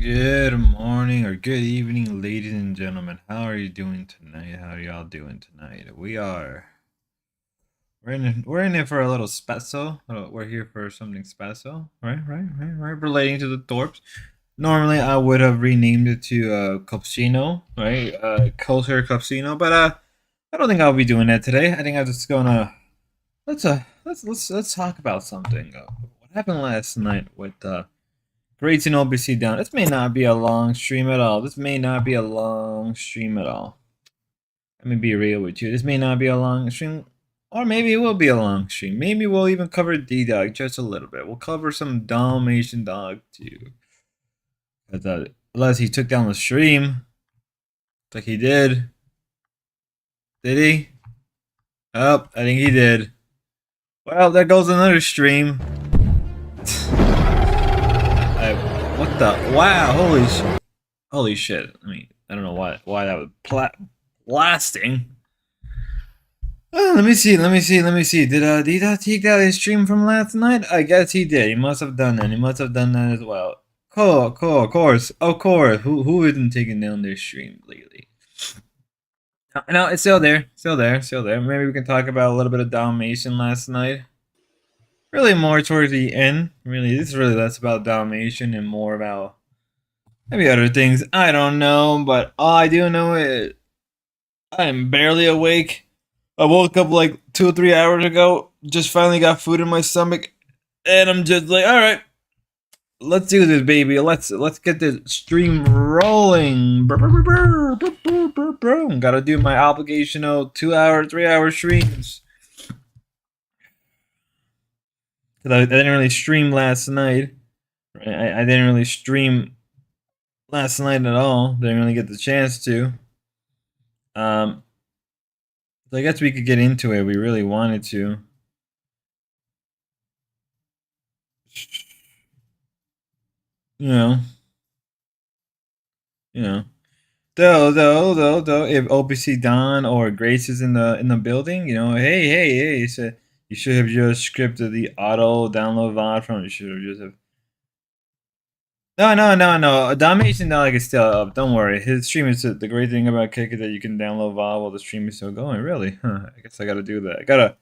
Good morning or good evening, ladies and gentlemen. How are you doing tonight? How are y'all doing tonight? We're in it for a little special. We're here for something special, right. Relating to the Thorpes. Normally, I would have renamed it to Cappuccino, right? Culture Cappuccino, but I don't think I'll be doing that today. I think I'm just gonna let's talk about something. What happened last night with Great and OBC down. This may not be a long stream at all. This may not be a long stream at all. Let me be real with you. This may not be a long stream, or maybe it will be a long stream. Maybe we'll even cover D-Dog just a little bit. We'll cover some Dalmatian Dog too. Unless he took down the stream. Like he did. Did he? Oh, I think he did. Well, there goes another stream. What the? Wow! Holy shit! Holy shit! I mean, I don't know why that was blasting. Let me see. Did he take down his stream from last night? I guess he did. He must have done that. He must have done that as well. Cool. Of course. Who isn't taking down their stream lately? No, it's still there. Maybe we can talk about a little bit of Dalmatian last night. Really more towards the end. Really, this is really less about Dalmatian and more about maybe other things. I don't know, but all I do know is I am barely awake. I woke up like 2 or 3 hours ago. Just finally got food in my stomach, and I'm just like, all right, let's do this, baby. Let's get this stream rolling. Gotta do my obligational 2-hour, 3-hour streams. Cause I didn't really stream last night. I didn't really stream last night at all. Didn't really get the chance to. So I guess we could get into it. We really wanted to. You know. Though, if OPC Don or Grace is in the building, hey, you should have just scripted the auto download VOD from. You should have just have. No. Domination Dog is still up. Don't worry. His stream is the great thing about Kick is that you can download VOD while the stream is still going. Really? Huh. I guess I gotta do that. I gotta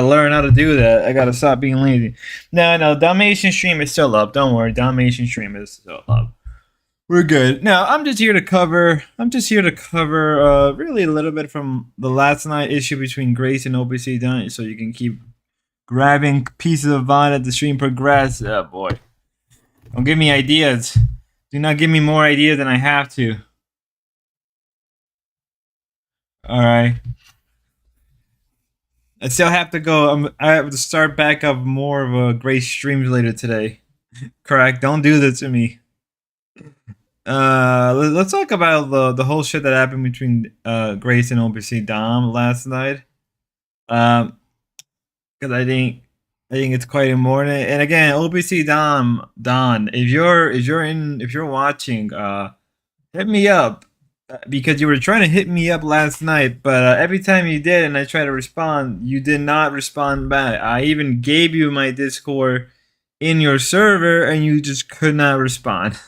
learn how to do that. I gotta stop being lazy. No. Domination stream is still up. Don't worry. Domination stream is still up. We're good. Now, I'm just here to cover really a little bit from the last night issue between Grace and OPC Don, so you can keep grabbing pieces of VOD as the stream progresses. Oh boy. Don't give me ideas. Do not give me more ideas than I have to. Alright. I still have to go. I have to start back up more of a Grace streams later today. Correct. Don't do that to me. Let's talk about the whole shit that happened between Grace and OPC Dom last night. Because I think it's quite important. And again, OPC Don, if you're watching, hit me up because you were trying to hit me up last night, but every time you did and I tried to respond, you did not respond back. I even gave you my Discord in your server, and you just could not respond.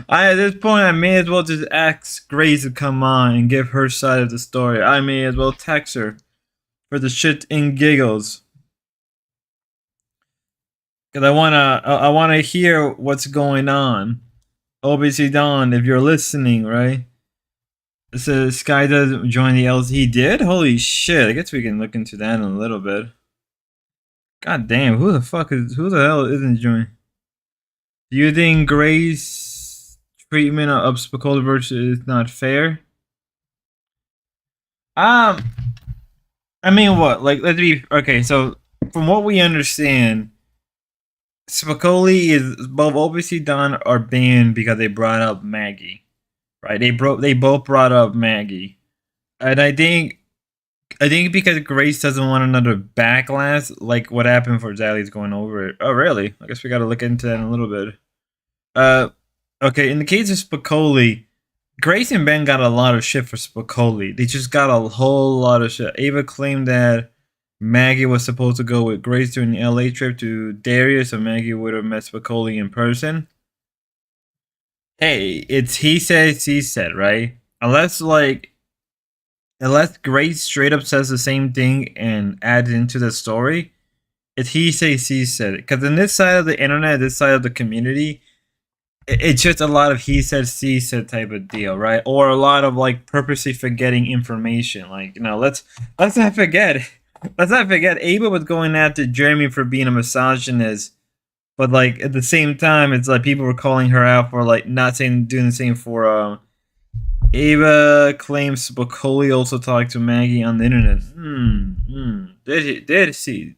At this point, I may as well just ask Grace to come on and give her side of the story. I may as well text her for the shit and giggles. Cause I wanna hear what's going on. OBC Don, if you're listening, right? It says Sky does join the LC. He did? Holy shit! I guess we can look into that in a little bit. God damn, who the hell isn't joining? Do you think Grace treatment of Spicoli versus is not fair? I mean, what? Like, let's be okay. So, from what we understand, Spicoli is both OBC Don are banned because they brought up Maggie, right? They both brought up Maggie, and I think because Grace doesn't want another backlash, like what happened for Zally's going over it. Oh, really? I guess we got to look into that in a little bit. Okay. In the case of Spicoli, Grace and Ben got a lot of shit for Spicoli. They just got a whole lot of shit. Ava claimed that Maggie was supposed to go with Grace during the LA trip to Darius, so Maggie would have met Spicoli in person. Hey, it's he said, she said, right? Unless Grace straight up says the same thing and adds into the story, it's he say, she said. Because in this side of the internet, this side of the community, it's just a lot of he said, she said type of deal, right? Or a lot of like purposely forgetting information. Like, let's not forget, let's not forget, Ava was going after Jeremy for being a misogynist, but like at the same time, it's like people were calling her out for like not saying doing the same for Ava claims Spicoli also talked to Maggie on the internet. Did she?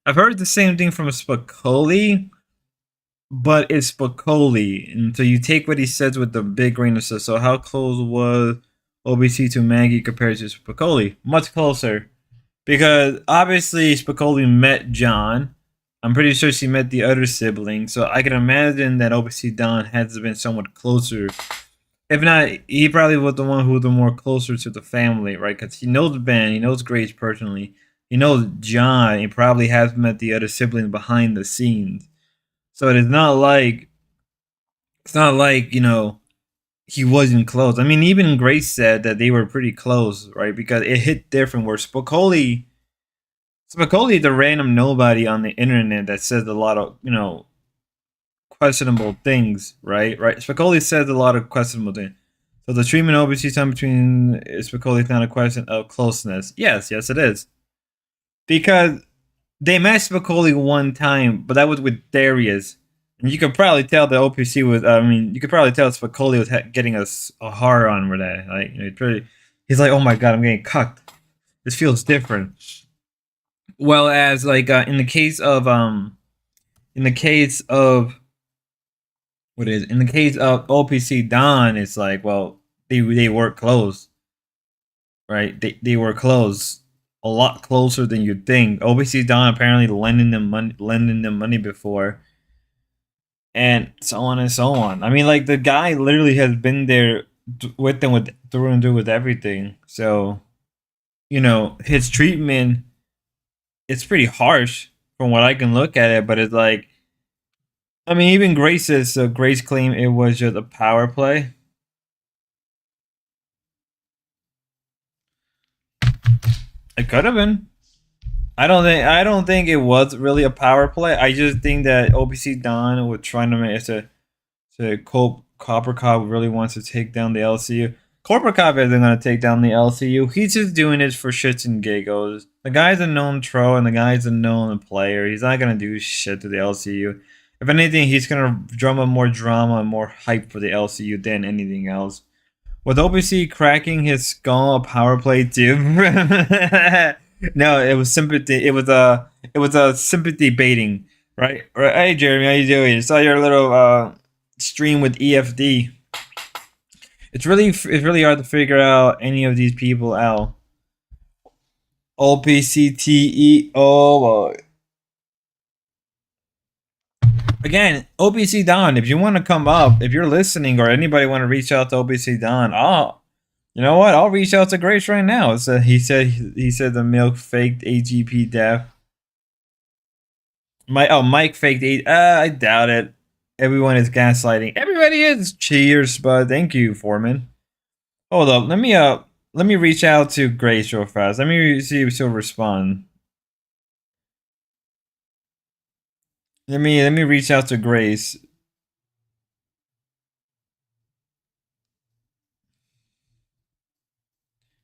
I've heard the same thing from Spicoli, but it's Spicoli, and so you take what he says with the big grain of salt. So how close was OBC to Maggie compared to Spicoli? Much closer, because obviously Spicoli met John. I'm pretty sure she met the other sibling, so I can imagine that OBC Don has been somewhat closer. If not, he probably was the one who was the more closer to the family, right? Because he knows Ben, he knows Grace personally, he knows John, he probably has met the other sibling behind the scenes. So it's not like he wasn't close. I mean, even Grace said that they were pretty close, right? Because it hit different. Where Spicoli, the random nobody on the internet that says a lot of questionable things, right? Right. Spicoli says a lot of questionable things. So the treatment overseas time between Spicoli is not a question of closeness. Yes, it is. Because they met Spicoli one time, but that was with Darius. And you could probably tell the OPC was. I mean, you could probably tell Spicoli was getting a hard on with that. Like, he's like, oh my god, I'm getting cucked. This feels different. Well, as like in the case of what is in the case of OPC Don, it's like, well, they were close, right? They were close, a lot closer than you'd think. OPC Don apparently lending them money before, and so on and so on. I mean, like the guy literally has been there with them with through and through with everything. So his treatment, it's pretty harsh from what I can look at it. But it's like, I mean, even Grace claimed it was just a power play. It could have been. I don't think it was really a power play. I just think that OPC Don was trying to make it to cope. Copper Cop really wants to take down the LCU. Copper Cop isn't going to take down the LCU. He's just doing it for shits and giggles. The guy's a known troll and the guy's a known player. He's not going to do shit to the LCU. If anything, he's going to drum up more drama and more hype for the LCU than anything else. With OPC cracking his skull a power play too. No, it was sympathy. It was a sympathy baiting, right? Right. Hey Jeremy, how you doing? I saw your little stream with EFD. It's really hard to figure out any of these people out. OPCTE. Oh, again, OPC Don. If you want to come up, if you're listening, or anybody want to reach out to OPC Don, you know what? I'll reach out to Grace right now. So he said the milk faked AGP death. Mike faked eight. I doubt it. Everyone is gaslighting. Everybody is. Cheers, bud. Thank you, Foreman. Hold up. Let me reach out to Grace real fast. Let me see if she'll respond. Let me reach out to Grace.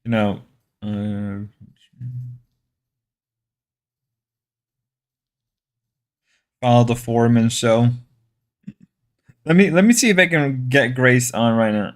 You know, uh, follow the Foreman show. Let me see if I can get Grace on right now.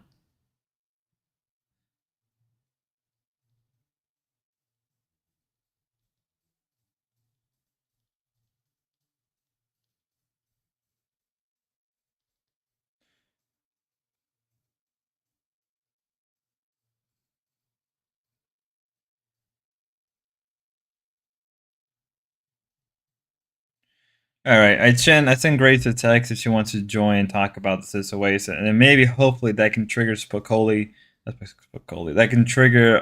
All right, I sent Grace a text if she wants to join and talk about the situation, and then maybe hopefully that can trigger Spicoli. That's Spicoli. That can trigger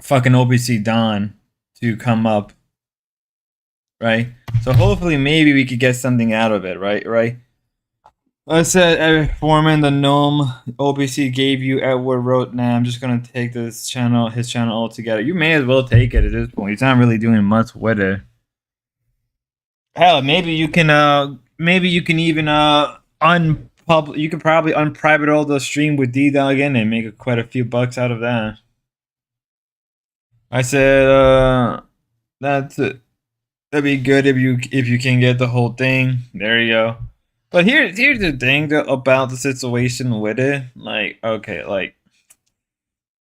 fucking OBC Don to come up, right? So hopefully, maybe we could get something out of it, right? Right. I said, Foreman, the gnome OBC gave you Edward wrote. Nah, I'm just gonna take his channel altogether. You may as well take it at this point. He's not really doing much with it. Hell, maybe you can even you could probably unprivate all the stream with D-Dog in and make quite a few bucks out of that. I said, that's it. That'd be good if you can get the whole thing. There you go. But here's the thing about the situation with it. Like, okay, like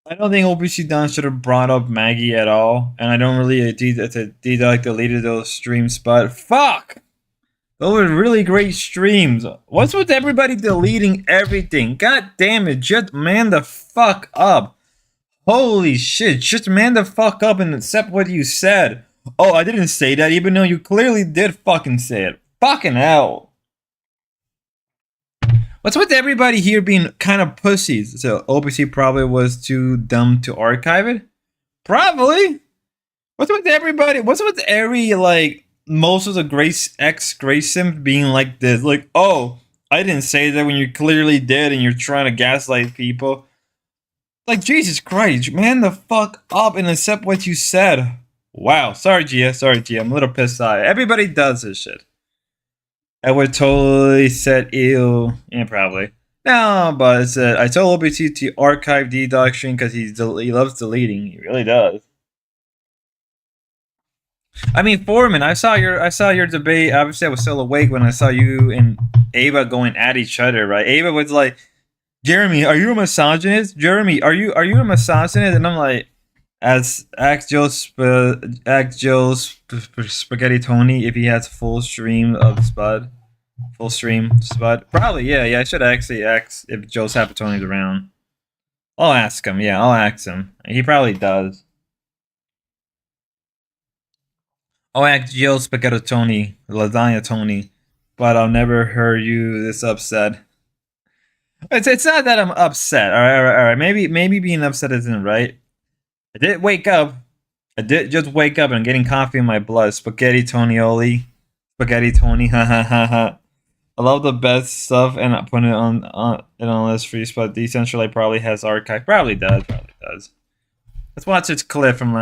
I don't think OBC Don should have brought up Maggie at all, and I don't really D-Dog deleted those streams. But fuck, those were really great streams. What's with everybody deleting everything? God damn it, just man the fuck up. Holy shit, just man the fuck up and accept what you said. Oh, I didn't say that, even though you clearly did fucking say it. Fucking hell. What's with everybody here being kind of pussies? So OBC probably was too dumb to archive it? Probably. What's with everybody? What's with every, like, most of the Grace Sims being like this? Like, oh, I didn't say that when you clearly did and you're trying to gaslight people. Like, Jesus Christ, man the fuck up and accept what you said. Wow. Sorry, Gia. I'm a little pissed off. Everybody does this shit. I would totally said ew. Yeah, probably. No, but it's, I told OBC to archive D-Dog stream because he loves deleting. He really does. I mean, Foreman, I saw your debate. Obviously, I was still awake when I saw you and Ava going at each other, right? Ava was like, Jeremy, are you a misogynist? Jeremy, are you a misogynist? And I'm like, ask Joe Spaghetti Tony if he has full stream of Spud. Full stream Spud. Probably, yeah. I should actually ask if Joe Sapatoni's around. I'll ask him. Yeah, I'll ask him. He probably does. I'll ask Joe Spaghetti Tony, Lasagna Tony, but I'll never hear you this upset. It's not that I'm upset. All right. Maybe being upset isn't right. I did wake up. I did just wake up and I'm getting coffee in my blood. Spaghetti Tonioli. Spaghetti Tony. Ha ha ha ha. I love the best stuff and I put it on list free spot. Decentralized probably has archive. Probably does. Let's watch this clip from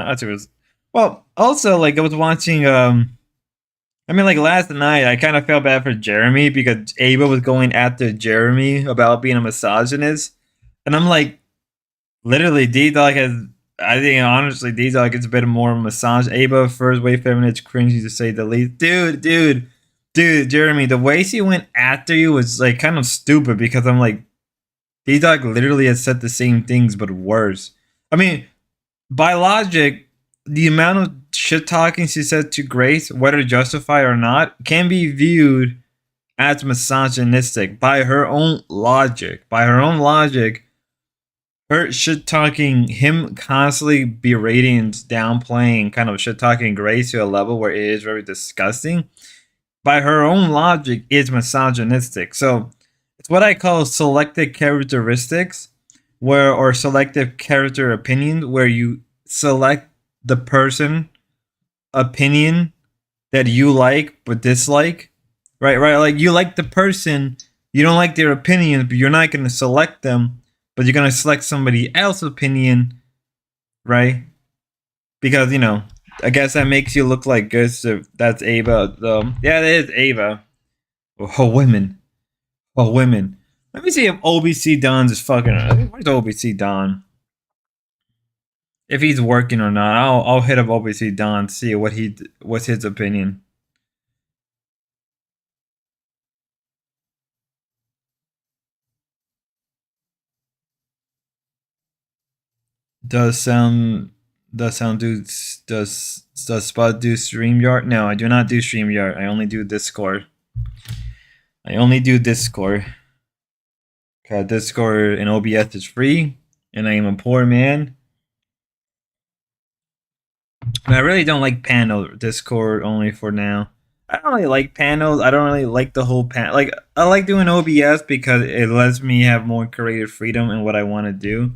well, also like I was watching like last night I kind of felt bad for Jeremy because Ava was going after Jeremy about being a misogynist. And I'm like, literally D-Dog has, I think honestly D-Dog is a bit more massage. Ava first wave feminist cringy to say the least. Dude, Jeremy, the way she went after you was like kind of stupid because I'm like, D-Dog literally has said the same things but worse. I mean, by logic, the amount of shit talking she said to Grace, whether justified or not, can be viewed as misogynistic by her own logic. Her shit talking, him constantly berating and downplaying, kind of shit talking Grace to a level where it is very disgusting, by her own logic, is misogynistic. So it's what I call selective characteristics, or selective character opinion, where you select the person opinion that you like but dislike, right? Like you like the person, you don't like their opinion, but you're not going to select them, but you're going to select somebody else's opinion, right? Because, I guess that makes you look like good. So that's Ava. Yeah, that is Ava. Oh, women. Let me see if OBC Don's is fucking. Where's OBC Don? If he's working or not, I'll hit up OBC Don, see what's his opinion. Does Spud do StreamYard? No, I do not do StreamYard. I only do Discord. Cause Discord and OBS is free, and I am a poor man. And I really don't like panel Discord only for now. I don't really like panels. I don't really like the whole panel. Like, I like doing OBS because it lets me have more creative freedom in what I want to do.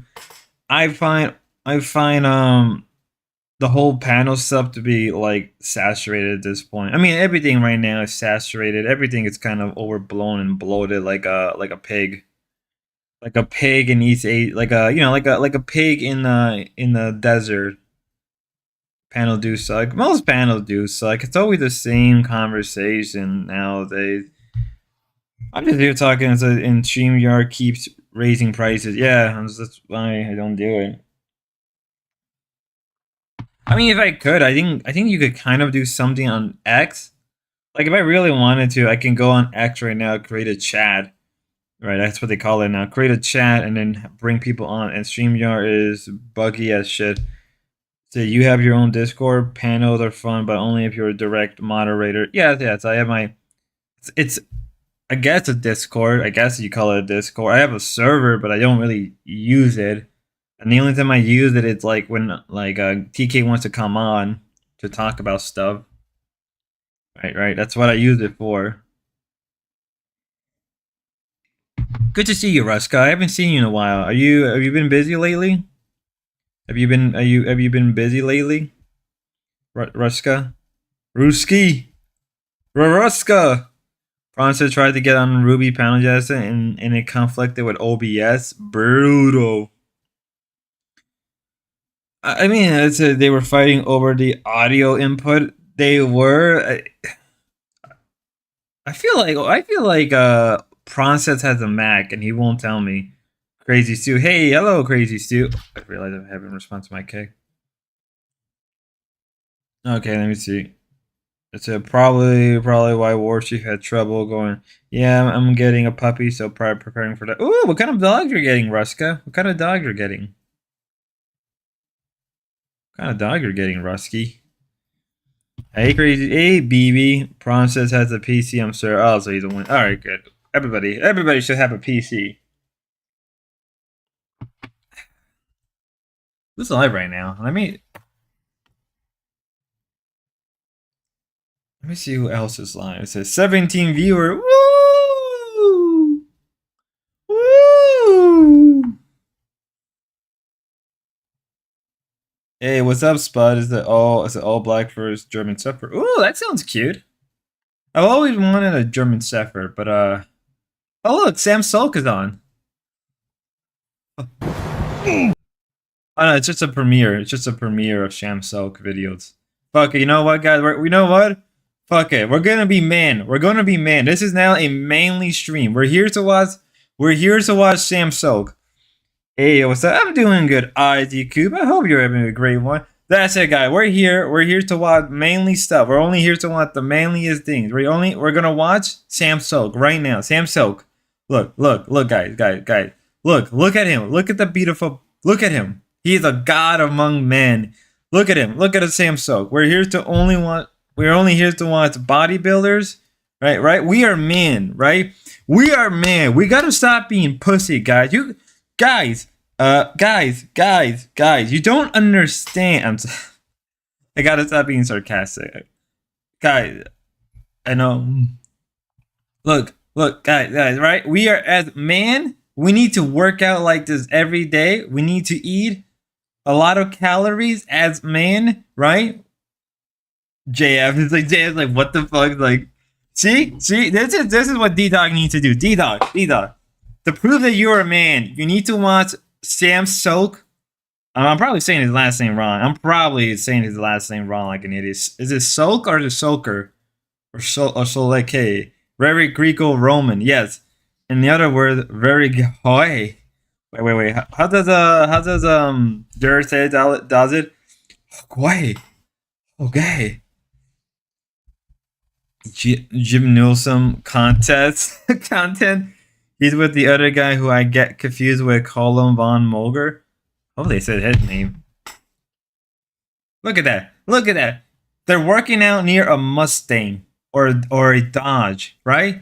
I find the the whole panel stuff to be like saturated at this point. I mean, everything right now is saturated. Everything is kind of overblown and bloated, like a pig, like a pig in East Asia, like a like a pig in the desert. Panel do suck. Most panels do suck. It's always the same conversation nowadays. I'm just here talking as in StreamYard keeps raising prices. Yeah, that's why I don't do it. I mean, if I could, I think you could kind of do something on X. Like if I really wanted to, I can go on X right now, create a chat. Right, that's what they call it now. Create a chat and then bring people on. And StreamYard is buggy as shit. So you have your own Discord. Panels are fun, but only if you're a direct moderator. Yeah. So I have my. It's I guess a Discord. I guess you call it a Discord. I have a server, but I don't really use it. And the only time I use it, it's like when like TK wants to come on to talk about stuff. Right. That's what I use it for. Good to see you, Ruska. I haven't seen you in a while. Have you been busy lately? Have you been busy lately? Ruska? Ruski? Ruska! Bronzer tried to get on Ruby panel yesterday and it conflicted with OBS. Brutal. I mean, they were fighting over the audio input. They were. I feel like Pronsets has a Mac and he won't tell me. Crazy Stu. Hey, hello, Crazy Stu. I realized I haven't responded to my kick. Okay, let me see. It's probably why Warchief had trouble going. Yeah, I'm getting a puppy, so probably preparing for that. Ooh, what kind of dog you're getting, Ruska? What kind of dog you're getting? What kind of dog you're getting, Rusky? Hey, Crazy. Hey, BB. Pronsets has a PC, I'm sure. Oh, so he's a win. Alright, good. Everybody should have a PC. Who's live right now? Let me see who else is live. It says 17 viewer. Woo! Woo! Hey, what's up, Spud? Is it all black first German Shepherd? Ooh, that sounds cute. I've always wanted a German Shepherd, but oh look, Sam Sulk is on. Oh no, it's just a premiere. It's just a premiere of Sham Sulk videos. Fuck it, you know what, guys? You know what? Fuck it. We're gonna be man. We're gonna be man. This is now a manly stream. We're here to watch Sam Sulk. Hey, what's up? I'm doing good, ID Coop. I hope you're having a great one. That's it, guys. We're here to watch manly stuff. We're only here to watch the manliest things. We're gonna watch Sam Sulk right now. Sam Sulk. Look, guys. Look at him. Look at the beautiful. Look at him. He is a god among men. Look at him. Look at Sam Sulk. We're only here to watch bodybuilders. Right? We are men, right? We are men. We gotta stop being pussy, guys. Guys, you don't understand. I gotta stop being sarcastic. Guys, I know. Look, guys, right? We are as man, we need to work out like this every day. We need to eat a lot of calories as man, right? JF's like, what the fuck? Like, see, this is what D-Dog needs to do. D-Dog. To prove that you're a man, you need to watch Sam Sulk. I'm probably saying his last name wrong. I'm probably saying his last name wrong like an idiot. Is it Sulk or the Sulker? Or Soleke? Very Greco-Roman, yes. And the other word, very hoy. Wait. How does Jared say does it? Wait. Okay. Jim Newsom content. He's with the other guy who I get confused with, Colin Von Moger. Oh, they said his name. Look at that. They're working out near a Mustang or a Dodge, right?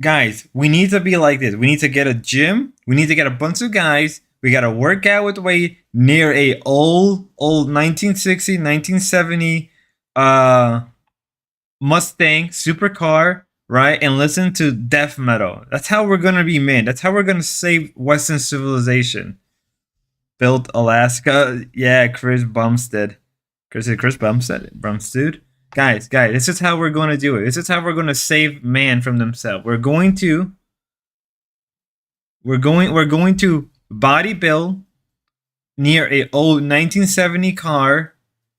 Guys, we need to be like this. We need to get a gym. We need to get a bunch of guys. We got to work out with weight near a old 1960, 1970 Mustang supercar, right? And listen to death metal. That's how we're going to be men. That's how we're going to save Western civilization. Built Alaska. Yeah, Chris Bumstead. Chris Bumstead. Guys, this is how we're going to do it. This is how we're going to save man from themselves. We're going to body build near a old 1970 car,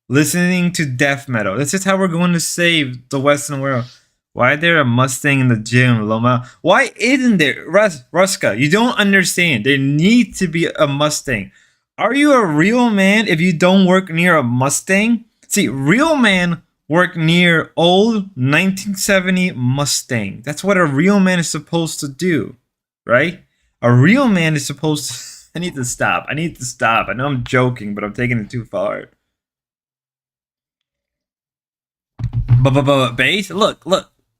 listening to death metal. This is how we're going to save the Western world. Why is there a Mustang in the gym, Loma? Why isn't there? Ruska, you don't understand. There needs to be a Mustang. Are you a real man if you don't work near a Mustang? See, real men work near old 1970 Mustang. That's what a real man is supposed to do, right? A real man is supposed to... I need to stop. I know I'm joking, but I'm taking it too far. But base, look.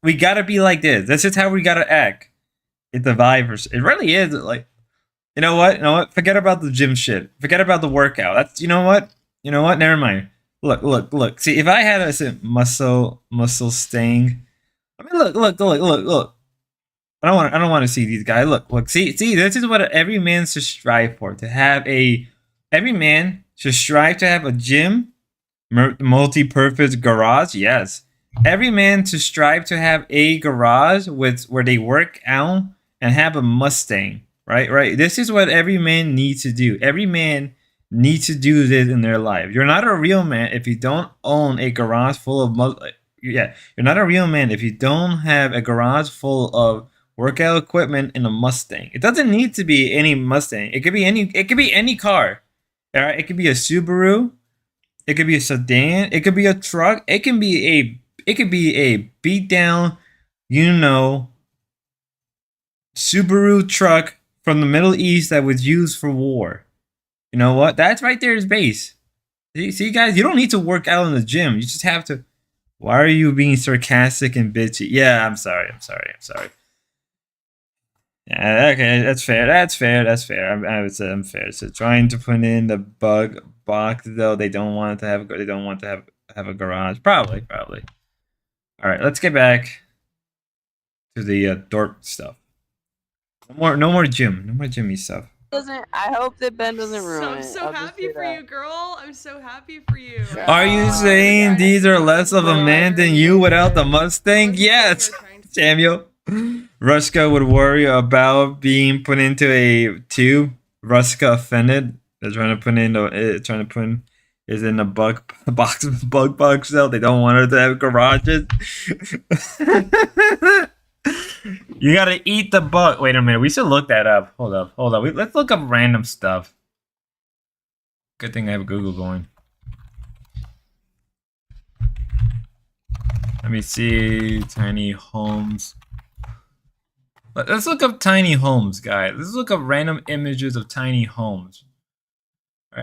We gotta be like this. This is how we gotta act. It's the vibe. It really is like... You know what? Forget about the gym shit. Forget about the workout. That's... You know what? Never mind. Look. See, if I had a muscle sting... I mean, look. I don't want to see these guys. Look. See. This is what every man should strive for. Every man should strive to have a gym, multi-purpose garage. Yes. Every man should strive to have a garage where they work out and have a Mustang. Right. This is what every man needs to do. Every man needs to do this in their life. You're not a real man if you don't own a garage full of you're not a real man if you don't have a garage full of workout equipment in a Mustang. It doesn't need to be any Mustang. It could be any car. All right, it could be a Subaru. It could be a sedan. It could be a truck. It can be a beat down, Subaru truck from the Middle East that was used for war. You know what? That's right there is base. See, guys, you don't need to work out in the gym. You just have to. Why are you being sarcastic and bitchy? Yeah, I'm sorry. Yeah, okay, that's fair. I would say I'm fair. So trying to put in the bug box though, they don't want to have a garage. Probably. All right, let's get back to the dork stuff. No more Jimmy stuff. I hope that Ben doesn't ruin it. I'm so happy for you, girl. I'm so happy for you. Are you saying these are less of a man than you without the Mustang? Yes, Samuel. Ruska would worry about being put into a tube. Ruska offended. They're trying to put in is in a bug box cell. They don't want her to have garages. You gotta eat the bug. Wait a minute. We should look that up. Hold up. Let's look up random stuff. Good thing I have Google going. Let me see. Tiny homes. Let's look up tiny homes, guys. Let's look up random images of tiny homes.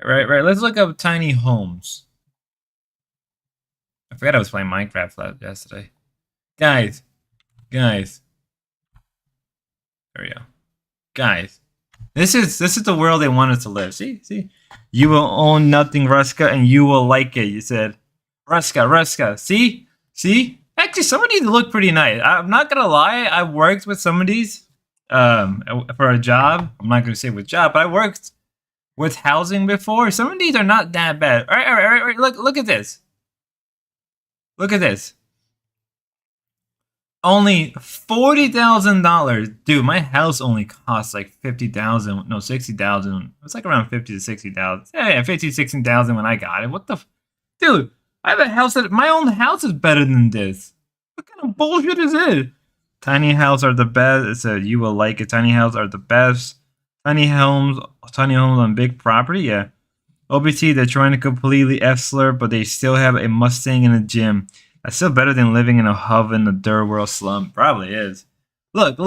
Right. Let's look up tiny homes. I forgot I was playing Minecraft yesterday. Guys. There we go. Guys, this is the world they want us to live. See? You will own nothing, Ruska, and you will like it. You said, Ruska. See? Actually, some of these look pretty nice. I'm not gonna lie. I worked with some of these for a job. I'm not gonna say with job, but I worked with housing before. Some of these are not that bad. All right. Look at this. Only $40,000, dude. My house only costs like $50,000, no $60,000. It's like around $50,000 to $60,000. Yeah, $50,000 to $60,000 when I got it. What the, dude? I have a house my own house is better than this. What kind of bullshit is it? Tiny houses are the best. It said you will like it. Tiny houses are the best. Tiny homes on big property. Yeah. OBT, they're trying to completely F-slur, but they still have a Mustang in a gym. That's still better than living in a hub in the dirt world slum. Probably is. Look.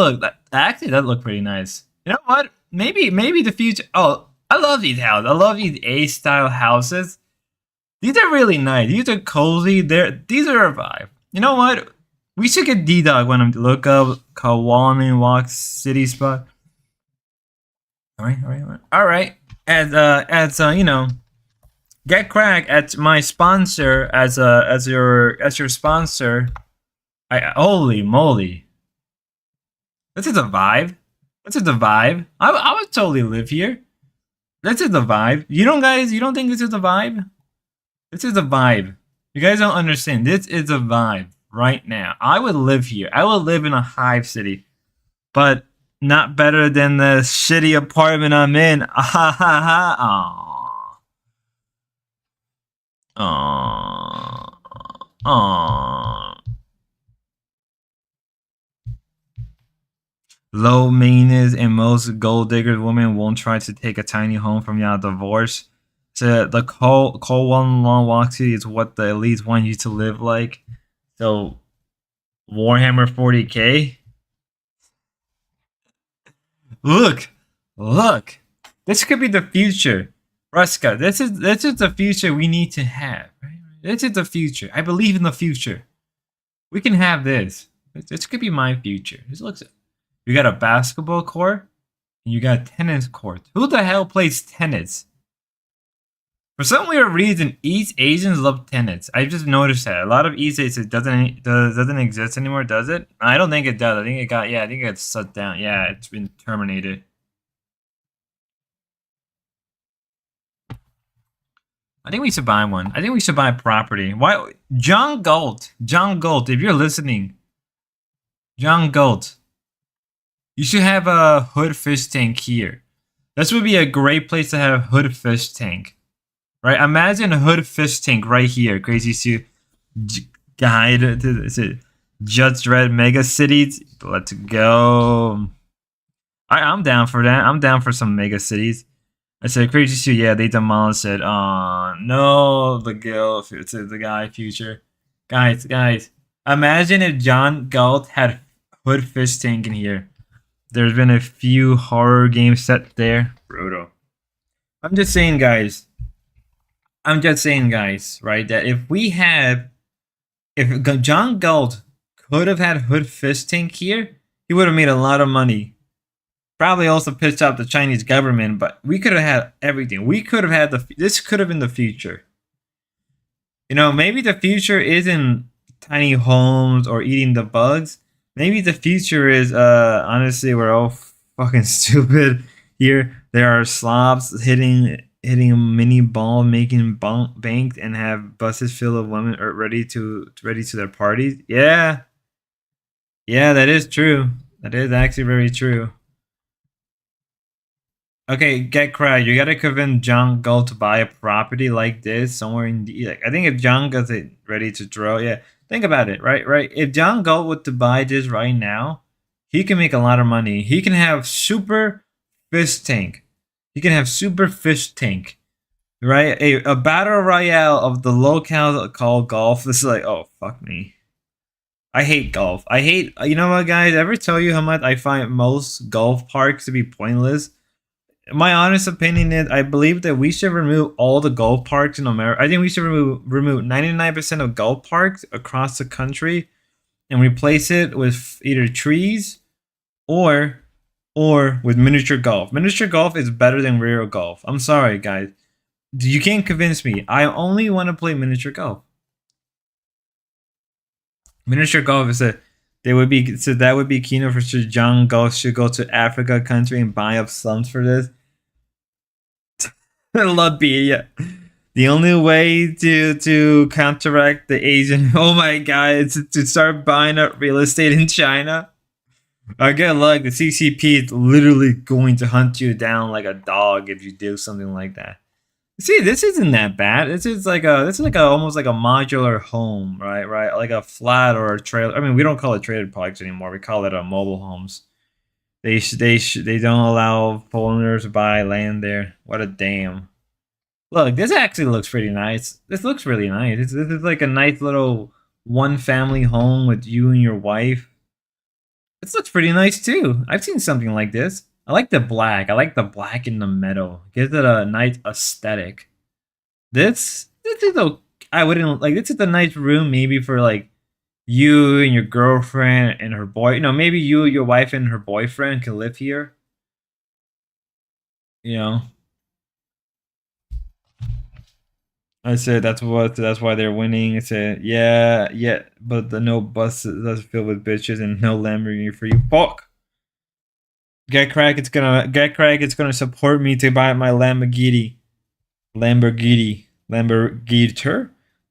Actually, that looked pretty nice. You know what? Maybe the future. Oh, I love these houses. I love these A-style houses. These are really nice. These are cozy. These are a vibe. You know what? We should get D-Dog when I'm look up Kawamin Walk City Spot. All right. As get crack at my sponsor as your sponsor. Holy moly. This is a vibe. I would totally live here. This is the vibe. You don't think this is the vibe? This is a vibe. You guys don't understand. This is a vibe right now. I would live here. I would live in a hive city, but not better than the shitty apartment I'm in. Ah ha ha. Aww. Aww. Aww. Low maintenance and most gold diggers women won't try to take a tiny home from your divorce. So the cold one long walk to is what the elites want you to live like. So Warhammer 40k. Look. This could be the future. Ruska, this is the future we need to have. Right? This is the future. I believe in the future. We can have this. This could be my future. This looks. You got a basketball court, and you got a tennis court. Who the hell plays tennis? For some weird reason, East Asians love tennis. I just noticed that a lot of East Asians doesn't exist anymore. Does it? I don't think it does. I think it got shut down. Yeah, it's been terminated. I think we should buy one. I think we should buy property. Why, John Galt? If you're listening, John Galt. You should have a hood fish tank here. This would be a great place to have hood fish tank. Right? Imagine a hood fish tank right here. Crazy Sue guide to Judge Red Mega Cities. Let's go. I'm down for that. I'm down for some mega cities. I said Crazy Sue, yeah, they demolished it. No, the girl, it's the guy future. Guys. Imagine if John Galt had hood fish tank in here. There's been a few horror games set there. Brutal. I'm just saying, guys, right, that if John Galt could have had hood fish tank here, he would have made a lot of money. Probably also pissed off the Chinese government, but we could have had everything. We could have had this could have been the future. You know, maybe the future isn't tiny homes or eating the bugs. Maybe the future is, honestly, we're all fucking stupid here. There are slobs hitting a mini ball, making banked, and have buses full of women ready to their parties. Yeah, that is true. That is actually very true. Okay, get cracked. You gotta convince John Galt to buy a property like this somewhere in the. Like, I think if John Galt is ready to draw, yeah. Think about it, right? If John Galt were to buy this right now, he can make a lot of money. He can have super fish tank. Right? A battle royale of the locale called golf. This is like, oh, fuck me. I hate golf. You know what, guys? Ever tell you how much I find most golf parks to be pointless? My honest opinion is I believe that we should remove all the golf parks in America. I think we should remove 99% of golf parks across the country and replace it with either trees or with miniature golf. Miniature golf is better than real golf. I'm sorry, guys. You can't convince me. I only want to play miniature golf. Miniature golf is that would be keynote for Sir John Galt should go to Africa country and buy up slums for this. Lumpy. The only way to counteract the Asian is to start buying up real estate in China. Good luck. The CCP is literally going to hunt you down like a dog if you do something like that. See, this isn't that bad. This is like almost like a modular home, right? Like a flat or a trailer. I mean, we don't call it trailer parks anymore. We call it mobile homes. They don't allow foreigners to buy land there. What a damn. Look, this actually looks pretty nice. This looks really nice. This is like a nice little one family home with you and your wife. This looks pretty nice too. I've seen something like this. I like the black. I like the black in the metal. Gives it a nice aesthetic. This is I wouldn't like. This is a nice room maybe for like you and your girlfriend and her boy. You know, maybe you, your wife, and her boyfriend can live here. You know. I said that's why they're winning. I said yeah, but the no bus that's filled with bitches and no Lamborghini for you. Fuck. Get crack. It's gonna support me to buy my Lamborghini. Lamborghini.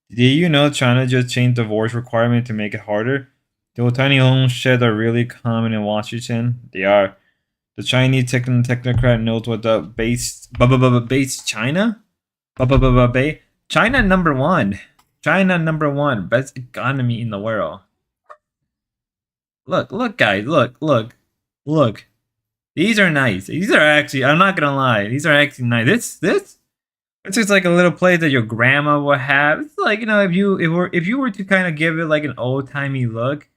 Did you know China just changed divorce requirement to make it harder? The old tiny home sheds are really common in Washington. They are. The Chinese technocrat knows what the base China? China number one. China number one. Best economy in the world. Look, guys. Look. These are nice. These are actually, I'm not gonna lie. These are actually nice. It's just like a little place that your grandma would have. It's like, you know, if you were to kind of give it like an old timey look,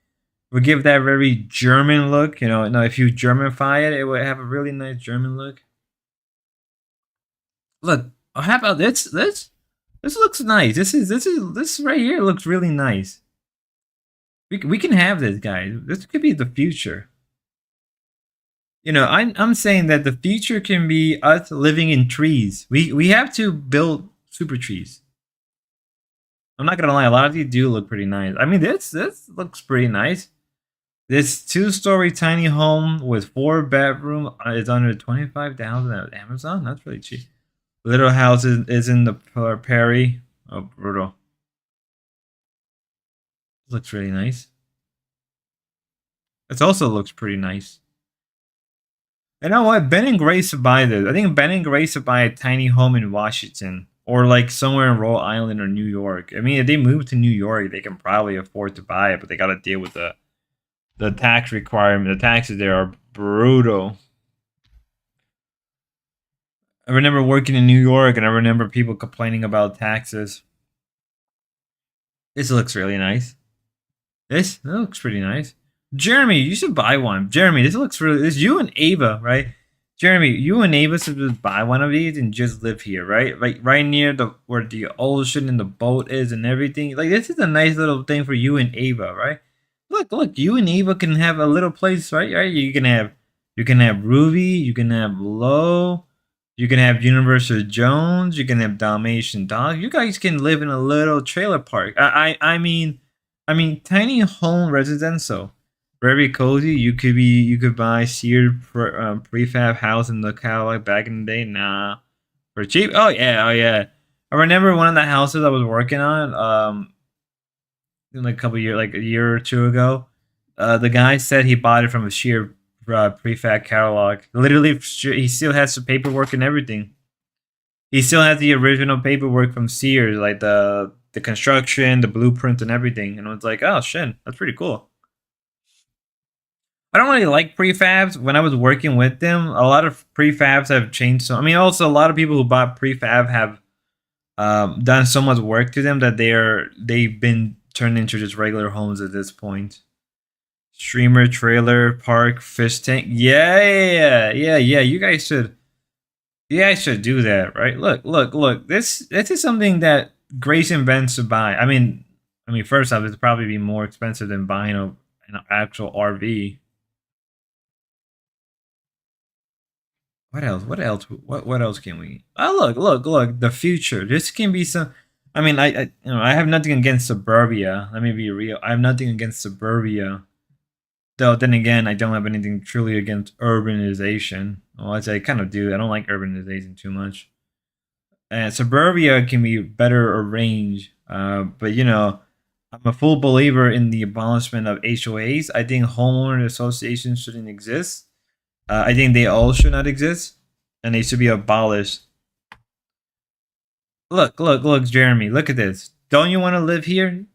would give that very German look. You know, no, if you Germanify it, it would have a really nice German look. Look, how about this? This looks nice. This right here looks really nice. We can have this, guys. This could be the future. You know, I'm saying that the future can be us living in trees. We have to build super trees. I'm not gonna lie, a lot of these do look pretty nice. I mean, this looks pretty nice. This 2-story tiny home with 4-bedroom is under 25,000 at Amazon. That's really cheap. Little house is in the Perry. Oh, brutal. This looks really nice. This also looks pretty nice. You know what? Ben and Grace should buy this. I think Ben and Grace should buy a tiny home in Washington. Or like somewhere in Rhode Island or New York. I mean, if they move to New York, they can probably afford to buy it, but they gotta deal with the tax requirement. The taxes there are brutal. I remember working in New York and I remember people complaining about taxes. This looks really nice. This looks pretty nice. Jeremy, you should buy one. Jeremy, this looks really. This you and Ava, right? Jeremy, you and Ava should just buy one of these and just live here, right? Like right near where the ocean and the boat is and everything. Like this is a nice little thing for you and Ava, right? Look, you and Ava can have a little place, right? You can have Ruby, you can have Lo, you can have Universal Jones, you can have Dalmatian Dog. You guys can live in a little trailer park. I mean, tiny home residential. Very cozy. You could buy Seared prefab house in the catalog back in the day. Nah, for cheap. Oh yeah. I remember one of the houses I was working on. Like a couple years, like a year or two ago. The guy said he bought it from a sheer prefab catalog. Literally, he still has the paperwork and everything. He still has the original paperwork from Sears, like the construction, the blueprint, and everything. And I was like, oh shit, that's pretty cool. I don't really like prefabs. When I was working with them, a lot of prefabs have changed. So I mean, also a lot of people who bought prefab have done so much work to them that they've been turned into just regular homes at this point. Streamer, trailer, park, fish tank. Yeah. You guys should do that, right? Look. This is something that Grace and Ben should buy. I mean, first off, it'd probably be more expensive than buying an actual RV. What else? What else can we? Oh, look! The future. This can be some. I mean, I have nothing against suburbia. Let me be real. I have nothing against suburbia. Though then again, I don't have anything truly against urbanization. Well, I kind of do. I don't like urbanization too much. And suburbia can be better arranged. But you know, I'm a full believer in the abolishment of HOAs. I think homeowner associations shouldn't exist. I think they all should not exist, and they should be abolished. Look, Jeremy. Look at this. Don't you want to live here?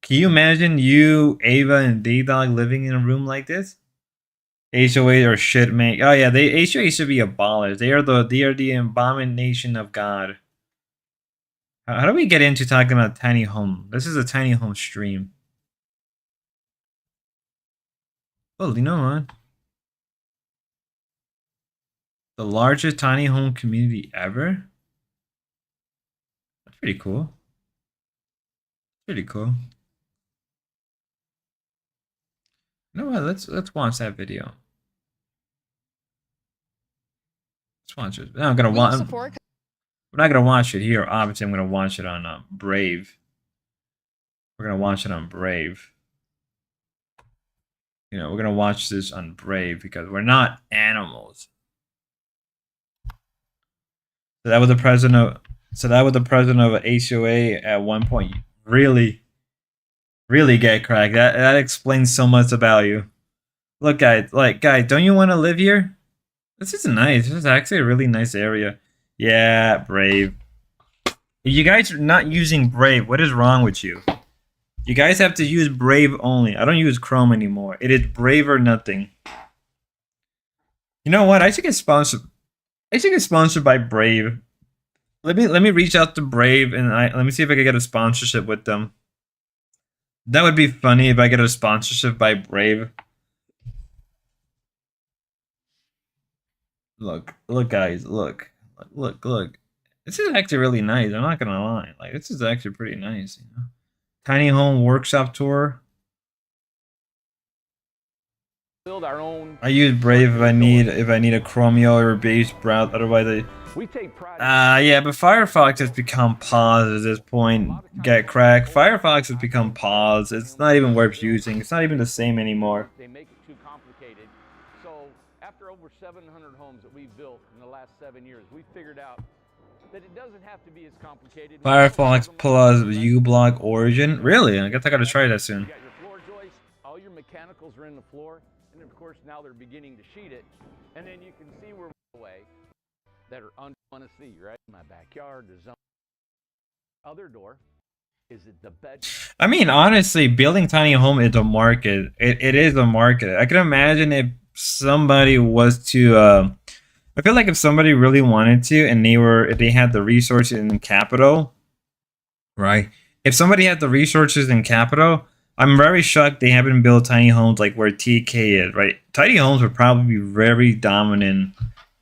Can you imagine you, Ava, and D-Dog living in a room like this? HOA or shit, man. Oh yeah, HOA should be abolished. They are the abomination of God. How do we get into talking about tiny home? This is a tiny home stream. Oh, you know what? The largest tiny home community ever? That's pretty cool. Pretty cool. You know what? Let's watch that video. Let's watch it. I'm gonna watch. We're not gonna watch it here. Obviously, I'm gonna watch it on Brave. We're gonna watch it on Brave. You know, we're gonna watch this on Brave because we're not animals. So that was the president of So that was the president of a HOA at one point. Really, really get cracked. That explains so much about you. Look, guys, don't you want to live here? This is nice. This is actually a really nice area. Yeah, Brave. You guys are not using Brave. What is wrong with you? You guys have to use Brave only. I don't use Chrome anymore. It is Brave or nothing. You know what? I should get sponsored. I should get sponsored by Brave. Let me reach out to Brave and let me see if I can get a sponsorship with them. That would be funny if I get a sponsorship by Brave. Look, guys, look. This is actually really nice. I'm not gonna lie. Like, this is actually pretty nice. You know? Tiny home workshop tour. Build our own. I use Brave if I need a Chromio or a base browser. Otherwise, we take pride. Yeah, but Firefox has become pause at this point. Get cracked. Firefox has become pause. It's not even worth using. It's not even the same anymore. They make it too complicated. So after over 700 homes that we've built in the last 7 years, we figured out that it doesn't have to be as complicated. Firefox plus uBlock Origin. Really? I guess I gotta try that soon. You got your floor joist. All your mechanicals are in the floor, and of course now they're beginning to sheet it, and then you can see we're away that are want to see, right? My backyard, the zone. Other door, is it the bed? I mean, honestly, building tiny home is a market. It is a market. I can imagine if somebody was to, I feel like if somebody really wanted to, and if they had the resources and capital, right? If somebody had the resources and capital, I'm very shocked they haven't built tiny homes like where TK is, right? Tiny homes would probably be very dominant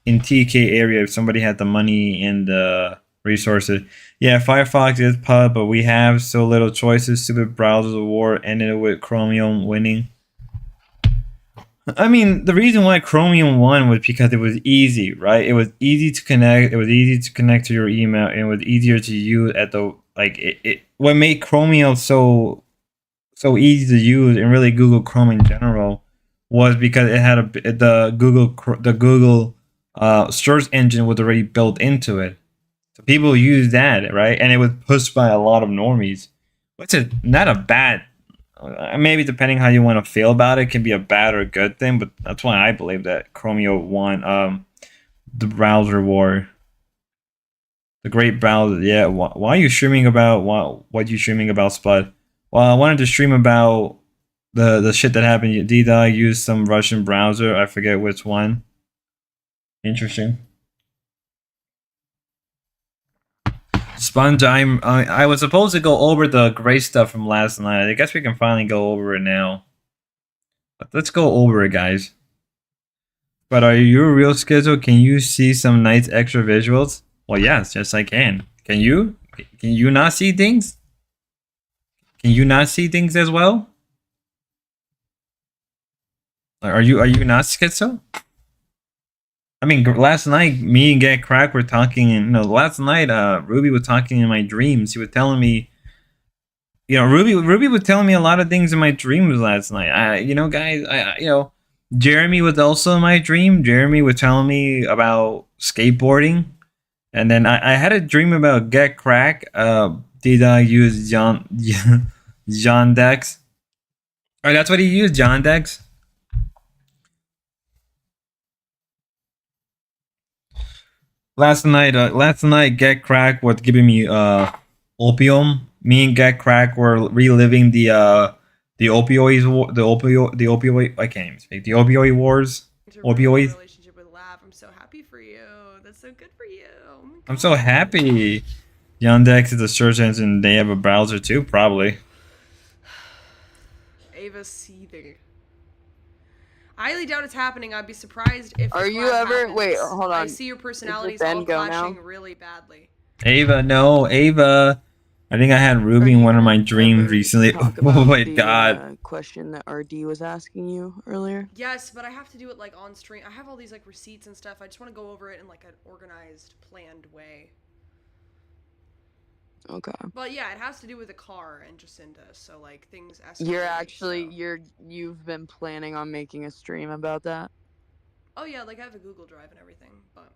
in TK area if somebody had the money and the resources. Yeah, Firefox is pub, but we have so little choices. Stupid browsers of war ended with Chromium winning. I mean, the reason why Chromium won was because it was easy, right? It was easy to connect. It was easy to connect to your email, and it was easier to use at the what made Chromium so easy to use, and really Google Chrome in general, was because it had the Google search engine was already built into it. So people use that, right? And it was pushed by a lot of normies, which is not a bad. Maybe depending how you want to feel about it, can be a bad or a good thing. But that's why I believe that Chromio won the browser war. The great browser. Yeah. Why are you streaming about what you streaming about, Spud? Well, I wanted to stream about the shit that happened. D-Dog used some Russian browser. I forget which one. Interesting. Sponge, I was supposed to go over the great stuff from last night. I guess we can finally go over it now. But let's go over it, guys. But are you a real Schizo? Can you see some nice extra visuals? Well, yes, I can. Can you? Can you not see things? Can you not see things as well? Are you not Schizo? I mean, last night, me and Get Crack were talking, and last night, Ruby was talking in my dreams. He was telling me, Ruby was telling me a lot of things in my dreams last night. Guys, Jeremy was also in my dream. Jeremy was telling me about skateboarding, and then I had a dream about Get Crack. Did I use John Dex? Or that's what he used, John Dex. Last night, Get Crack was giving me opium. Me and Get Crack were reliving the opioid I can't even speak. The opioid wars. Opioids. Relationship with Lav. I'm so happy for you. That's so good for you. Oh I'm so happy. Yandex is a search engine. They have a browser too, probably. Ava's seething. I highly doubt it's happening. I'd be surprised if. Are you ever? Happens. Wait, hold on. I see your personalities all clashing really badly. Ava, no, Ava. I think I had Ruby in one of my dreams recently. Oh my god. Question that RD was asking you earlier. Yes, but I have to do it like on stream. I have all these like receipts and stuff. I just want to go over it in like an organized, planned way. Okay. But yeah, it has to do with the car and Jacinda, so like things escalate. You've been planning on making a stream about that? Oh yeah, like I have a Google Drive and everything, but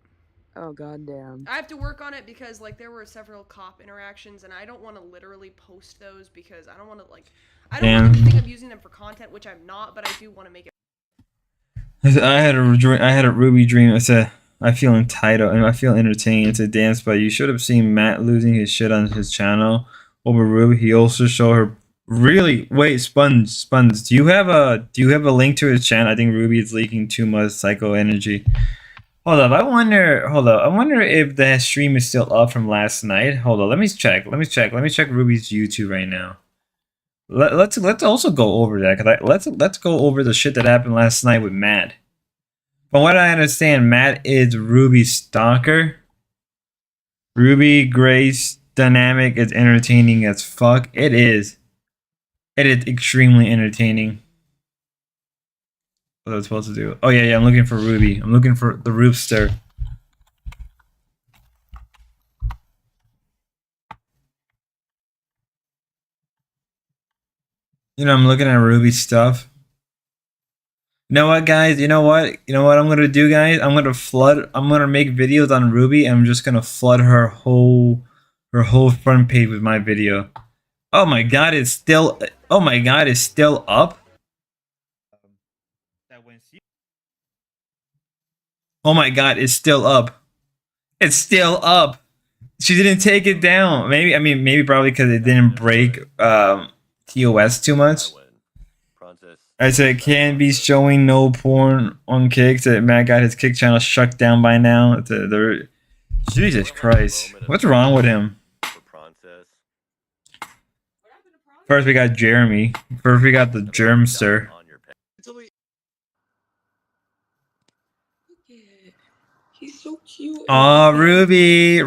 Oh goddamn. I have to work on it because like there were several cop interactions, and I don't want to literally post those because I don't want to like. I don't want them to think I'm using them for content, which I'm not, but I do want to make it. I had a Ruby dream. I said, I feel entitled and I feel entertained. It's a dance, but you should have seen Matt losing his shit on his channel over Ruby. He also showed her. Really? Wait, Sponge. Do you have a link to his channel? I think Ruby is leaking too much psycho energy. Hold up. I wonder if the stream is still up from last night. Hold on. Let me check Ruby's YouTube right now. Let's also go over that, cause let's go over the shit that happened last night with Matt. From what I understand, Matt is Ruby's stalker. Ruby Grace dynamic is entertaining as fuck. It is extremely entertaining. What was I supposed to do? Oh yeah, I'm looking for Ruby. I'm looking for the Roofster. You know, I'm looking at Ruby's stuff. You know what, guys? You know what I'm gonna do, guys? I'm gonna make videos on Ruby, and I'm just gonna flood her whole front page with my video. Oh my god, it's still up. Oh my god, it's still up. It's still up. She didn't take it down. Maybe probably because it didn't break TOS too much. I said can't be showing no porn on Kicks. That Matt got his Kick channel shut down by now. Jesus Christ, what's wrong with him? First we got Jeremy. First we got the Germster. He's so cute. Oh, Ruby.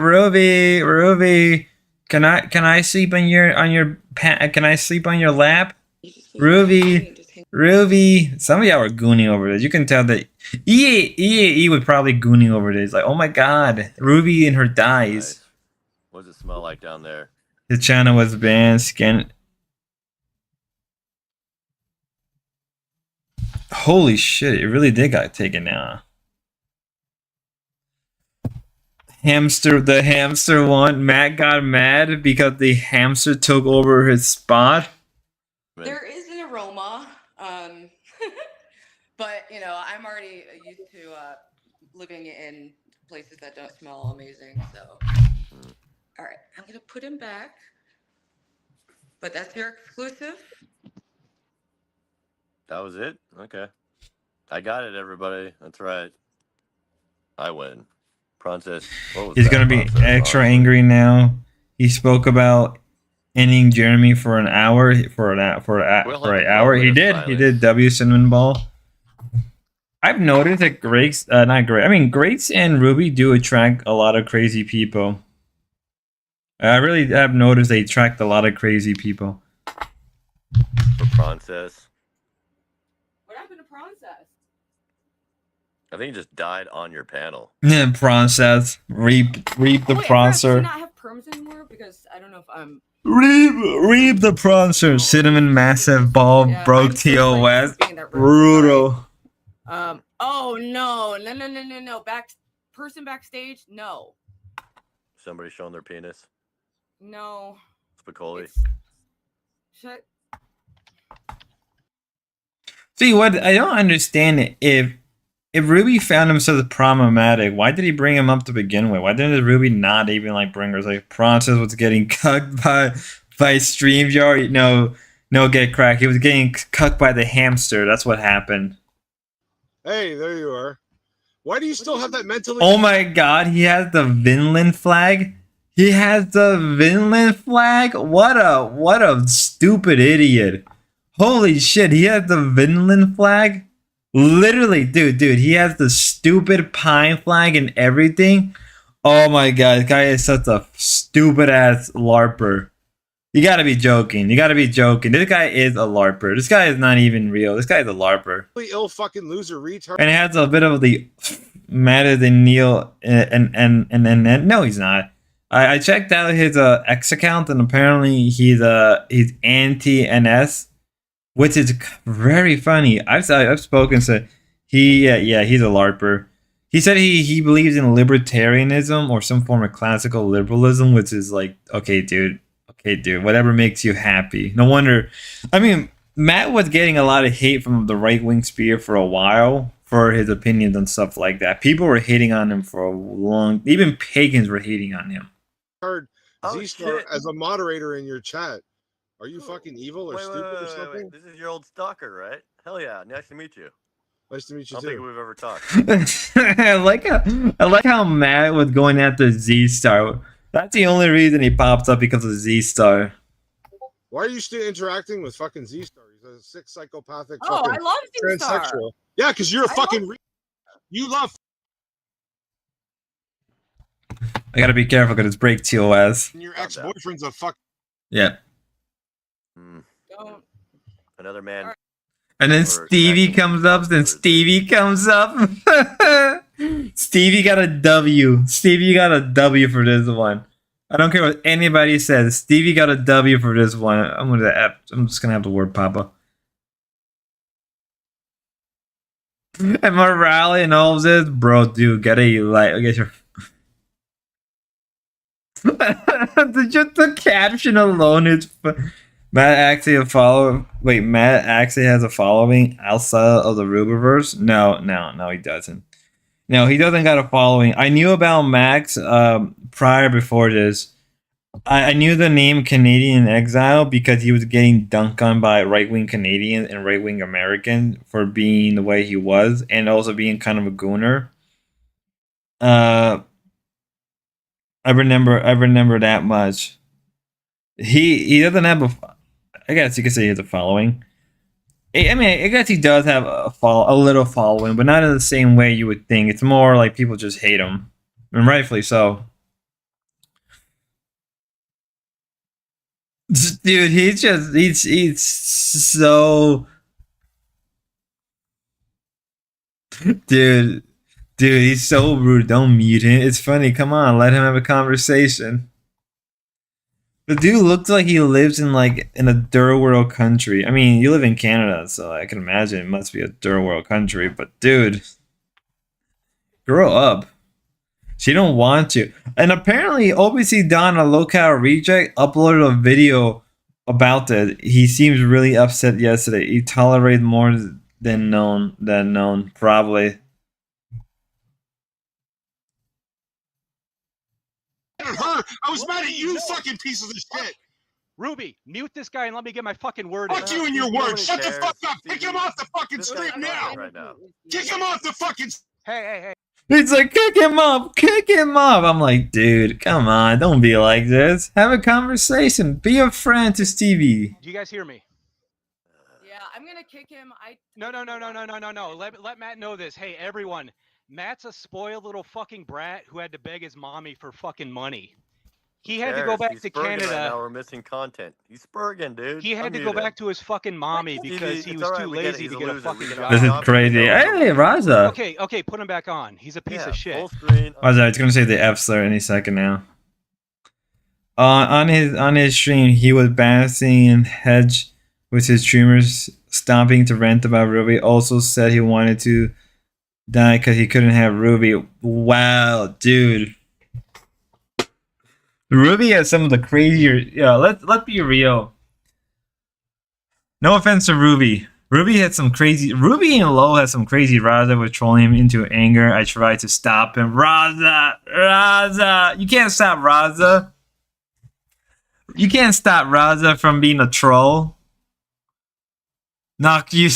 Can I sleep on your can I sleep on your lap? Ruby. Some of y'all are gooning over this. You can tell that EAE was probably gooning over this. Like, oh my god, Ruby and her dies. Nice. What does it smell like down there? His channel was banned. Scan. Holy shit! It really did got taken down. The hamster one. Matt got mad because the hamster took over his spot. There is an aroma, but you know, I'm already used to living in places that don't smell amazing. So, all right, I'm gonna put him back, but that's your exclusive. That was it? Okay. I got it, everybody. That's right. I win. Princess. He's gonna be extra angry now. He spoke about ending Jeremy for an hour. For an hour. He did W Cinnamon Ball. I've noticed that Greats and Ruby do attract a lot of crazy people. I really have noticed they attract a lot of crazy people. For Princess. What happened to Princess? I think he just died on your panel. Yeah, Princess. Reap the Proncer. Do not have perms anymore because I don't know if I'm. Reap the Proncer. Cinnamon Massive Ball broke TOS. Brutal. Oh no. Person backstage. No. Somebody showing their penis. No. Spicoli. Shut. See, what I don't understand, if Ruby found himself problematic, why did he bring him up to begin with? Why didn't Ruby not even like bring her? Like, Princess was getting cucked by StreamYard. No, get cracked. He was getting cucked by the hamster. That's what happened. Hey, there you are. Why do you still have that mentally? Oh my god, he has the Vinland flag. What a stupid idiot. Holy shit, he has the Vinland flag? Literally, dude, he has the stupid pine flag and everything. Oh my god, this guy is such a stupid ass LARPer. You gotta be joking. This guy is a LARPer. This guy is not even real. This guy is a LARPer. Ill fucking loser retard. And he has a bit of the madder than Neil and no, he's not. I checked out his X account, and apparently he's anti-NS, which is very funny. I've spoken to he's a LARPer. He said he believes in libertarianism or some form of classical liberalism, which is like, okay, dude, whatever makes you happy. No wonder. I mean, Matt was getting a lot of hate from the right wing sphere for a while for his opinions and stuff like that. People were hating on him for a long. Even pagans were hating on him. Heard Oh, Z-Star shit. as a moderator in your chat. Are you fucking evil or Wait, stupid or wait. something? This is your old stalker, right? Hell yeah. Nice to meet you. Nice to meet I you don't think too. we've ever talked. I like how Matt was going after Z Star. That's the only reason he pops up, because of Z Star. Why are you still interacting with fucking Z-Star? He's a sick psychopathic Oh, fucking I love Z-Star. transsexual. Yeah, because you're a I fucking you love I gotta be careful because it's break TOS. your Calm ex-boyfriend's a fuck. Yeah. Hmm. Don't. Another man. And then Or Stevie actually, comes up, then Stevie comes up. Stevie got a W. Stevie got a W for this one. I don't care what anybody says. Stevie got a W for this one. I'm just gonna have the word Papa. And morale and all of this, bro, dude, get your. Just the caption alone is. Matt actually Matt actually has a following outside of the Rubiverse? No, he doesn't. No, he doesn't got a following. I knew about Max prior before this. I knew the name Canadian Exile because he was getting dunked on by right-wing Canadians and right-wing Americans for being the way he was, and also being kind of a gooner. I remember that much. He doesn't have I guess you could say he has a following. I mean, I guess he does have a little following, but not in the same way you would think. It's more like people just hate him, and rightfully so. Dude, he's so. Dude, he's so rude. Don't mute him. It's funny. Come on, let him have a conversation. The dude looks like he lives in a third world country. I mean, you live in Canada, so I can imagine it must be a third world country. But dude, grow up. She don't want to. And apparently, OBC Don, a local reject, uploaded a video about it. He seems really upset yesterday. He tolerated more than known, probably. Her, I was mad at you, fucking pieces of shit. Ruby, mute this guy and let me get my fucking word Fuck in. you and your Nobody words. Shut the cares. fuck up. Kick Stevie, him off the fucking this stream guy's now. talking right now. Kick him off the fucking. Hey. He's like, kick him up. I'm like, dude, come on, don't be like this. Have a conversation. Be a friend to Stevie. Do you guys hear me? Yeah, I'm gonna kick him. No. Let Matt know this. Hey, everyone. Matt's a spoiled little fucking brat who had to beg his mommy for fucking money. He had to go back He's to Spurgeon Canada. Right now we're missing content. He's Spurgeon, dude. He had to go back to his fucking mommy because he was too lazy to get a fucking job. This is crazy. Hey, Raza. Okay, put him back on. He's a piece of shit. Full screen. Raza, it's gonna say the F slur any second now. On his stream, he was balancing hedge with his streamers, stomping to rant about Ruby. Also said he wanted to die because he couldn't have Ruby. Wow, dude. Ruby has some of the crazier. Yeah, let's be real. No offense to Ruby. Ruby and Low had some crazy. Raza was trolling him into anger. I tried to stop him. Raza, you can't stop Raza. You can't stop Raza from being a troll. Knock you.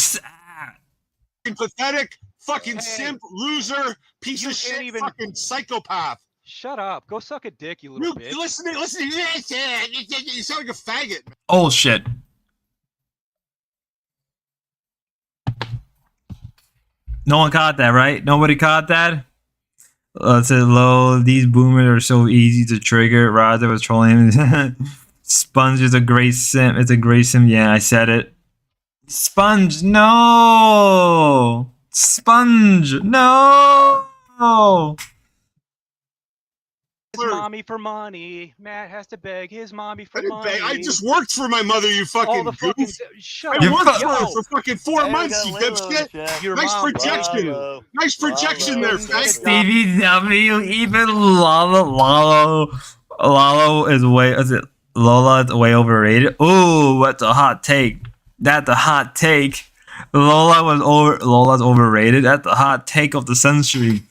Pathetic, fucking simp, loser, piece of shit, fucking psychopath. Shut up. Go suck a dick, you little bitch. Listen to this. You sound like a faggot. Oh, shit. No one caught that, right? Nobody caught that? It said low. These boomers are so easy to trigger. Roger was trolling him. Sponge is a great sim. It's a great sim. Yeah, I said it. Sponge, no. Sponge, no. his mommy for money. Matt has to beg his mommy for money. I just worked for my mother, you fucking all the fucking goof. shut I up. worked for her Yo, for fucking 4 months, you dipshit. your Nice mom projection. Bravo. Nice projection there, fag. Stevie W, even Lalo is way. Is it Lola is way overrated? Ooh, that's a hot take. That's a hot take. Lola's overrated. That's the hot take of the century.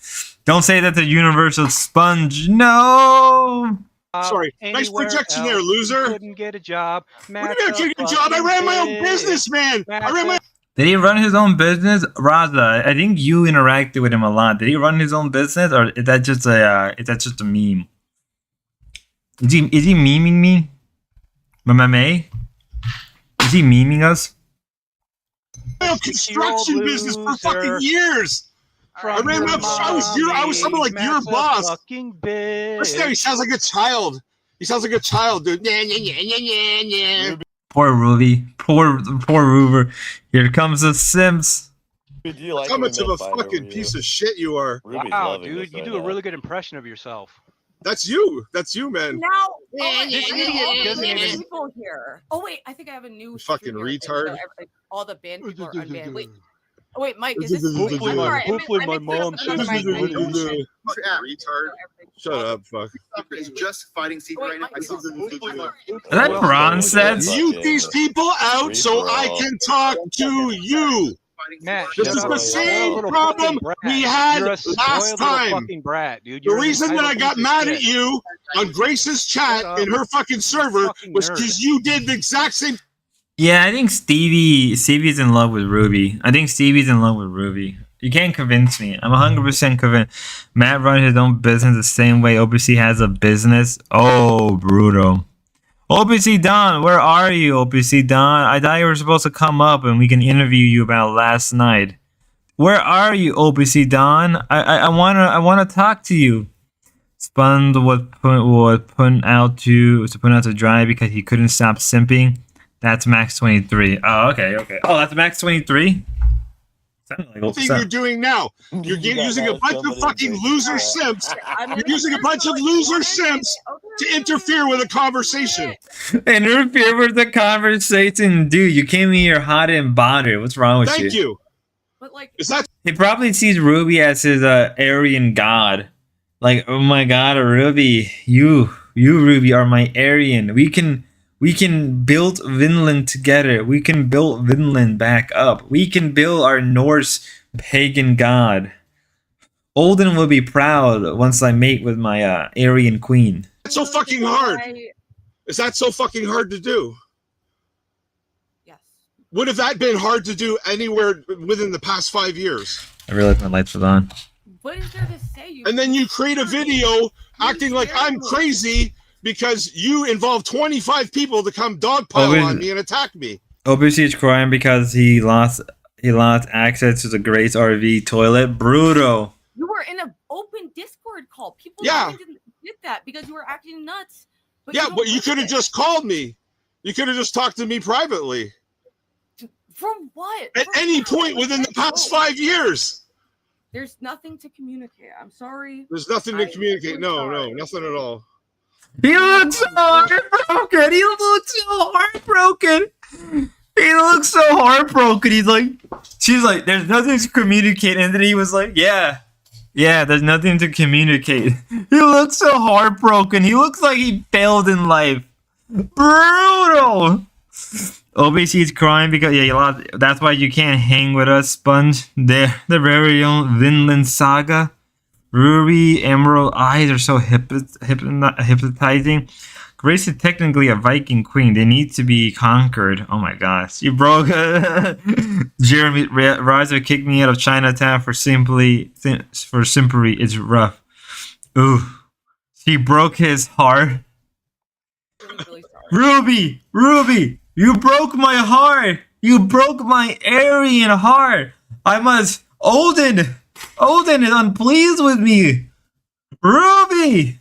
Don't say that to Universal Sponge. No. Sorry. Nice anywhere projection there, else, loser. he couldn't get a job. What do you mean I couldn't get a job? I ran my own business, man. I ran my. Did he run his own business, Raza? I think you interacted with him a lot. Did he run his own business, or is that just a meme? Is he memeing me? Mama? Is he memeing us? My own construction business for fucking years. I ran my. I was something like your boss. Fucking bitch. Listen, he sounds like a child. He sounds like a child, dude. Poor Ruby. Poor Ruber. Here comes the Sims. Dude, do you like How when much of men a fight over fucking you? piece of shit you are. Ruby's Wow, loving dude, this you right do a now. really good impression of yourself. That's you. That's you, man. Now, This idiot doesn't even. people here. Oh wait, I think I have a new Fucking stream here, and retard. so all the banned people are unbanned. Wait, oh wait, Mike, is this? Hopefully I'm my- sorry, I meant- hopefully I my meant to put mom up says another he's mic. really Retard. Shut up, fuck. Is just fighting secret Wait, right now. Mike, Is that Bron said? Mute these people out so I can talk to you. Matt, This shut is up. the You're a same little problem fucking brat. we had You're a last spoiled little time. fucking brat, dude. The You're an reason that I entitled got piece of mad shit. at you on Grace's chat Shut up. in her fucking server Fucking was nerd. because you did the exact same. Yeah, I think Stevie's in love with Ruby. You can't convince me. I'm 100% convinced. Matt runs his own business the same way OPC has a business. Oh, brutal. OPC Don, where are you, OPC Don? I thought you were supposed to come up and we can interview you about last night. Where are you, OPC Don? I wanna talk to you. Spun was put out to dry because he couldn't stop simping. That's Max 23. Oh, okay. Oh, that's Max 23. Thing you're doing now. You're using a bunch of fucking loser simps. You're using a bunch of loser simps to interfere with a conversation. Interfere with the conversation, dude. You came in here hot and bothered. What's wrong with you? Thank you. But like, Is that He probably sees Ruby as his Aryan god. Like, oh my god, Ruby, you Ruby are my Aryan. We can build Vinland together. We can build Vinland back up. We can build our Norse pagan god. Olden will be proud once I mate with my Aryan queen. so fucking hard? Is that so fucking hard to do? Yes. Would have that been hard to do anywhere within the past 5 years? I realized my lights were on. What is there to say? You And then you create a video acting like I'm crazy because you involved 25 people to come dogpile on me and attack me. OBC is crying because he lost access to the Grace RV toilet. Brutal. You were in an open Discord call. People Yeah. didn't get that because you were acting nuts. Yeah, don't but you like could have it. just called me. You could have just talked to me privately. From what? At From any what? point within the past 5 years. There's nothing to communicate. I'm sorry. There's nothing to I'm communicate. No, sorry. nothing at all. He looks so heartbroken. He looks so heartbroken. She's like, there's nothing to communicate. And then he was like, yeah, there's nothing to communicate. He looks so heartbroken. He looks like he failed in life. Brutal. OBC is crying because you lost. That's why you can't hang with us, Sponge. The very own Vinland Saga. Ruby, Emerald eyes are so hypnotizing. Grace is technically a Viking queen. They need to be conquered. Oh my gosh. You broke Jeremy Riser kicked me out of Chinatown for simpery. It's rough. Ooh. She broke his heart. I'm really sorry. Ruby, you broke my heart. You broke my Aryan heart. I must Olden is unpleased with me. Ruby!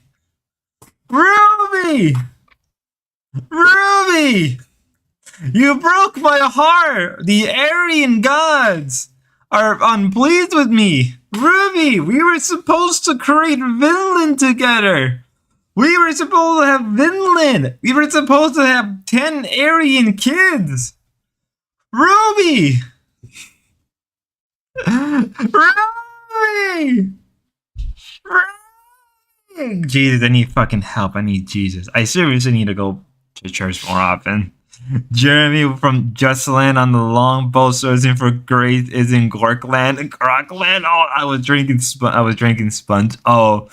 You broke my heart. The Aryan gods are unpleased with me. Ruby, we were supposed to create Vinland together. We were supposed to have Vinland. We were supposed to have 10 Aryan kids. Ruby. Ruby. Jesus, I need fucking help. I need Jesus. I seriously need to go to church more often. Jeremy from Justland on the longbow searching for grace is in Gorkland. Gorkland? Oh, I was drinking sponge. Oh.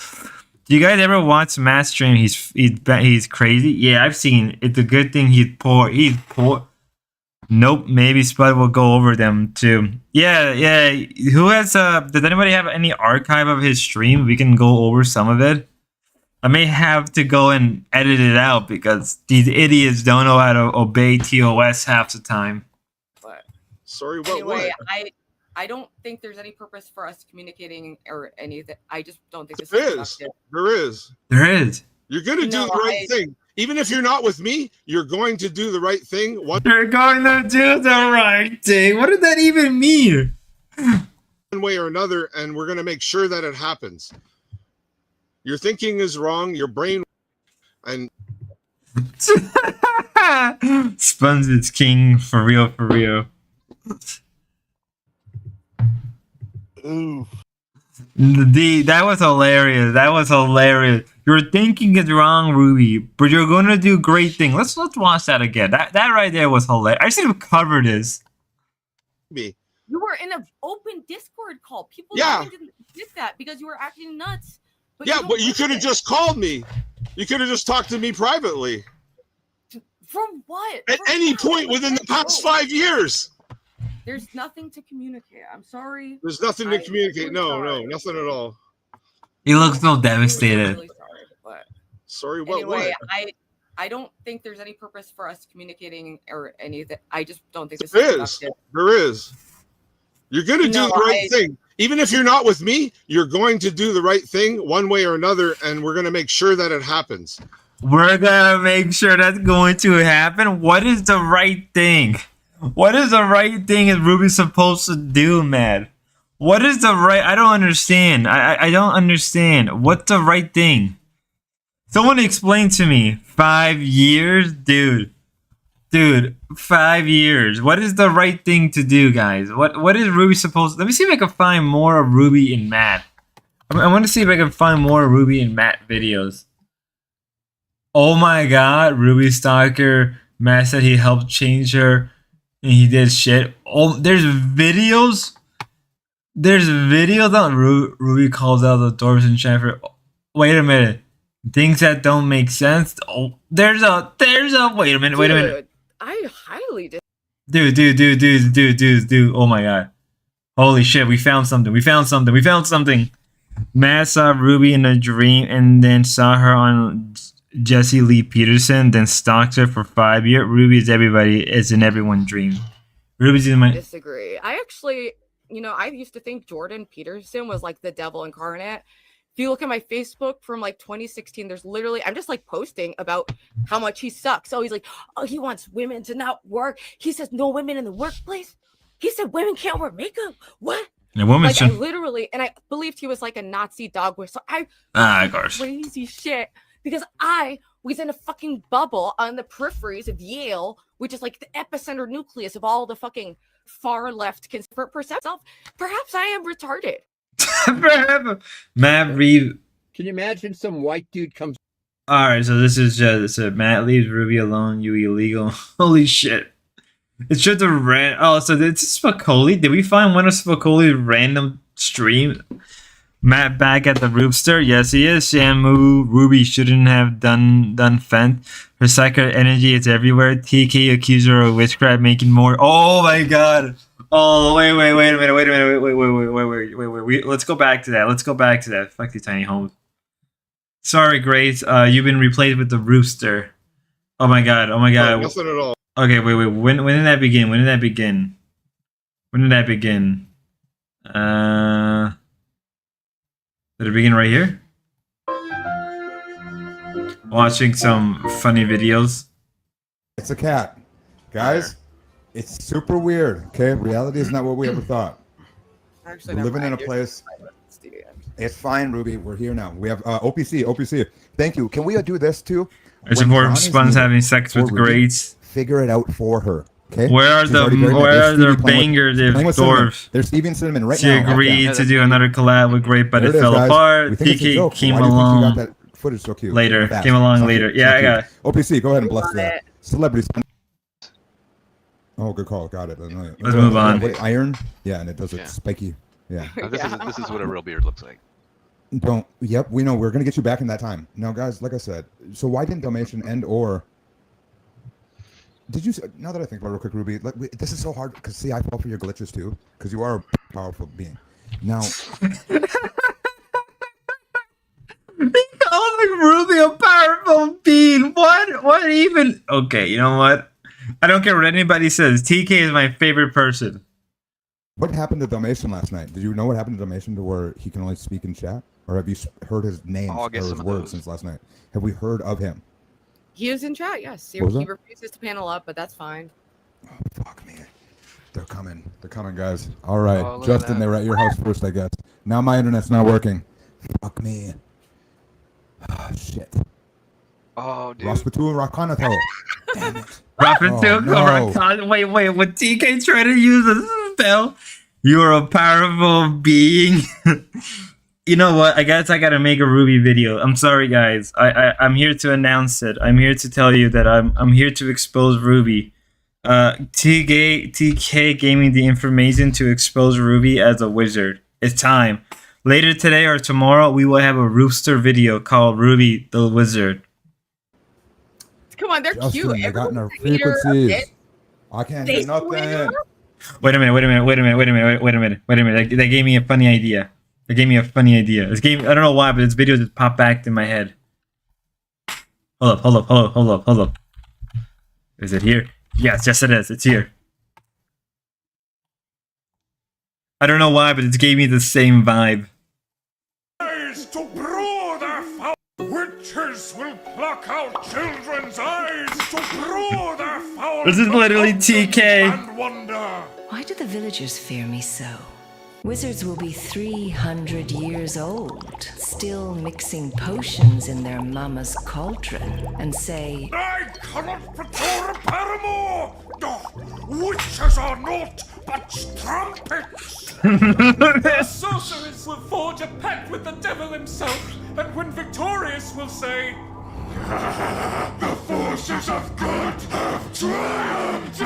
Do you guys ever watch Matt's stream? He's crazy. Yeah, I've seen. It's a good thing he's poor. He's poor. Nope, maybe Spud will go over them too. Yeah. Who has does anybody have any archive of his stream? We can go over some of it. I may have to go and edit it out because these idiots don't know how to obey TOS half the time. But sorry, anyway, I don't think there's any purpose for us communicating or anything. I just don't think this is productive. There is. You're going to do the right thing. Even if you're not with me, you're going to do the right thing. You're going to do the right thing. What did that even mean? One way or another, and we're going to make sure that it happens. Your thinking is wrong. Your brain and Sponge is king for real, for real. Ooh. That was hilarious. That was hilarious. Your thinking is wrong, Ruby, but you're gonna do great things. Let's watch that again. That right there was hilarious. I should have covered this. You were in an open Discord call. People didn't get that because you were acting nuts. But you could have just called me. You could have just talked to me privately. From what? At any point within the past 5 years. There's nothing to communicate. I'm sorry. There's nothing to communicate. No, nothing at all. He looks so devastated. Really sorry, but sorry, what? Anyway, I don't think there's any purpose for us communicating or anything. I just don't think this is productive. There is. You're going to do the right thing. Even if you're not with me, you're going to do the right thing one way or another, and we're going to make sure that it happens. We're going to make sure that's going to happen? What is the right thing? What is the right thing is Ruby supposed to do, man? What is the right... I don't understand. I don't understand. What's the right thing? Someone explain to me. 5 years? Dude, 5 years. What is the right thing to do, guys? What is Ruby supposed... Let me see if I can find more of Ruby and Matt. I want to see if I can find more Ruby and Matt videos. Oh my god, Ruby Stalker. Matt said he helped change her. And he did shit. Oh, there's videos? There's videos on Ruby calls out the dwarves and Shanford. Wait a minute. Things that don't make sense. Oh, there's a wait a minute. I highly did. Dude. Oh my god. Holy shit, we found something. Matt saw Ruby in a dream and then saw her on Jesse Lee Peterson, then stalked her for 5 years. Ruby is everybody. It's in everyone's dream. Ruby's in my... disagree. I actually, I used to think Jordan Peterson was like the devil incarnate. If you look at my Facebook from like 2016, there's literally, I'm just like posting about how much he sucks. So he's like, oh, he wants women to not work. He says no women in the workplace. He said women can't wear makeup. What? And women like, I literally, and I believed he was like a Nazi dog whistle. Of course. Crazy shit. Because I was in a fucking bubble on the peripheries of Yale, which is like the epicenter nucleus of all the fucking far left perception. Perhaps I am retarded. Matt Reeve. Can you imagine some white dude comes? All right, so this is just Matt leaves Ruby alone. You illegal. Holy shit! It's just a so it's Spicoli. Did we find one of Spicoli's random streams? Matt back at the Roopster. Yes, he is. Shamu. Ruby shouldn't have done Fent. Her psychic energy is everywhere. TK accused her of witchcraft, making more. Oh my god. Oh wait a minute. Wait. Let's go back to that. Fuck you, tiny homes. Sorry, Grace. You've been replaced with the Rooster. Oh my god. Nothing at all. Okay, wait. When did that begin? Did it begin right here? Watching some funny videos. It's a cat. Guys, it's super weird, okay? Reality is not what we ever thought. We're living in a place dude. It's fine, Ruby. We're here now. We have OPC. Thank you. Can we do this too? There's more spawns having sex with grades. Figure it out for her. Okay. Where are the bangers if dwarves? There's Stevie and Cinnamon right she now. She agreed to do another collab with Grape, but it fell apart. TK came along footage so cute. later. Came along later. Yeah, I got it. OPC, go ahead and bless that. Celebrities. Oh, good call. Got it. Let's move on. Iron. Yeah, and it does it spiky. Yeah. This is what a real beard looks like. Yep, we know. We're going to get you back in that time. Now, guys, like I said, so why didn't Dalmatian end or... Did you... Now that I think about it real quick, Ruby, this is so hard because, see, I fall for your glitches too because you are a powerful being. Now... They calling Ruby a powerful being. What even? Okay, you know what? I don't care what anybody says. TK is my favorite person. What happened to Dalmatian last night? Did you know what happened to Dalmatian to where he can only speak in chat? Or have you heard his name or his words since last night? Have we heard of him? He was in chat, yes. He refuses to panel up, but that's fine. Oh, fuck me. They're coming. They're coming, guys. All right. Justin, they were at your house first, I guess. Now my internet's not working. Fuck me. Oh, shit. Oh, dude. Raspatu and Rakanato. Damn it. Raspatu and Rakanato. Wait. When TK tried to use a spell, you're a powerful being. You know what? I guess I gotta make a Ruby video. I'm sorry, guys. I'm here to announce it. I'm here to tell you that I'm here to expose Ruby. TK gave me the information to expose Ruby as a wizard. It's time. Later today or tomorrow, we will have a Rooster video called Ruby the Wizard. Come on, they're cute. They got in our frequencies. I can't do nothing. Wait a minute. They gave me a funny idea. I don't know why, but this video just popped back in my head. Hold up. Is it here? Yes it is. It's here. I don't know why, but it gave me the same vibe. To brew their foul witches will pluck out children's eyes to brew their foul. This is literally TK. And wonder. Why do the villagers fear me so? Wizards will be 300 years old, still mixing potions in their mama's cauldron, and say, I cannot procure a paramour! Witches are naught but trumpets! The sorceress will forge a pact with the devil himself, and when victorious will say, the forces of good have triumphed!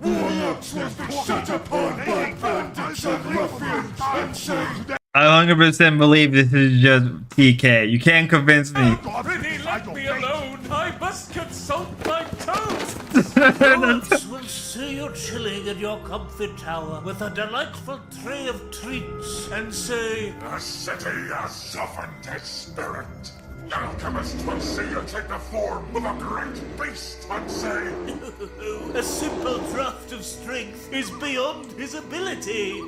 Warlocks will be set upon by bandits and ruffians and say I 100% believe this is just TK. You can't convince me. Pretty, let me alone. I must consult my toes. Lords will see you chilling in your comfy tower with a delightful tray of treats and say, the city has softened his spirit. Alchemists will see you take the form of a great beast and say, a simple draught of strength is beyond his ability.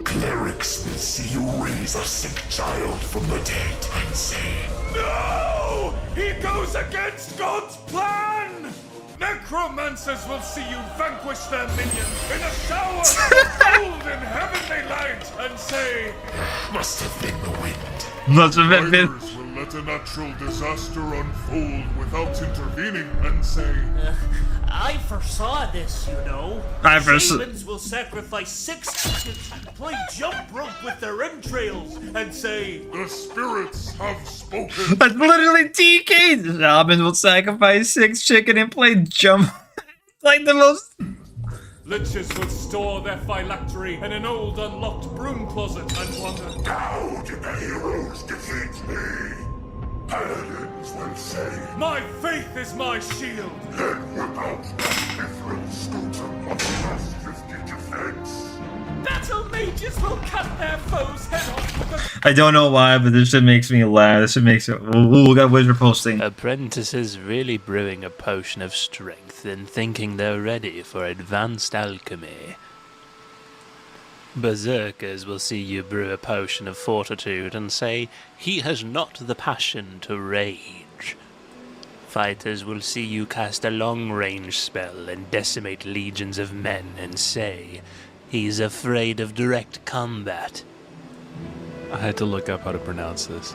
Clerics will see you raise a sick child from the dead and say, no! He goes against God's plan! Necromancers will see you vanquish their minions in a shower of golden heavenly light and say, must have been the wind. Must have been. Fighters will let a natural disaster unfold without intervening and say, I foresaw this, you know. Shamans will sacrifice 6 chickens and play jump rope with their entrails and say, the spirits have spoken. That's literally TK. The shaman will sacrifice 6 chicken and play jump. Like the most. Liches will store their phylactery in an old unlocked broom closet and wonder, how did the heroes defeat me? Paladins will say, my faith is my shield. Then whip out that different scooter on the last 50 defense. Battle mages will cut their foes' head off with a... I don't know why, but this shit makes me laugh. This shit makes it. Ooh, we got wizard posting. Apprentices really brewing a potion of strength and thinking they're ready for advanced alchemy. Berserkers will see you brew a potion of fortitude and say, he has not the passion to rage. Fighters will see you cast a long-range spell and decimate legions of men and say, he's afraid of direct combat. I had to look up how to pronounce this.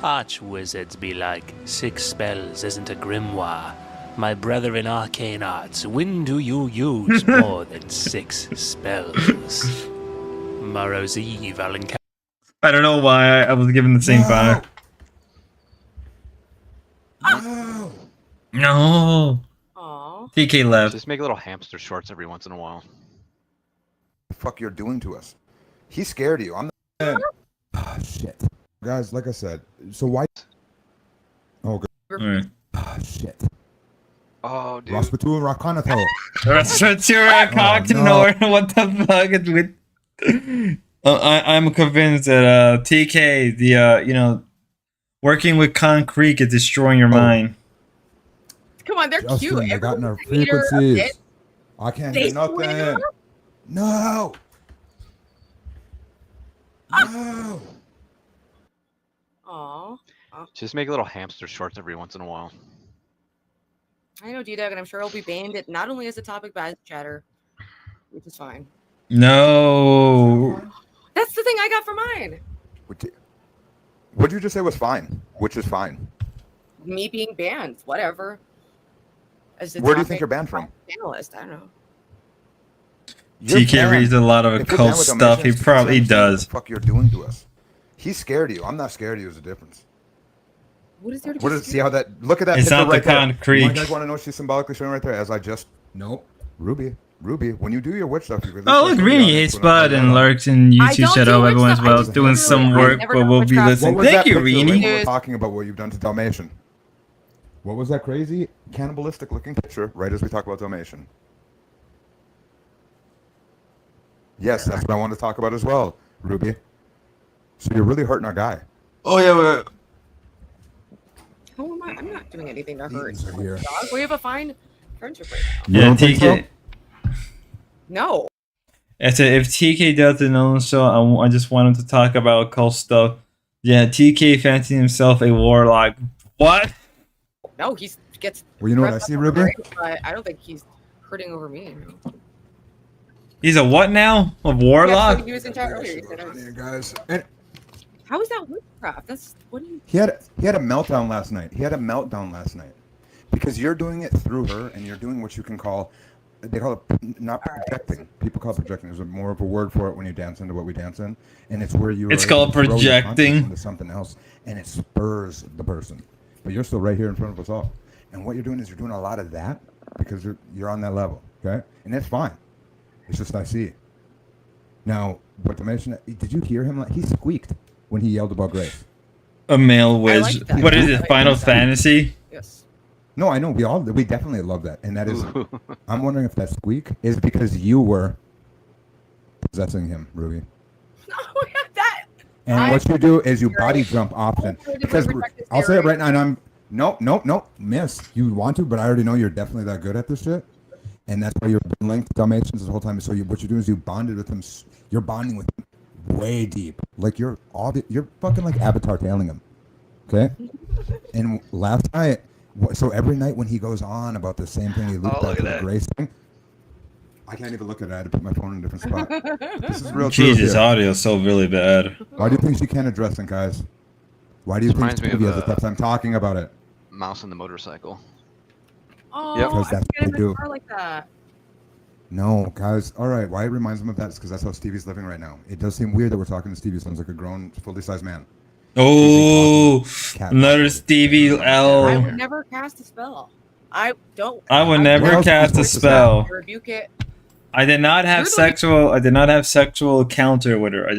Arch wizards be like, 6 spells isn't a grimoire. My brother in arcane arts, when do you use more than 6 spells? Morrow's Eve, I'll encounter. I don't know why I was given the same vibe. No. No. Aww. TK left. Just make little hamster shorts every once in a while. The fuck you're doing to us? He scared you. I'm not. Oh, shit. Guys, like I said, so why? Oh, good. Right. Oh, shit. Oh, dude. Rasputin Rakanato. Rasputin Rakanato. What the fuck is with? I'm convinced that TK, the working with concrete is destroying your mind. Come on, they're Justin, cute. they got in our Everyone's a hater of frequencies. it. I can't They do nothing. swear? No. No. Aw. Just make little hamster shorts every once in a while. I know D-Dog, and I'm sure he'll be banned it not only as a topic but as chatter, which is fine. No. That's the thing I got for mine. What'd you just say was fine? Which is fine. Me being banned, whatever. As a Where do you think topic you're banned from? Analyst, I don't know. You're TK banned. reads a lot of If you're occult banned with stuff. He donations, probably you understand what does. the fuck you're doing to us? He scared you. I'm not scared of you. Is the difference. What is there to What be is? See how that? Look at that. It's picture not right the there. concrete. You guys want to know what she's symbolically showing right there? As I just nope. Ruby. When you do your witch stuff, you really Oh, look, Greeny hates Bud and lurks in YouTube shadow. Everyone's well doing some work, but we'll be listening. Thank you, Reenie. We're talking about what you've done to Dalmatian. What was that crazy cannibalistic looking picture? Right as we talk about Dalmatian. Yes, that's what I want to talk about as well, Ruby. So you're really hurting our guy. Oh yeah. How am I? I'm not doing anything to hurt. Are here. Dog. We have a fine friendship right now. Yeah, TK. No. I said if TK doesn't know, so I just want him to talk about occult stuff. Yeah, TK fancying himself a warlock. What? No, he gets. Well, you know what I see, Ruby? But I don't think he's hurting over me. He's a what now? A warlock? He was in chat earlier. He said, guys. And how is that witchcraft? That's what do you? he had a meltdown last night. Because you're doing it through her, and you're doing what you can call, they call it not projecting. People call it projecting. There's more of a word for it when you dance into what we dance in, and it's where you. It's called throw your consciousness projecting. into something else, and it spurs the person. But you're still right here in front of us all, and what you're doing is you're doing a lot of that because you're on that level, okay? And that's fine. It's just I see it. Now, what to mention? Did you hear him? He squeaked when he yelled about Grace. A male witch. like that. What is I it? like Final that. Fantasy? Yes. No, I know we definitely love that, and that is. I'm wondering if that squeak is because you were possessing him, Ruby. No, that. And what you do is you body jump often because I'll say it right now. And I'm nope, miss. You want to, but I already know you're definitely that good at this shit, and that's why you're linked to Dalmatians this whole time. So what you do is you bonded with him. You're bonding with him way deep, like you're fucking like Avatar tailing him. Okay. And last night. So every night when he goes on about the same thing, he loops back to the Grace thing. I can't even look at it. I had to put my phone in a different spot. This is real. Jesus, audio is so really bad. Why do you think she can't address it, guys? Why do you think Reminds me Stevie of, has a tough time talking about it? Mouse and the motorcycle. Oh, Yep. Because I that's get what him they in do. a car like that. No, guys. All right. Why it reminds him of that is because that's how Stevie's living right now. It does seem weird that we're talking to Stevie. Sounds like a grown, fully sized man. Oh, another Stevie L. I would never cast a spell. I would never cast a spell. Rebuke it. I did not have sexual encounter with her.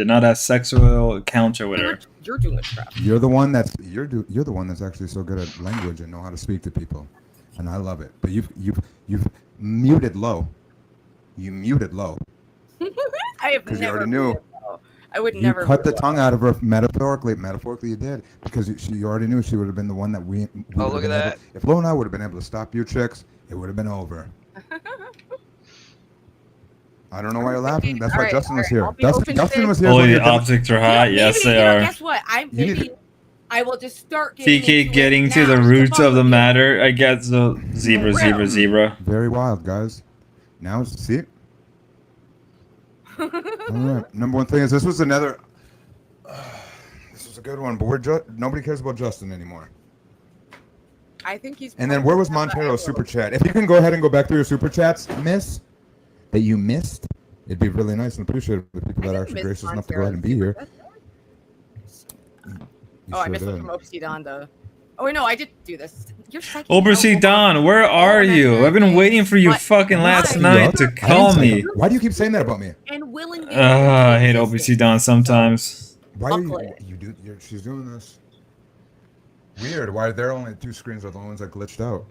You're doing witchcraft. You're the one that's the one that's actually so good at language and know how to speak to people, and I love it. But you've muted low. You muted low. I have Because never. you already knew. I would You never. cut the tongue out of her metaphorically. Metaphorically, you did because you already knew she would have been the one that we Oh, look at that. If Lo and I would have been able to stop you chicks, it would have been over. I don't know why you're laughing. That's why Justin was here. Justin was here. Oh, the objects are hot. Yes, they are. Guess what? I will just start TK getting to the roots of the matter. I guess so. Zebra. Very wild, guys. Now see. All right. Number one thing is this was another. This was a good one, but nobody cares about Justin anymore. I think he's. And then where was Montero's super chat? If you can go ahead and go back through your super chats, miss, that you missed, it'd be really nice and appreciated with people that are actually gracious enough to go ahead and be here. I missed one from OPC Donda. Oh wait, no, I did do this. You're psychic. Oversee Don, where are you? I've been waiting for you fucking last night to call me. Why do you keep saying that about me? And willingly. I hate OPC Don sometimes. Why are she's doing this? Weird. Why are there only 2 screens are the ones that glitched out?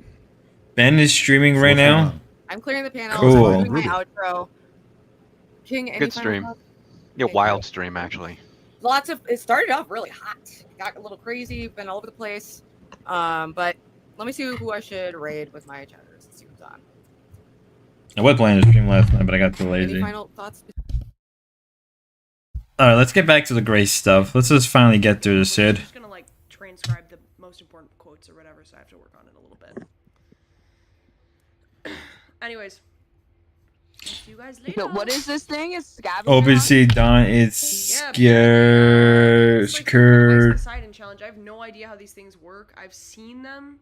Ben is streaming right now. I'm clearing the panel. Cool. I'm doing my outro. King, any Good final stream. thoughts? Yeah, wild stream actually. Lots of. It started off really hot. Got a little crazy. Been all over the place. But let me see who I should raid with my chatters. Let's see who's on. I was playing the stream last night, but I got too lazy. Any final thoughts? Alright, let's get back to the great stuff. Let's just finally get through this, Sid. I'm just gonna like transcribe the most important quotes or whatever, so I have to work on it a little bit. Anyways. See you guys later. But what is this thing? It's scavenger hunt? OPC Don is scared. Poseidon challenge. I have no idea how these things work. I've seen them,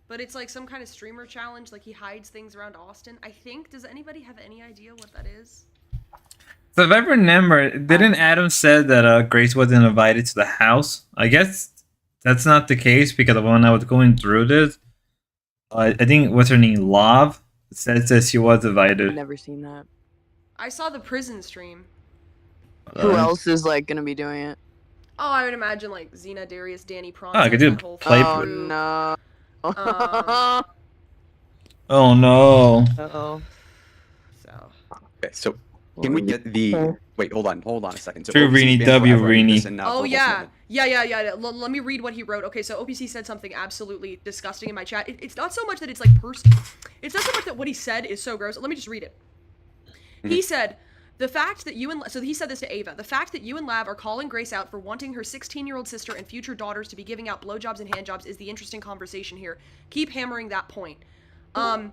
but it's like some kind of streamer challenge. Like he hides things around Austin. I think. Does anybody have any idea what that is? So if I remember, didn't Adam said that Grace wasn't invited to the house? I guess that's not the case because when I was going through this, I think what's her name, Love, says that she was invited. Never seen that. I saw the prison stream. Who else is like gonna be doing it? Oh, I would imagine like Xena, Darius, Danny, Prawn. I could do play. Oh no. Oh no. Uh-oh. Okay, so can we get the... Wait, hold on a second. So True Rini, W Rini. Oh yeah. Yeah. Let me read what he wrote. Okay, so OPC said something absolutely disgusting in my chat. It's not so much that it's like it's not so much that what he said is so gross. Let me just read it. He said, the fact that you and... So he said this to Ava. The fact that you and Lav are calling Grace out for wanting her 16-year-old sister and future daughters to be giving out blowjobs and handjobs is the interesting conversation here. Keep hammering that point. And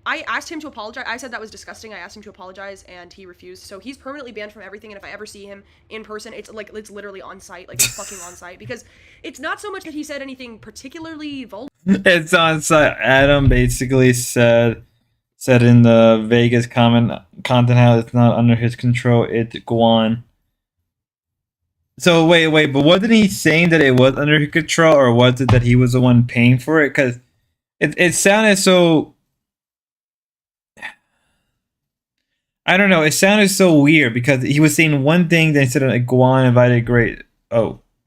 I asked him to apologize. I said that was disgusting. I asked him to apologize, and he refused. So he's permanently banned from everything, and if I ever see him in person, it's literally on site. Like, it's fucking on site. Because it's not so much that he said anything particularly vulgar. It's on site. Adam basically said in the Vegas content how it's not under his control. It's Guan. So wait, but wasn't he saying that it was under his control, or was it that he was the one paying for it? Because it sounded so... I don't know. It sounded so weird because he was saying one thing, then he said like Guan invited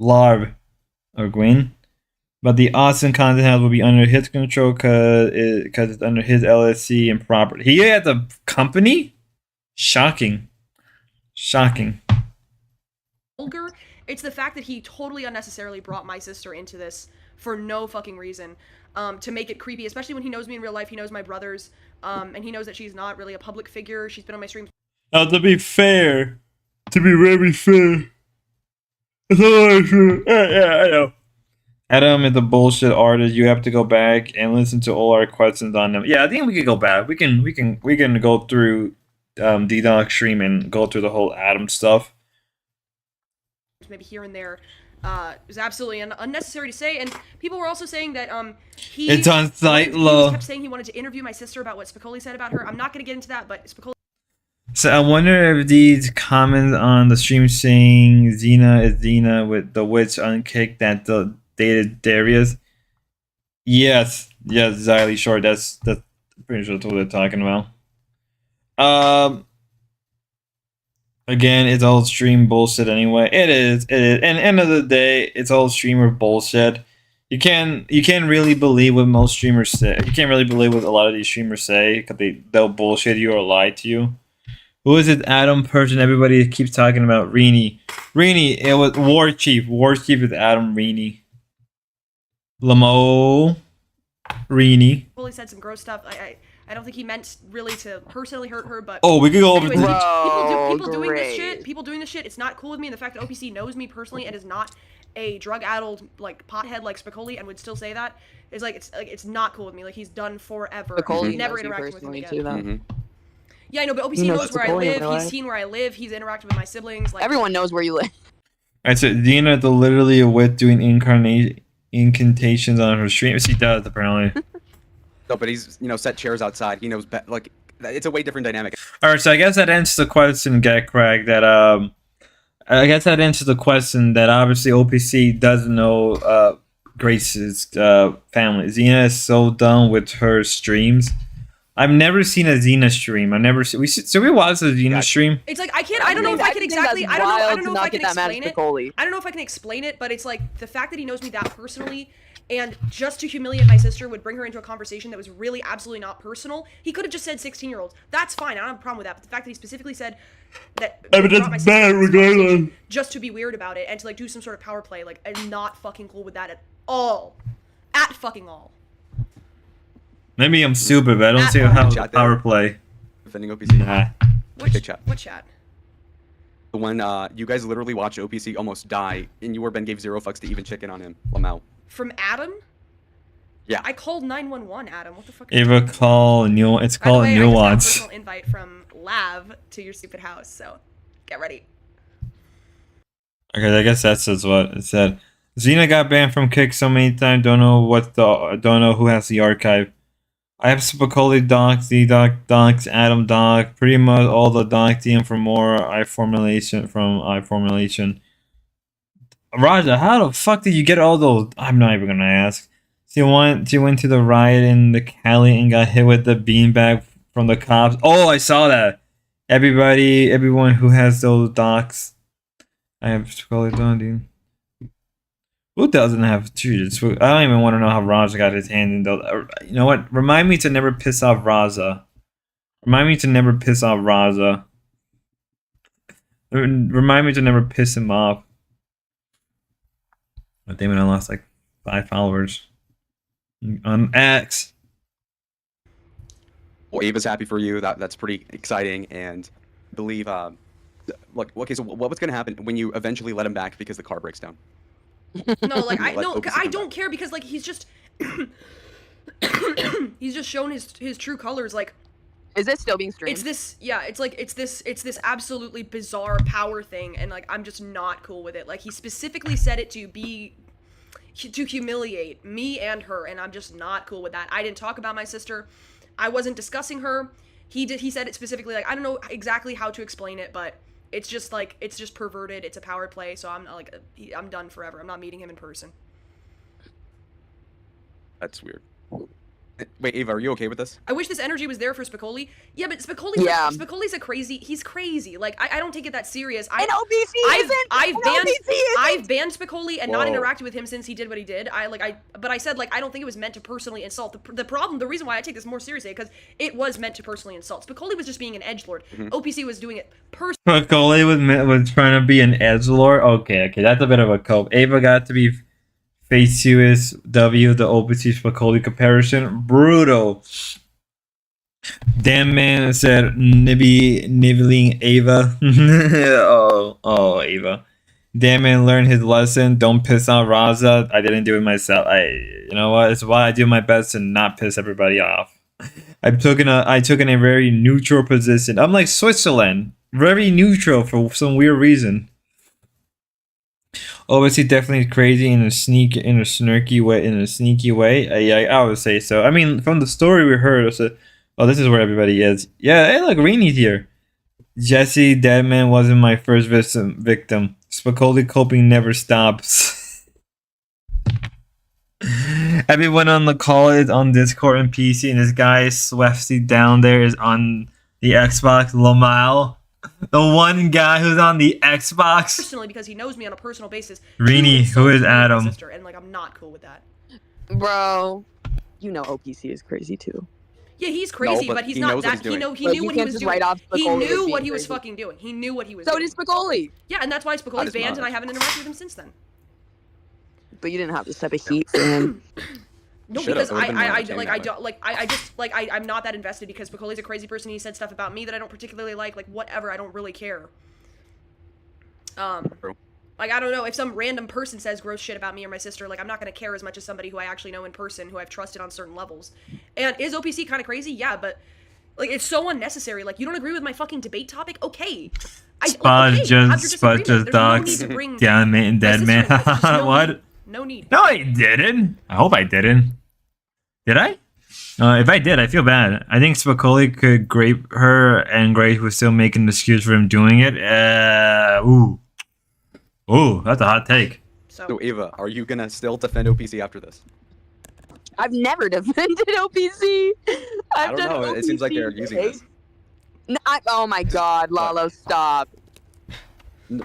Larv or Gwyn, but the Austin content house will be under his control because it's under his LLC and property. He had the company. Shocking. Vulgar. It's the fact that he totally unnecessarily brought my sister into this for no fucking reason, to make it creepy, especially when he knows me in real life. He knows my brothers, and he knows that she's not really a public figure. She's been on my streams. Now, to be fair, to be very fair, yeah, I know. Adam is a bullshit artist. You have to go back and listen to all our questions on them. Yeah, I think we can go back. We can go through D-Dog stream and go through the whole Adam stuff. Maybe here and there. It was absolutely unnecessary to say, and people were also saying that he... It's on site, he kept saying he wanted to interview my sister about what Spicoli said about her. I'm not going to get into that, but Spicoli... So I wonder if these comments on the stream saying Xena is Xena with the witch unkicked that dated Darius. Yes, Xylee Short. That's pretty sure that's what they're talking about. Again, it's all stream bullshit anyway. It is. And end of the day, it's all streamer bullshit. You can't really believe what most streamers say. You can't really believe what a lot of these streamers say because they'll bullshit you or lie to you. Who is it? Adam person. Everybody keeps talking about Rini. It was War Chief. War Chief is Adam Rini. Lamo. Rini. Spicoli said some gross stuff. I don't think he meant really to personally hurt her, but... Oh, we could go over... People doing this shit, it's not cool with me, and the fact that OPC knows me personally and is not a drug-addled, like, pothead like Spicoli and would still say that, is like, it's not cool with me. Like, he's done forever. Spicoli never knows you interacted with him again. too, though. Yeah, I know, but OPC knows where I live, he's seen where I live, he's interacted with my siblings. Like, everyone knows where you live. I said Dina literally with doing incantations on her stream. She does apparently. No, but he's set chairs outside. He knows like it's a way different dynamic. All right, so I guess that answers the question, Get Craig. That I guess that answers the question that obviously OPC doesn't know Grace's family. Xena is so done with her streams. I've never seen a Xena stream. I've never seen. Should we watch a Xena stream? It's like I don't know if I can exactly. I don't know if I can explain it. Spicoli. I don't know if I can explain it, but it's like the fact that he knows me that personally, and just to humiliate my sister would bring her into a conversation that was really absolutely not personal. He could have just said 16-year-olds. That's fine. I don't have a problem with that. But the fact that he specifically said that I mean, that's bad regardless. just to be weird about it and to like do some sort of power play, like I'm not fucking cool with that at all. At fucking all. Maybe I'm stupid, but I don't see how the power play. Defending OPC. Nah. Big chat. What chat? The one you guys literally watch OPC almost die, and you or Ben gave 0 fucks to even chicken on him. Lamau. From Adam? Yeah. I called 911, Adam. What the fuck? Ava call new. It's called By the way, nuance. I just got a personal invite from Lav to your stupid house, so get ready. Okay, I guess that's just what it said. Xena got banned from Kick so many times. Don't know who has the archive. I have Spicoli docs, docs, Adam doc, pretty much all the doc DM for more iFormulation from iFormulation. Raja, how the fuck did you get all those? I'm not even gonna ask. She went to the riot in the Cali and got hit with the beanbag from the cops. Oh, I saw that. Everyone who has those docs. I have Spicoli done, dude. Who doesn't have Jesus? I don't even want to know how Raza got his hand in those. You know what? Remind me to never piss off Raza. Remind me to never piss off Raza. Remind me to never piss him off. Oh, damn it, I lost like 5 followers. On X. Well, Ava's happy for you. That's pretty exciting, and I believe look, okay, so what's gonna happen when you eventually let him back because the car breaks down? No, like I don't care because like he's just he's just shown his true colors. Like, is it still being streamed? It's this, yeah. It's like it's this absolutely bizarre power thing, and like I'm just not cool with it. Like he specifically said it to humiliate me and her, and I'm just not cool with that. I didn't talk about my sister. I wasn't discussing her. He said it specifically. Like I don't know exactly how to explain it, but. It's just like, it's just perverted. It's a power play. So I'm like, I'm done forever. I'm not meeting him in person. That's weird. Wait, Ava, are you okay with this? I wish this energy was there for Spicoli. Yeah, but Spicoli's a crazy. He's crazy. Like I don't take it that serious. And OBC I've banned Spicoli and not interacted with him since he did what he did. But I said like I don't think it was meant to personally insult. The reason why I take this more seriously because it was meant to personally insult. Spicoli was just being an edgelord. OPC was doing it personally. Spicoli was trying to be an edgelord. Okay, that's a bit of a cope. Ava got to be. Face USW, the OPC Spicoli comparison. Brutal. Damn man said nibbling Ava. oh, Ava. Damn man learned his lesson. Don't piss off Raza. I didn't do it myself. You know what? It's why I do my best to not piss everybody off. I took in a very neutral position. I'm like Switzerland. Very neutral for some weird reason. Obviously, definitely crazy in a sneaky way. Yeah, I would say so. I mean, from the story we heard, I said, "Oh, this is where everybody is." Yeah, hey, look, Reenie's here. Jesse, Deadman wasn't my first victim. Spicoli coping never stops. Everyone on the call is on Discord and PC, and this guy Swefty down there is on the Xbox. Lamal. The one guy who's on the Xbox. Personally, because he knows me on a personal basis. Reenie, who is Adam? Sister, and like I'm not cool with that. Bro, you know OPC is crazy too. Yeah, he's crazy, but he's not that. He knew what he was doing. He knew what he was fucking doing. He knew what he was doing. So did Spicoli. Yeah, and that's why Spicoli's banned, and I haven't interacted with him since then. But you didn't have this type of heat for him. No, because I'm not that invested because Spicoli's a crazy person. He said stuff about me that I don't particularly like whatever. I don't really care. Like I don't know if some random person says gross shit about me or my sister. Like I'm not gonna care as much as somebody who I actually know in person, who I've trusted on certain levels. And is OPC kind of crazy? Yeah, but like it's so unnecessary. Like you don't agree with my fucking debate topic? Okay, Spud just dog. Yeah, man, dead man. What? No need. No, I didn't. I hope I didn't. Did I? If I did, I feel bad. I think Spicoli could grape her, and Grace was still making an excuse for him doing it. Ooh, that's a hot take. So Ava, are you gonna still defend OPC after this? I've never defended OPC. I don't know. It seems like they're using this. No, oh my God, Lalo, stop!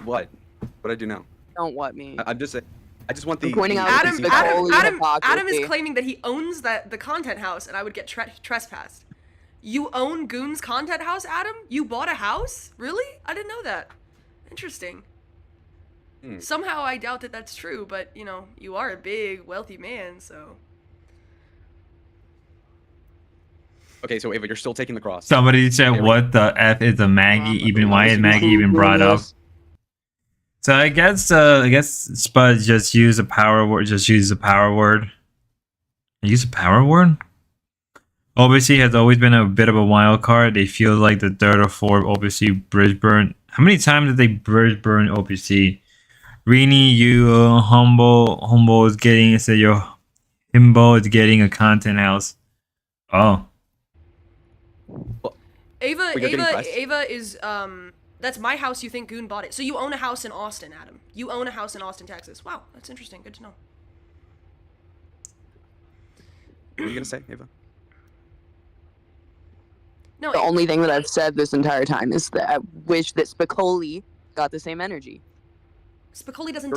What? What I do now? Don't what me. I'm just saying. I just want the pointing out Adam is claiming that he owns the content house, and I would get trespassed. You own Goon's content house, Adam? You bought a house? Really? I didn't know that. Interesting. Somehow I doubt that that's true, but you know, you are a big, wealthy man, so. Okay, so Ava, you're still taking the cross. Somebody said, "What the f is a Maggie? Even why is Maggie even brought up?" So I guess Spud just used a power word. Just use a power word. Use a power word. OBC has always been a bit of a wild card. They feel like the third or fourth OBC bridge burn. How many times did they bridge burn OBC? Rini, you humble is getting instead your himbo is getting a content house. Oh. Ava is that's my house. You think Goon bought it? So you own a house in Austin, Adam? You own a house in Austin, Texas? Wow, that's interesting. Good to know. What are you gonna say, Ava? No, the only thing that I've said this entire time is that I wish that Spicoli got the same energy. Spicoli doesn't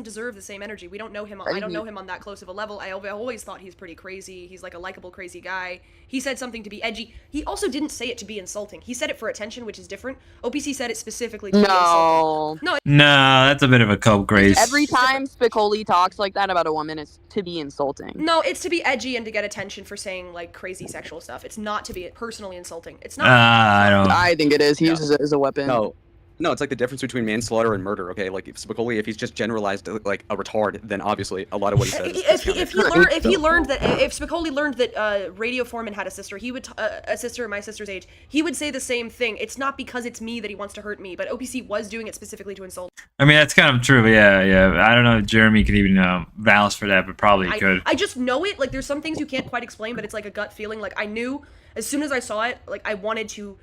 deserve the same energy. We don't know him. I don't know him on that close of a level. I always thought he's pretty crazy. He's like a likable, crazy guy. He said something to be edgy. He also didn't say it to be insulting. He said it for attention, which is different. OPC said it specifically to be insulting. No, that's a bit of a cope, Grace. Every time Spicoli talks like that about a woman, it's to be insulting. No, it's to be edgy and to get attention for saying like crazy sexual stuff. It's not to be personally insulting. It's not. I think it is. He uses it as a weapon. No, it's like the difference between manslaughter and murder. Okay, like if Spicoli, if he's just generalized like a retard, then obviously a lot of what he says. If Spicoli learned that Radio Foreman had a sister, he would a sister my sister's age. He would say the same thing. It's not because it's me that he wants to hurt me, but OPC was doing it specifically to insult. I mean, that's kind of true. But yeah. I don't know if Jeremy could even vouch for that, but probably could. I just know it. Like there's some things you can't quite explain, but it's like a gut feeling. Like I knew as soon as I saw it, like I wanted to.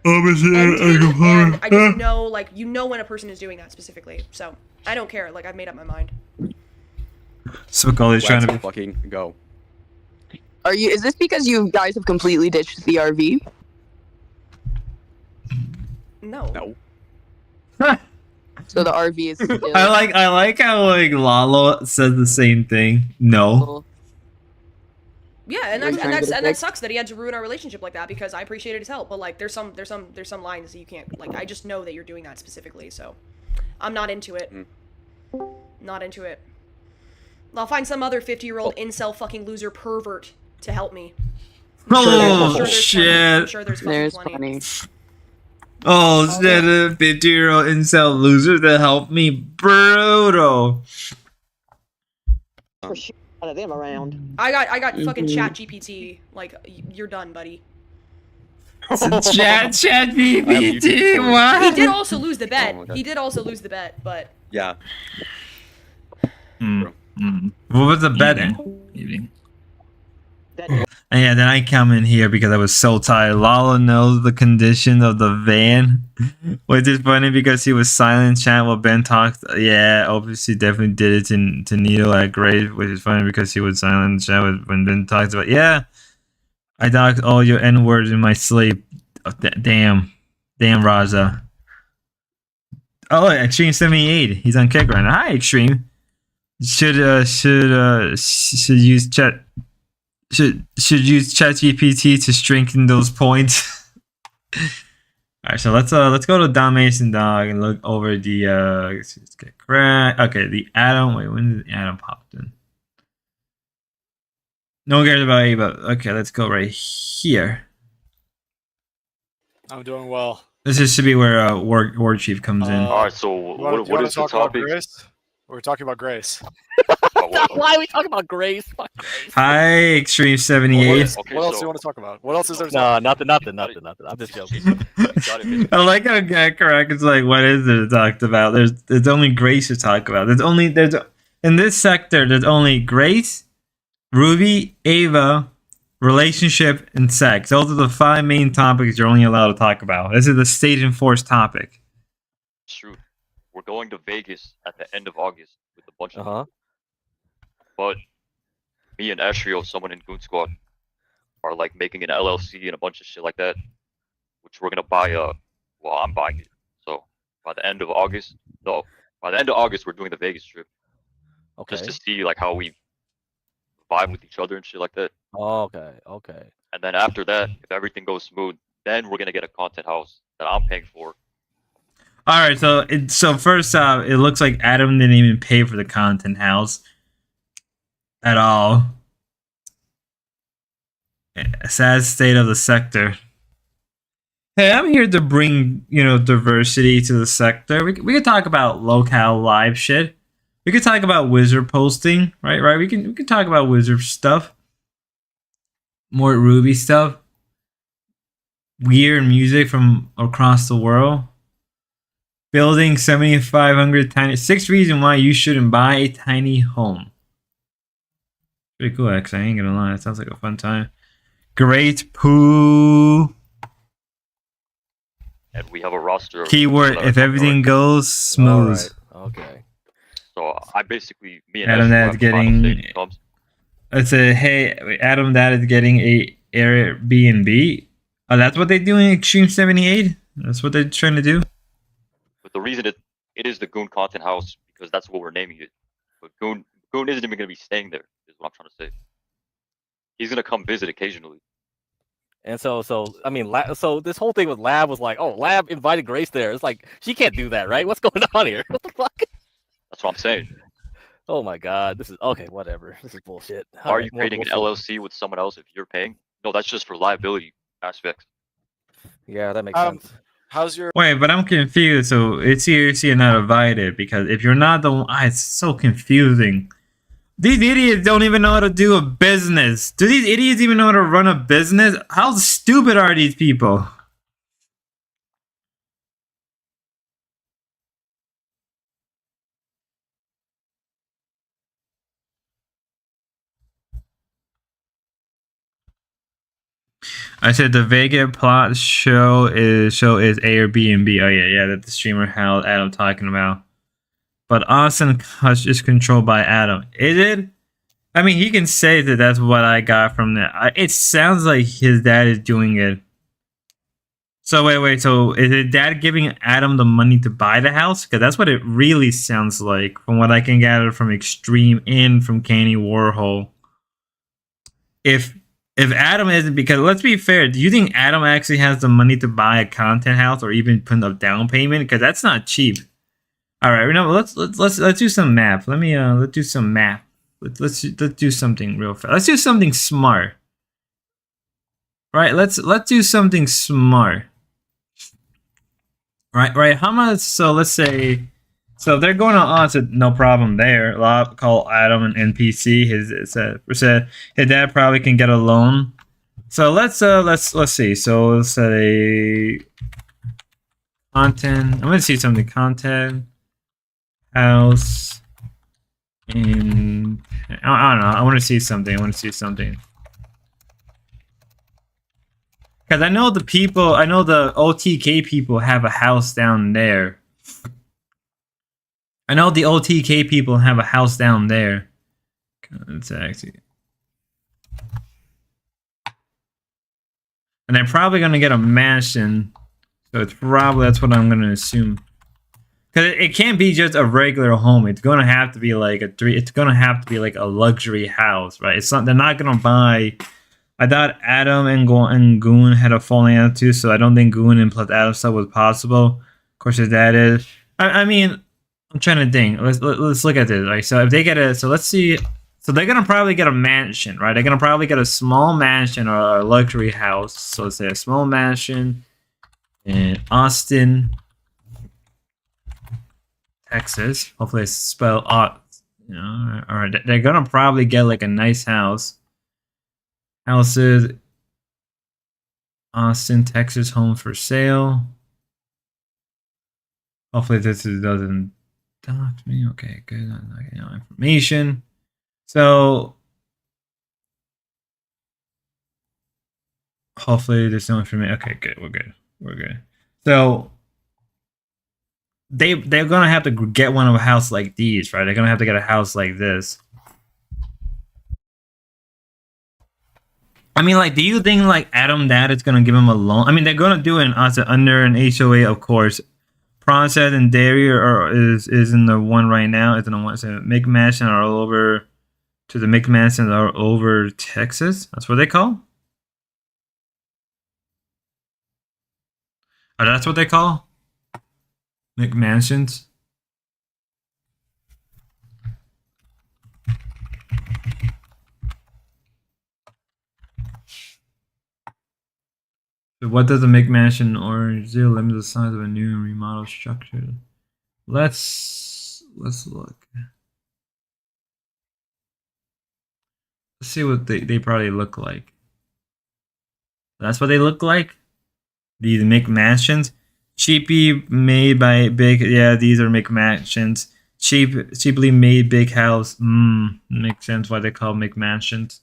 And I just know, like, you know when a person is doing that specifically. So, I don't care. Like, I've made up my mind. Spicoli's trying to fucking go. Is this because you guys have completely ditched the RV? No. So the RV is still... I like how, like, Lalo says the same thing. No. Yeah, and that sucks that he had to ruin our relationship like that because I appreciated his help, but like there's some lines that you can't like. I just know that you're doing that specifically, so I'm not into it. Not into it. I'll find some other 50-year-old incel fucking loser pervert to help me. Oh shit! I'm sure there's plenty. Oh shit! A 50-year-old incel loser to help me, brutal. For sure. Of them around. I got fucking Chat GPT. Like you're done, buddy. Chat GPT. What? He did also lose the bet. But yeah. What was the betting? And yeah, then I come in here because I was so tired. Lalo knows the condition of the van, which is funny because he was silent chat while Ben talked. Yeah, obviously definitely did it to Neil at grade, which is funny because he was silent chat when Ben talks about. Yeah, I docked all your N words in my sleep. Oh, damn, Raza. Oh, look, Extreme 78. He's on kick right now. Hi, Extreme. Should use chat. Should use ChatGPT to strengthen those points. All right, so let's go to Dalmatian Dog and look over the let's get correct. Okay, the Atom. Wait, when did the Atom pop in? No one cares about Ava. Okay, let's go right here. I'm doing well. This should be where War Chief comes in. All right, so what is the topic? We're talking about Grace. About Why are we talking about Grace? Fuck Grace. Hi, Extreme 78. What else do you want to talk about? What else is there? To No, talk nothing. I'm just joking. I like how Gakarak is like, what is there to talk about? There's only Grace to talk about. There's in this sector, there's only Grace, Ruby, Ava, relationship, and sex. Those are the 5 main topics you're only allowed to talk about. This is the state enforced topic. It's true. We're going to Vegas at the end of August with a bunch of people. But me and Astrio, someone in Goon Squad, are like making an LLC and a bunch of shit like that, which we're gonna buy. Well, I'm buying it. So by the end of August, we're doing the Vegas trip. Okay. Just to see like how we vibe with each other and shit like that. Okay. And then after that, if everything goes smooth, then we're gonna get a content house that I'm paying for. All right, so first off, it looks like Adam didn't even pay for the content house at all. A sad state of the sector. Hey, I'm here to bring, diversity to the sector. We could talk about locale live shit. We could talk about wizard posting, right? We can talk about wizard stuff. More Ruby stuff. Weird music from across the world. Building 7,500 tiny. 6 reasons why you shouldn't buy a tiny home. Pretty cool, actually. I ain't gonna lie. It sounds like a fun time. Great poo. And we have a roster. Keyword: if everything goes smooth. Okay. So I basically, me and Adam, Astrio that have is getting. It's a hey, Adam. That is getting a Airbnb. Oh, that's what they're doing. Extreme 78. That's what they're trying to do. But the reason it is the Goon Content House because that's what we're naming it. But Goon isn't even gonna be staying there. Is what I'm trying to say. He's gonna come visit occasionally. And so this whole thing with Lab was like, oh, Lab invited Grace there. It's like she can't do that, right? What's going on here? What the fuck? That's what I'm saying. Oh my god, this is okay. Whatever. This is bullshit. Are you creating an LLC with someone else if you're paying? No, that's just for liability aspects. Yeah, that makes sense. How's your? Wait, but I'm confused. So it's you're not invited because if you're not the one, it's so confusing. These idiots don't even know how to do a business. Do these idiots even know how to run a business? How stupid are these people? I said the Vega plot show is Airbnb. Oh yeah, that the streamer held Adam talking about. But Austin Hush is controlled by Adam. Is it? I mean, he can say that that's what I got from that. It sounds like his dad is doing it. So wait. So is his dad giving Adam the money to buy the house? Because that's what it really sounds like, from what I can gather from Extreme and from Candy Warhol. If Adam isn't, because let's be fair, do you think Adam actually has the money to buy a content house or even put a down payment? Because that's not cheap. All right, let's do some math. Let's do some math. Let's do something real fast. Let's do something smart. Right? Let's do something smart. Right. How much? So let's say. So they're going on to no problem there. Lob call Adam an NPC. His dad probably can get a loan. So let's see. So let's say content. I'm gonna see something. Content house in. I don't know. I want to see something. Because I know the OTK people have a house down there. It's actually. And they're probably going to get a mansion. So that's what I'm going to assume. Because it can't be just a regular home. It's going to have to be like a luxury house, right? They're not going to buy. I thought Adam and Goon had a falling out too, so I don't think Goon and plus Adam stuff was possible. Of course, his dad is. I mean, I'm trying to think. Let's look at this. Right, so if they get let's see. So they're gonna probably get a mansion, right? They're gonna probably get a small mansion or a luxury house. So let's say a small mansion in Austin, Texas. Hopefully, it's spelled You know, or they're gonna probably get like a nice house. Houses, Austin, Texas, home for sale. Hopefully this doesn't dox me. Okay, good. Not getting no information. So hopefully there's no information. Okay, good. We're good. We're good. So they're gonna have to get one of a house like these, right? They're gonna have to get a house like this. I mean, like, do you think like Adam Dad is gonna give him a loan? I mean, they're gonna do it under an HOA, of course. Process and Dairy is in the one right now. It's in the one. So McMansion are all over. To the McMansons are over Texas. That's what they call. Oh, that's what they call McMansions. So what does a McMansion or zero limit the size of a new and remodeled structure? Let's look. Let's see what they probably look like. That's what they look like. These McMansions, cheaply made by big. Yeah, these are McMansions. Cheaply made big house. Makes sense why they call McMansions.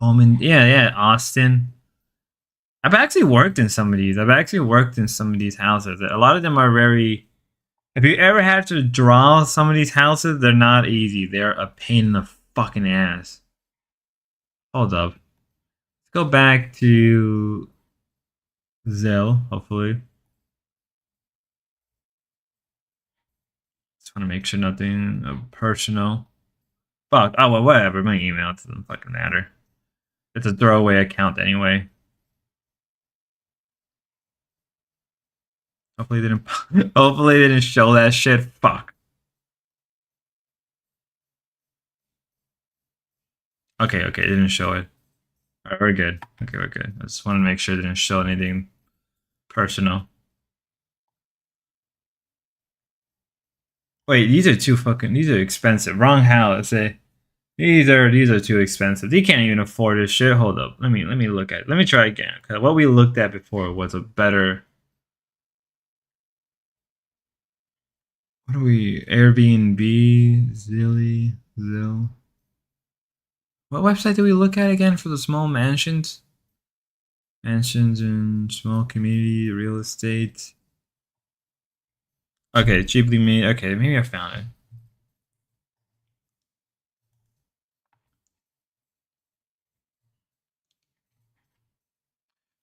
Home in yeah, Austin. I've actually worked in some of these. Houses. A lot of them are very. If you ever had to draw some of these houses, they're not easy. They're a pain in the fucking ass. Hold up. Let's go back to Zell, hopefully. Just want to make sure nothing personal. Fuck. Oh, well, whatever. My email doesn't fucking matter. It's a throwaway account anyway. Hopefully they didn't. Hopefully they didn't show that shit. Fuck. Okay, they didn't show it. Alright, we're good. Okay, we're good. I just want to make sure they didn't show anything personal. Wait, these are expensive. Wrong house. These are too expensive. They can't even afford this shit. Hold up. Let me look at it. Let me try again. Cause what we looked at before was a better. What are we? Airbnb, Zillow. What website did we look at again for the small mansions? Mansions and small community real estate. Okay, cheaply made. Okay, maybe I found it.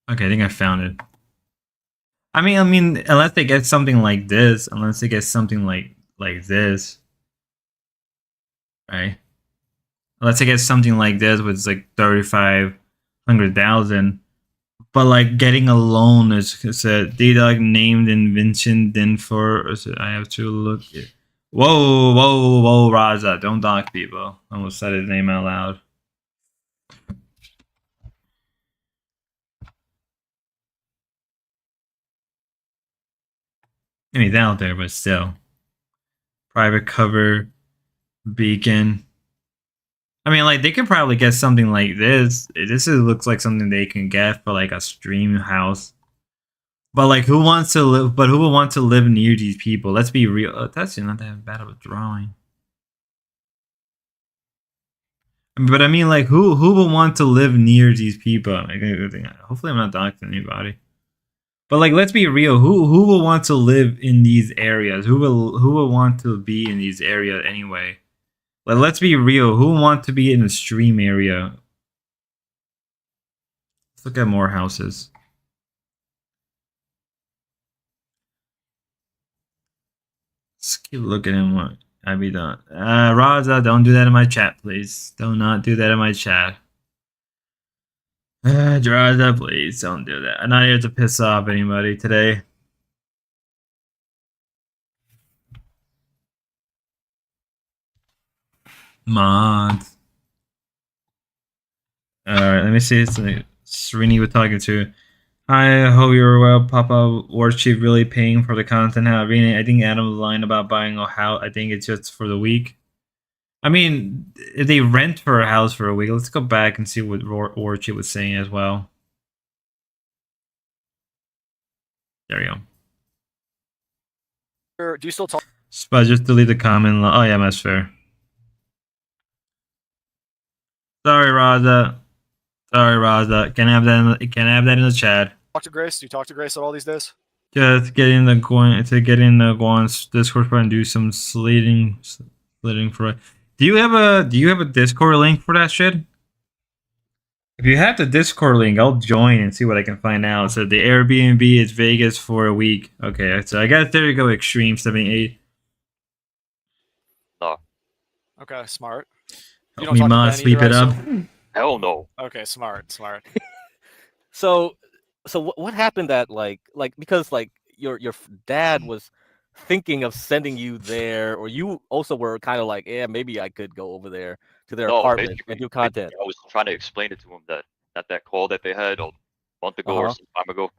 Okay, I think I found it. I mean, unless they get something like this, like this, right? Unless they get something like this, which is like 3,500,000, but like getting a loan is said data named invention. Then for I have to look. Whoa, Raza! Don't dock people. I almost said his name out loud. I mean, out there, but still. Private cover, beacon. I mean, like, they could probably get something like this. Looks like something they can get for, like, a stream house. But, like, who wants to live... But who would want to live near these people? Let's be real. That's not that bad of a drawing. But, I mean, like, who would want to live near these people? Like, hopefully I'm not doxing anybody. But like, let's be real. Who will want to live in these areas? Who will want to be in these areas anyway? Like, let's be real. Who will want to be in a stream area? Let's look at more houses. Let's keep looking at what I be done. Raza, don't do that in my chat, please. Do not do that in my chat. Raza, please don't do that. I'm not here to piss off anybody today. Mods. Alright, let me see. It's Srini we're talking to. I hope you're well, Papa. Warchief really paying for the content. I think Adam's line about buying a house. I think it's just for the week. I mean, if they rent for a house for a week, let's go back and see what Warchief was saying as well. There you go. Do you still talk? But just delete the comment. Oh yeah, that's fair. Sorry, Raza. Sorry, Raza. Can I have that? Can I have that in the chat? Talk to Grace? Do you talk to Grace at all these days? Just get in the Guan's Discord and do some slitting for it. Do you have a Discord link for that shit? If you have the Discord link, I'll join and see what I can find out. So the Airbnb is Vegas for a week. Okay, so I got there you go, Extreme 78. No. Okay, smart. You Help me mod sleep it up. Hell no. Okay, smart. So what happened that like because like your dad was thinking of sending you there, or you also were kind of like, yeah, maybe I could go over there to their apartment and do content. I was trying to explain it to him that call that they had a month ago or some time ago,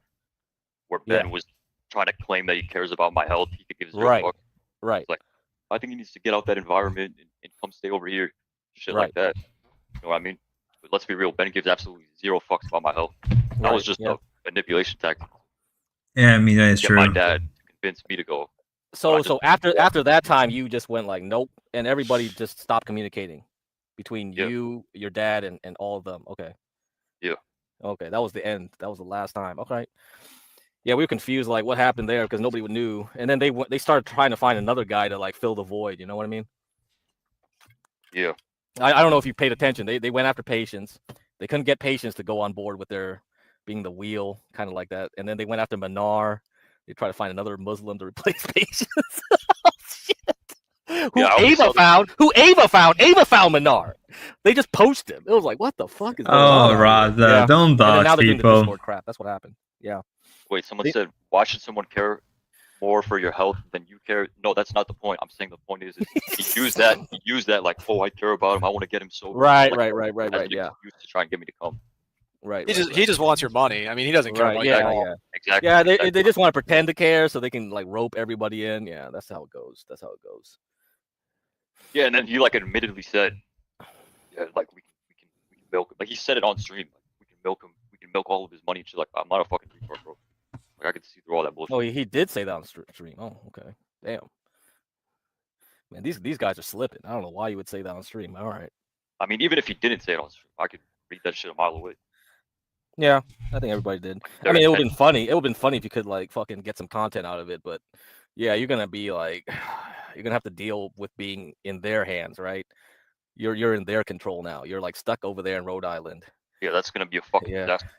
where Ben was trying to claim that he cares about my health. He could give zero fuck. Right. It's like, I think he needs to get out that environment and come stay over here. Shit like that. You know what I mean? But let's be real, Ben gives absolutely zero fucks about my health. That was just a manipulation tactic. Yeah, I mean that is Get true. my dad to convince me to go. So after that time, you just went like, nope, and everybody just stopped communicating between you, your dad, and all of them. Okay. Yeah. Okay, that was the end. That was the last time. Okay. Yeah, we were confused, like what happened there because nobody knew, and then they started trying to find another guy to like fill the void. You know what I mean? Yeah. I don't know if you paid attention. They went after Patience. They couldn't get Patience to go on board with their being the wheel, kind of like that, and then they went after Manar. They tried to find another Muslim to replace Patience. Oh, shit. Who Ava found? Ava found Manar. They just poached him. It was like, what the fuck is going on? Oh, Raza, don't And then now dodge they're doing the people. Discord crap. That's what happened. Yeah. Wait, someone said, why should someone care more for your health than you care? No, that's not the point. I'm saying the point is he used that like, oh, I care about him. I want to get him sober. Right. As Yeah. an excuse to try and get me to come. Right. He just wants your money. I mean, he doesn't care about you at all. Exactly. Yeah, they just want to pretend to care so they can like rope everybody in. Yeah, that's how it goes. Yeah, and then he like admittedly said, yeah, like we can milk him. Like he said it on stream. Like, we can milk all of his money. And she's like, I'm not a fucking retard, bro. Like I can see through all that bullshit. Oh, he did say that on stream. Oh, okay. Damn. Man, these guys are slipping. I don't know why you would say that on stream. All right. I mean, even if he didn't say it on stream, I could read that shit a mile away. Yeah, I think everybody did. I mean, it would have been funny. It would have been funny if you could like fucking get some content out of it. But yeah, you're gonna be like, you're gonna have to deal with being in their hands, right? You're in their control now. You're like stuck over there in Rhode Island. Yeah, that's gonna be a fucking disaster.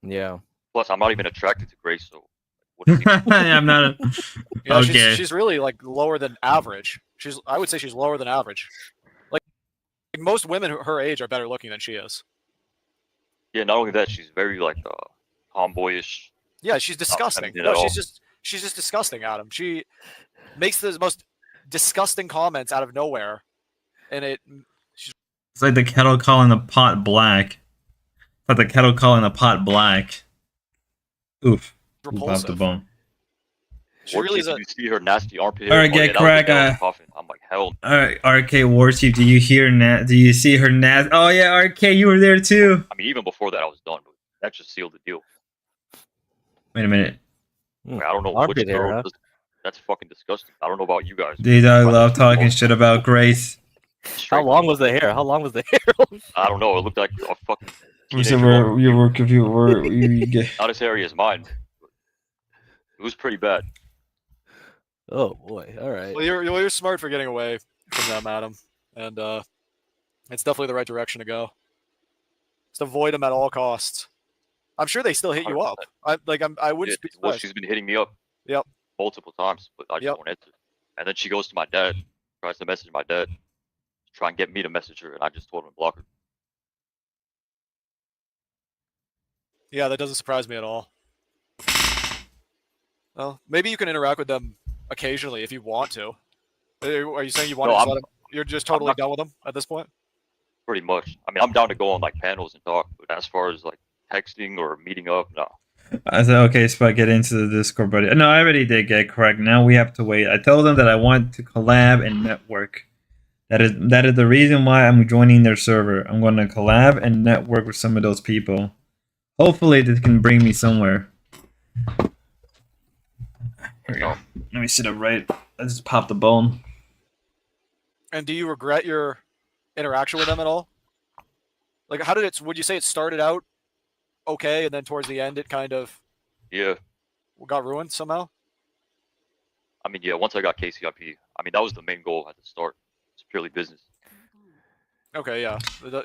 Yeah. Plus, I'm not even attracted to Grace, so. I'm not. Yeah, Okay. she's really like lower than average. I would say she's lower than average. Like most women her age are better looking than she is. Yeah, not only that, she's very like tomboyish. Yeah, she's disgusting. No, she's just disgusting, Adam. She makes the most disgusting comments out of nowhere, and It's like the kettle calling the pot black. It's like the kettle calling the pot black. Oof. Off the bone. She really is. You see her nasty armpit. All right, get crack. I'm like, hell. All right, RK Warchief, do you hear Do you see her Naz? Oh yeah, RK, you were there too. I mean, even before that, I was done. But that just sealed the deal. Wait a minute. I don't know which girl. That's fucking disgusting. I don't know about you guys. Dude, I love talking shit about Grace. How long was the hair? I don't know. It looked like a fucking. Not as hairy as mine. It was pretty bad. Oh boy! All right. Well, you're smart for getting away from them, Adam, and it's definitely the right direction to go. Just avoid them at all costs. I'm sure they still hit you up. I wouldn't be surprised. Well, she's been hitting me up. Yep. Multiple times, but I just don't answer. And then she goes to my dad, tries to message my dad, to try and get me to message her, and I just told him to block her. Yeah, that doesn't surprise me at all. Well, maybe you can interact with them occasionally if you want to. Are you saying you want to? You're just totally done with them at this point? Pretty much. I mean, I'm down to go on like panels and talk, but as far as like texting or meeting up, no. I said, okay, Spot, get into the Discord, buddy. No, I already did get correct. Now we have to wait. I told them that I want to collab and network. That is the reason why I'm joining their server. I'm going to collab and network with some of those people. Hopefully, this can bring me somewhere. Here we go. Let me sit up right. I just popped the bone. And do you regret your interaction with them at all? Like, how did it? Would you say it started out okay, and then towards the end it kind of got ruined somehow? I mean, yeah. Once I got KCIP, I mean that was the main goal at the start. It's purely business. Okay, yeah.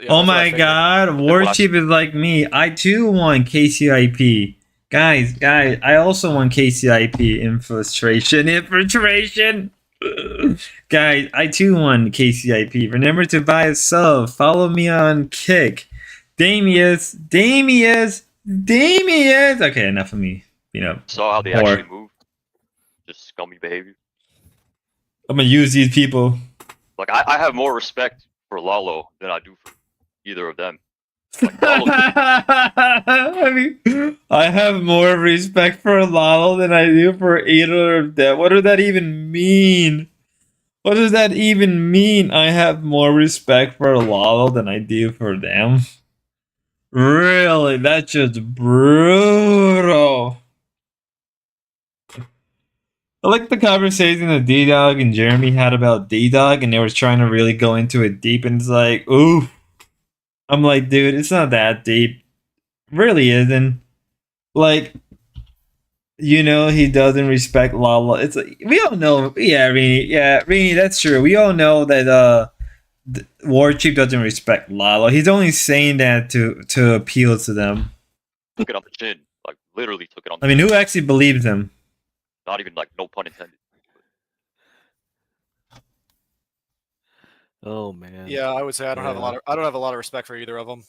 Oh my God, War Chief is like me. I too want KCIP. Guys, I also want KCIP infiltration. Guys, I too want KCIP. Remember to buy a sub. Follow me on Kick. Damius. Okay, enough of me. Saw how they actually move. Just scummy behavior. I'm gonna use these people. Like I have more respect for Lalo than I do for either of them. I mean, I have more respect for Lalo than I do for either of them. What does that even mean? What does that even mean? I have more respect for Lalo than I do for them. Really? That's just brutal. I like the conversation that D-Dog and Jeremy had about D-Dog, and they were trying to really go into it deep, and it's like, ooh. I'm like, dude, it's not that deep. Really isn't. Like, he doesn't respect Lala. It's like, we all know. Yeah, Rini, that's true. We all know that War Chief doesn't respect Lala. He's only saying that to appeal to them. Took it on the chin, like literally took it on. I mean, who actually believes him? Not even like no pun intended. Oh man. Yeah, I would say I don't have a lot of respect for either of them.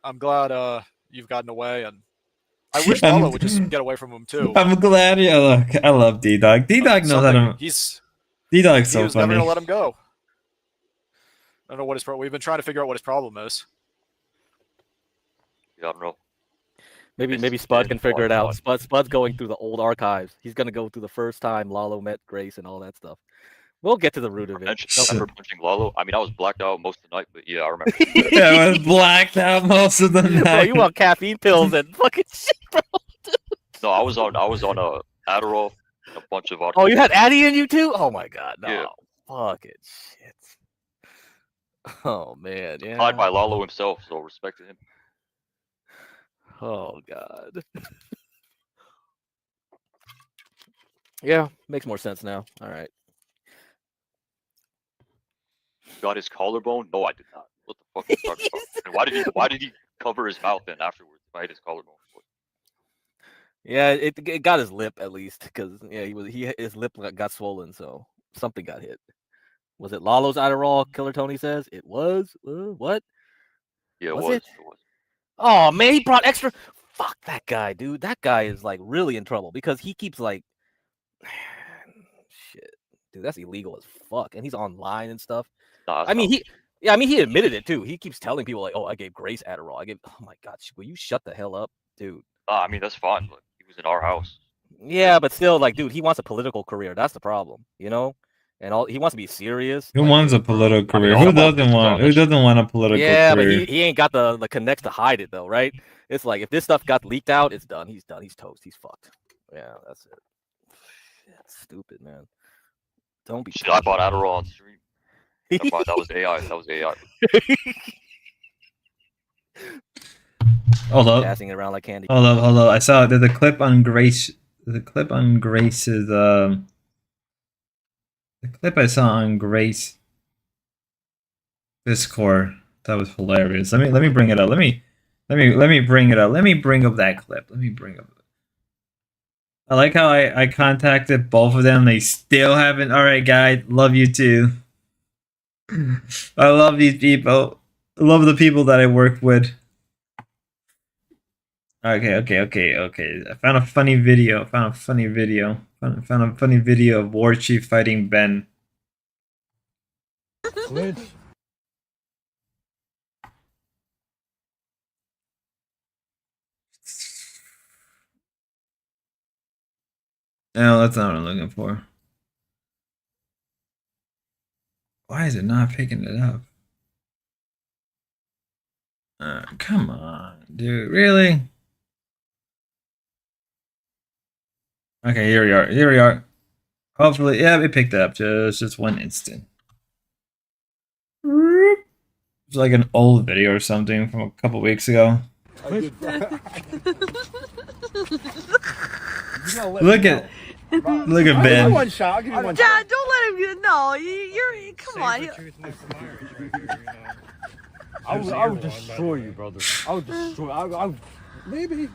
I'm glad you've gotten away, and I wish Lalo would just get away from him too. I'm glad. Yeah, look, I love D-Dog. D-Dog knows how to. D-Dog's so he was funny. never gonna let him go. I don't know what his problem. We've been trying to figure out what his problem is. Yeah, I don't know. Maybe Spud can figure it out. Spud's going through the old archives. He's gonna go through the first time Lalo met Grace and all that stuff. We'll get to the root of it. I remember punching Lalo. I mean, I was blacked out most of the night, but yeah, I remember. Yeah, I was blacked out most of the night. Bro, you want caffeine pills and fucking shit, bro. No, I was on a Adderall, and a bunch of vodka. Oh, you had Addy in you too? Oh my God, no. Yeah. Fucking shit. Oh man, yeah. Tied by Lalo himself, so respect to him. Oh God. Yeah, makes more sense now. All right. Got his collarbone? No, I did not. What the fuck are you talking about? And why did he cover his mouth then afterwards? If I hit his collarbone. Yeah, it got his lip at least, because his lip got swollen, so something got hit. Was it Lalo's Adderall? Killer Tony says it was. What? Yeah, it was. It was. Oh man, he brought extra. Fuck that guy, dude. That guy is like really in trouble because he keeps like, shit, dude. That's illegal as fuck, and he's online and stuff. I mean, he admitted it too. He keeps telling people like, "Oh, I gave Grace Adderall. Oh my God, will you shut the hell up, dude?" I mean, that's fine, but he was in our house. Yeah, but still, like, dude, he wants a political career. That's the problem, And he wants to be serious. Who wants a political career? Who doesn't want a political career? Yeah, but he ain't got the connects to hide it though, right? It's like if this stuff got leaked out, it's done. He's done. He's toast. He's fucked. Yeah, that's it. That's stupid, man. Don't be. Shit, I bought Adderall on stream. That was AI. That was AI. Hold up. Passing it around like candy. Hold up. I saw there's a clip on Grace. The clip on Grace's the clip I saw on Grace Discord. That was hilarious. Let me bring it up. Let me bring it up. Let me bring up that clip. Let me bring up. I like how I contacted both of them. They still haven't. All right, guys. Love you too. I love these people. I love the people that I work with. Okay. I found a funny video. Found a funny video of War Chief fighting Ben. No, that's not what I'm looking for. Why is it not picking it up? Come on, dude. Really? Okay, here we are. Here we are. Hopefully, yeah, it picked it up just one instant. It's like an old video or something from a couple weeks ago. Look at Ben. One shot. I'll give you one shot. Dad, don't let him get. No, you're. Come on. I would destroy you, brother. I would destroy. I would maybe.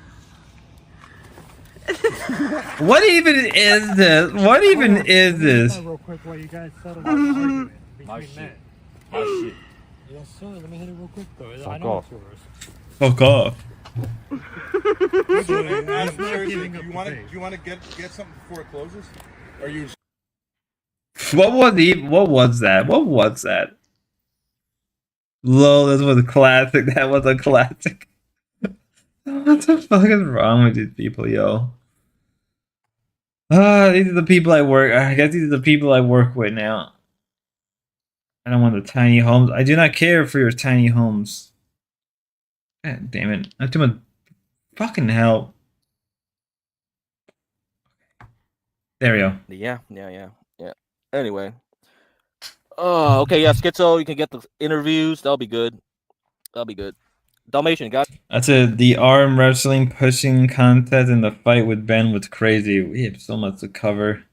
What even is this? What even is this? Real quick, while you guys settle my argument between men. My shit. Yes, sir. Let me hit it real quick, though. I know it's yours. Fuck off. You want to get something before it closes? Or you? What was that? What was that? Lol, this was a classic. That was a classic. What the fuck is wrong with these people, yo? These are the people I work. I guess these are the people I work with now. I don't want the tiny homes. I do not care for your tiny homes. God damn it! Not too much fucking help. There we go. Yeah. Anyway. Okay, yeah, Schizo, you can get the interviews. That'll be good. Dalmatian, got. That's it. The arm wrestling pushing contest and the fight with Ben was crazy. We have so much to cover.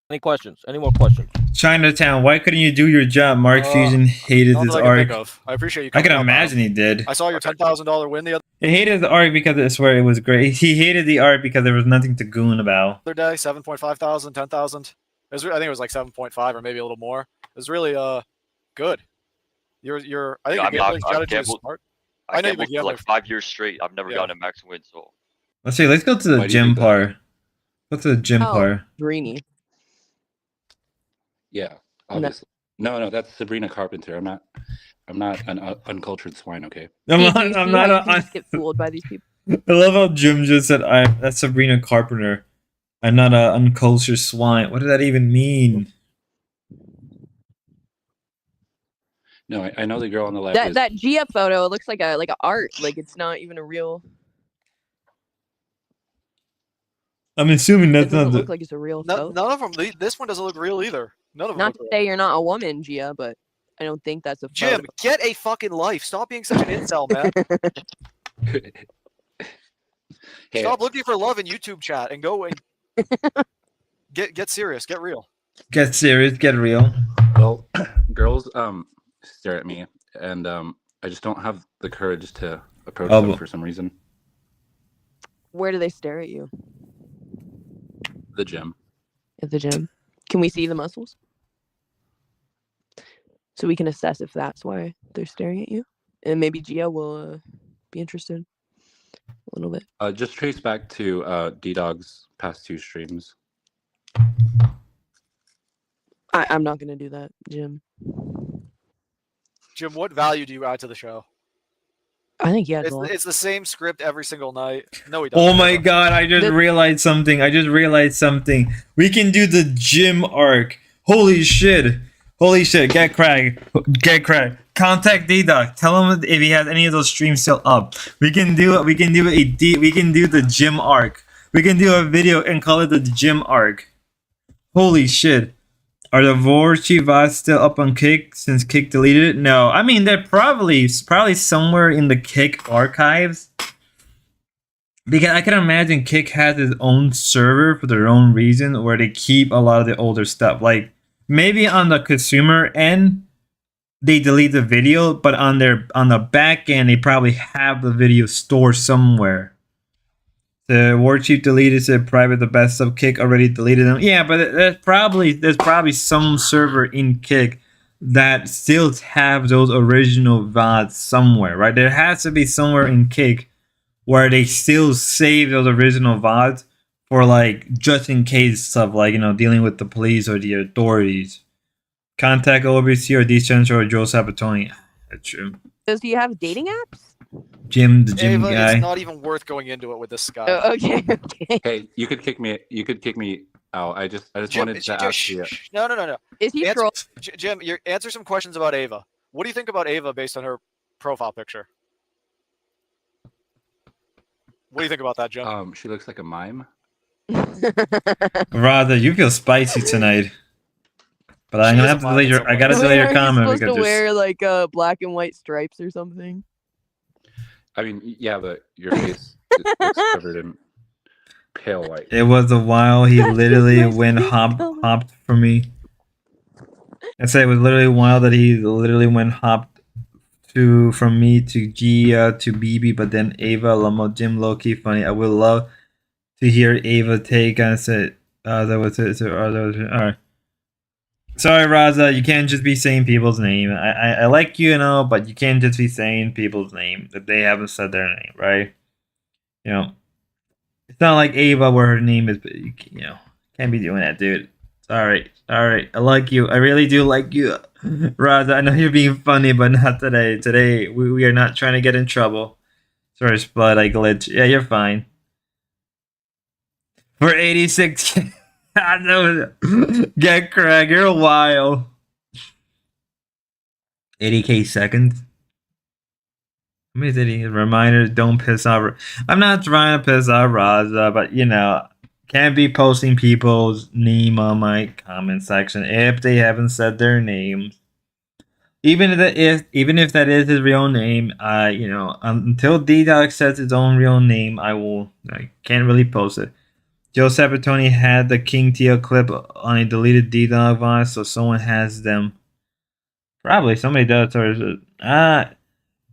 Any questions? Any more questions? Chinatown, why couldn't you do your job? Mark Fusion hated his arc. I appreciate you. I can imagine he did. I saw your $10,000 win the He hated the arc because I swear it was great. He hated the arc because there was nothing to goon about. other day. 7.5 thousand, 10,000. I think it was like 7.5 or maybe a little more. It was really good. You're. I think the gambling strategy is smart. I gambled for like 5 years straight. I've never gotten a max win, so. Let's see. Let's go to the gym part. Go to the gym part. Greeny. Yeah, obviously. No, that's Sabrina Carpenter. I'm not an uncultured swine. Okay. I'm not. I get fooled by these people. I love how Jim just said, "That's Sabrina Carpenter. I'm not an uncultured swine." What does that even mean? No, I know the girl on the left. That Gia photo looks like a art. Like it's not even a real. I'm assuming that's It doesn't not look like it's a real photo. None of them. This one doesn't look real either. None of them. Not to say you're not a woman, Gia, but I don't think that's a photo. Jim, get a fucking life. Stop being such an incel, man. Stop looking for love in YouTube chat and go and get serious. Get real. Get serious. Get real. Well, girls stare at me, and I just don't have the courage to approach them for some reason. Where do they stare at you? The gym. At the gym. Can we see the muscles? So we can assess if that's why they're staring at you. And maybe Gia will be interested a little bit. Just trace back to D-Dog's past 2 streams. I'm not going to do that, Jim. Jim, what value do you add to the show? I think he has it's the same script every single night. No, he doesn't. Oh my god, I just realized something. We can do the gym arc. Holy shit. Get Craig. Contact D-Dog. Tell him if he has any of those streams still up. We can do the gym arc. We can do a video and call it the gym arc. Holy shit. Are the Vorchi VODs still up on Kick since Kick deleted it? No. I mean, they're probably somewhere in the Kick archives. Because I can imagine Kick has its own server for their own reason where they keep a lot of the older stuff. Like, maybe on the consumer end, they delete the video, but on the back end, they probably have the video stored somewhere. The War Chief deleted said private the best of Kick already deleted them. Yeah, but there's probably some server in Kick that still have those original VODs somewhere, right? There has to be somewhere in Kick where they still save those original VODs for like just in case stuff, like, you know, dealing with the police or the authorities. Contact OBC or D Central or Joe Sabatoni. That's true. Does he have dating apps? Jim, the Jim Ava, guy. it's not even worth going into it with this guy. Okay. Hey, you could kick me. You could kick me out. I just Jim, wanted to ask you. No. Is he answer, Jim, answer some questions about Ava. What do you think about Ava based on her profile picture? What do you think about that, Jim? She looks like a mime. Rather, you feel spicy tonight. But I'm gonna have to delete your. I gotta delete your comment supposed because to there's. wear like black and white stripes or something. I mean, yeah, but your face is covered in pale white. It was a while. He literally went hopped for me. I said it was literally a while that he literally went hopped from me to Gia to BB, but then Ava, Lamo, Jim, Loki, funny. I would love to hear Ava take. I said, that was it. So, that was it. All right. Sorry, Raza, you can't just be saying people's name. I like you, but you can't just be saying people's name if they haven't said their name, right? You know, it's not like Ava where her name is, but can't be doing that, dude. Sorry. All right, I like you. I really do like you, Raza. I know you're being funny, but not today. Today, we are not trying to get in trouble. Sorry, Spud, I glitch. Yeah, you're fine. For 86. I know. Get Craig, you're wild. 80k seconds. How many did he? Reminder, don't piss off. I'm not trying to piss off Raza, but can't be posting people's name on my comment section if they haven't said their names. Even if that is his real name, until D-Dog says his own real name, I can't really post it. Joe Sabatoni had the King Teo clip on a deleted D-Dog VOD, so someone has them. Probably somebody does.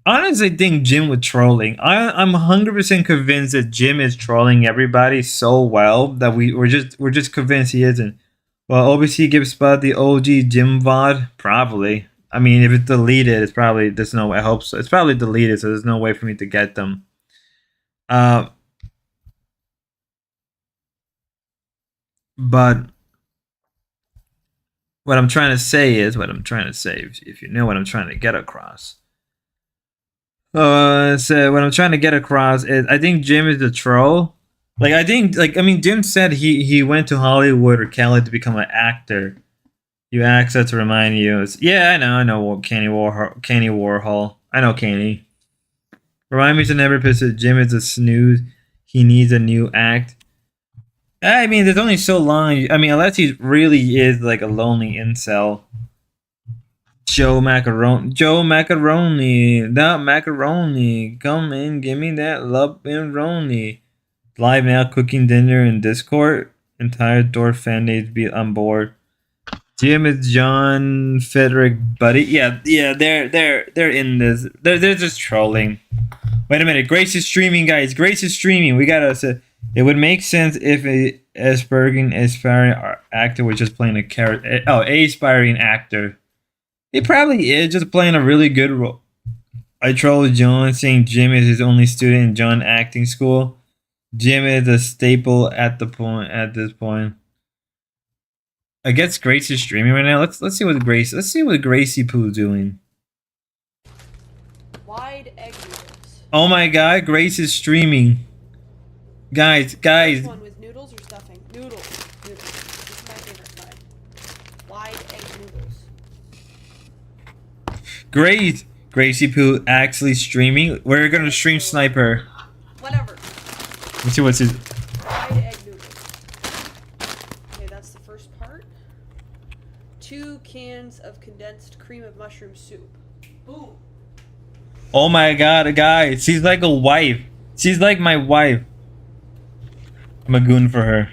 Honestly, think Jim was trolling. I'm 100% convinced that Jim is trolling everybody so well that we're just convinced he isn't. Well, OBC gives Spud the OG Jim VOD? Probably. I mean, if it's deleted, it's probably there's no way. I hope so. It's probably deleted, so there's no way for me to get them. But what I'm trying to say is if you know what I'm trying to get across. So what I'm trying to get across is I think Jim is a troll. Jim said he went to Hollywood or Cali to become an actor. You asked that to remind you. Yeah, I know Kenny Warhol. I know Kenny. Remind me to never piss it. Jim is a snooze. He needs a new act. I mean, there's only so long. I mean, unless he really is like a lonely incel. Joe Macaroni, that macaroni. Come in, give me that love and roni. Live now, cooking dinner in Discord. Entire door fan needs to be on board. Jim is John Frederick Buddy. Yeah, they're in this. They're just trolling. Wait a minute, Grace is streaming, guys. Grace is streaming. We gotta say. It would make sense if a aspiring actor was just playing a character. Oh, aspiring actor. He probably is just playing a really good role. I trolled John saying Jim is his only student in John acting school. Jim is a staple at this point. I guess Grace is streaming right now. Let's see what Gracie Poo's doing. Wide egg noodles. Oh my god, Grace is streaming. Guys. Which one, with noodles or stuffing? Noodles. This is my favorite kind. Wide egg noodles. Gracie Poo actually streaming. We're gonna stream Sniper. Whatever. Let's see what's his. Wide egg noodles. Okay, that's the first part. 2 cans of condensed cream of mushroom soup. Boom. Oh my god, guys. She's like a wife. She's like my wife. I'm a goon for her.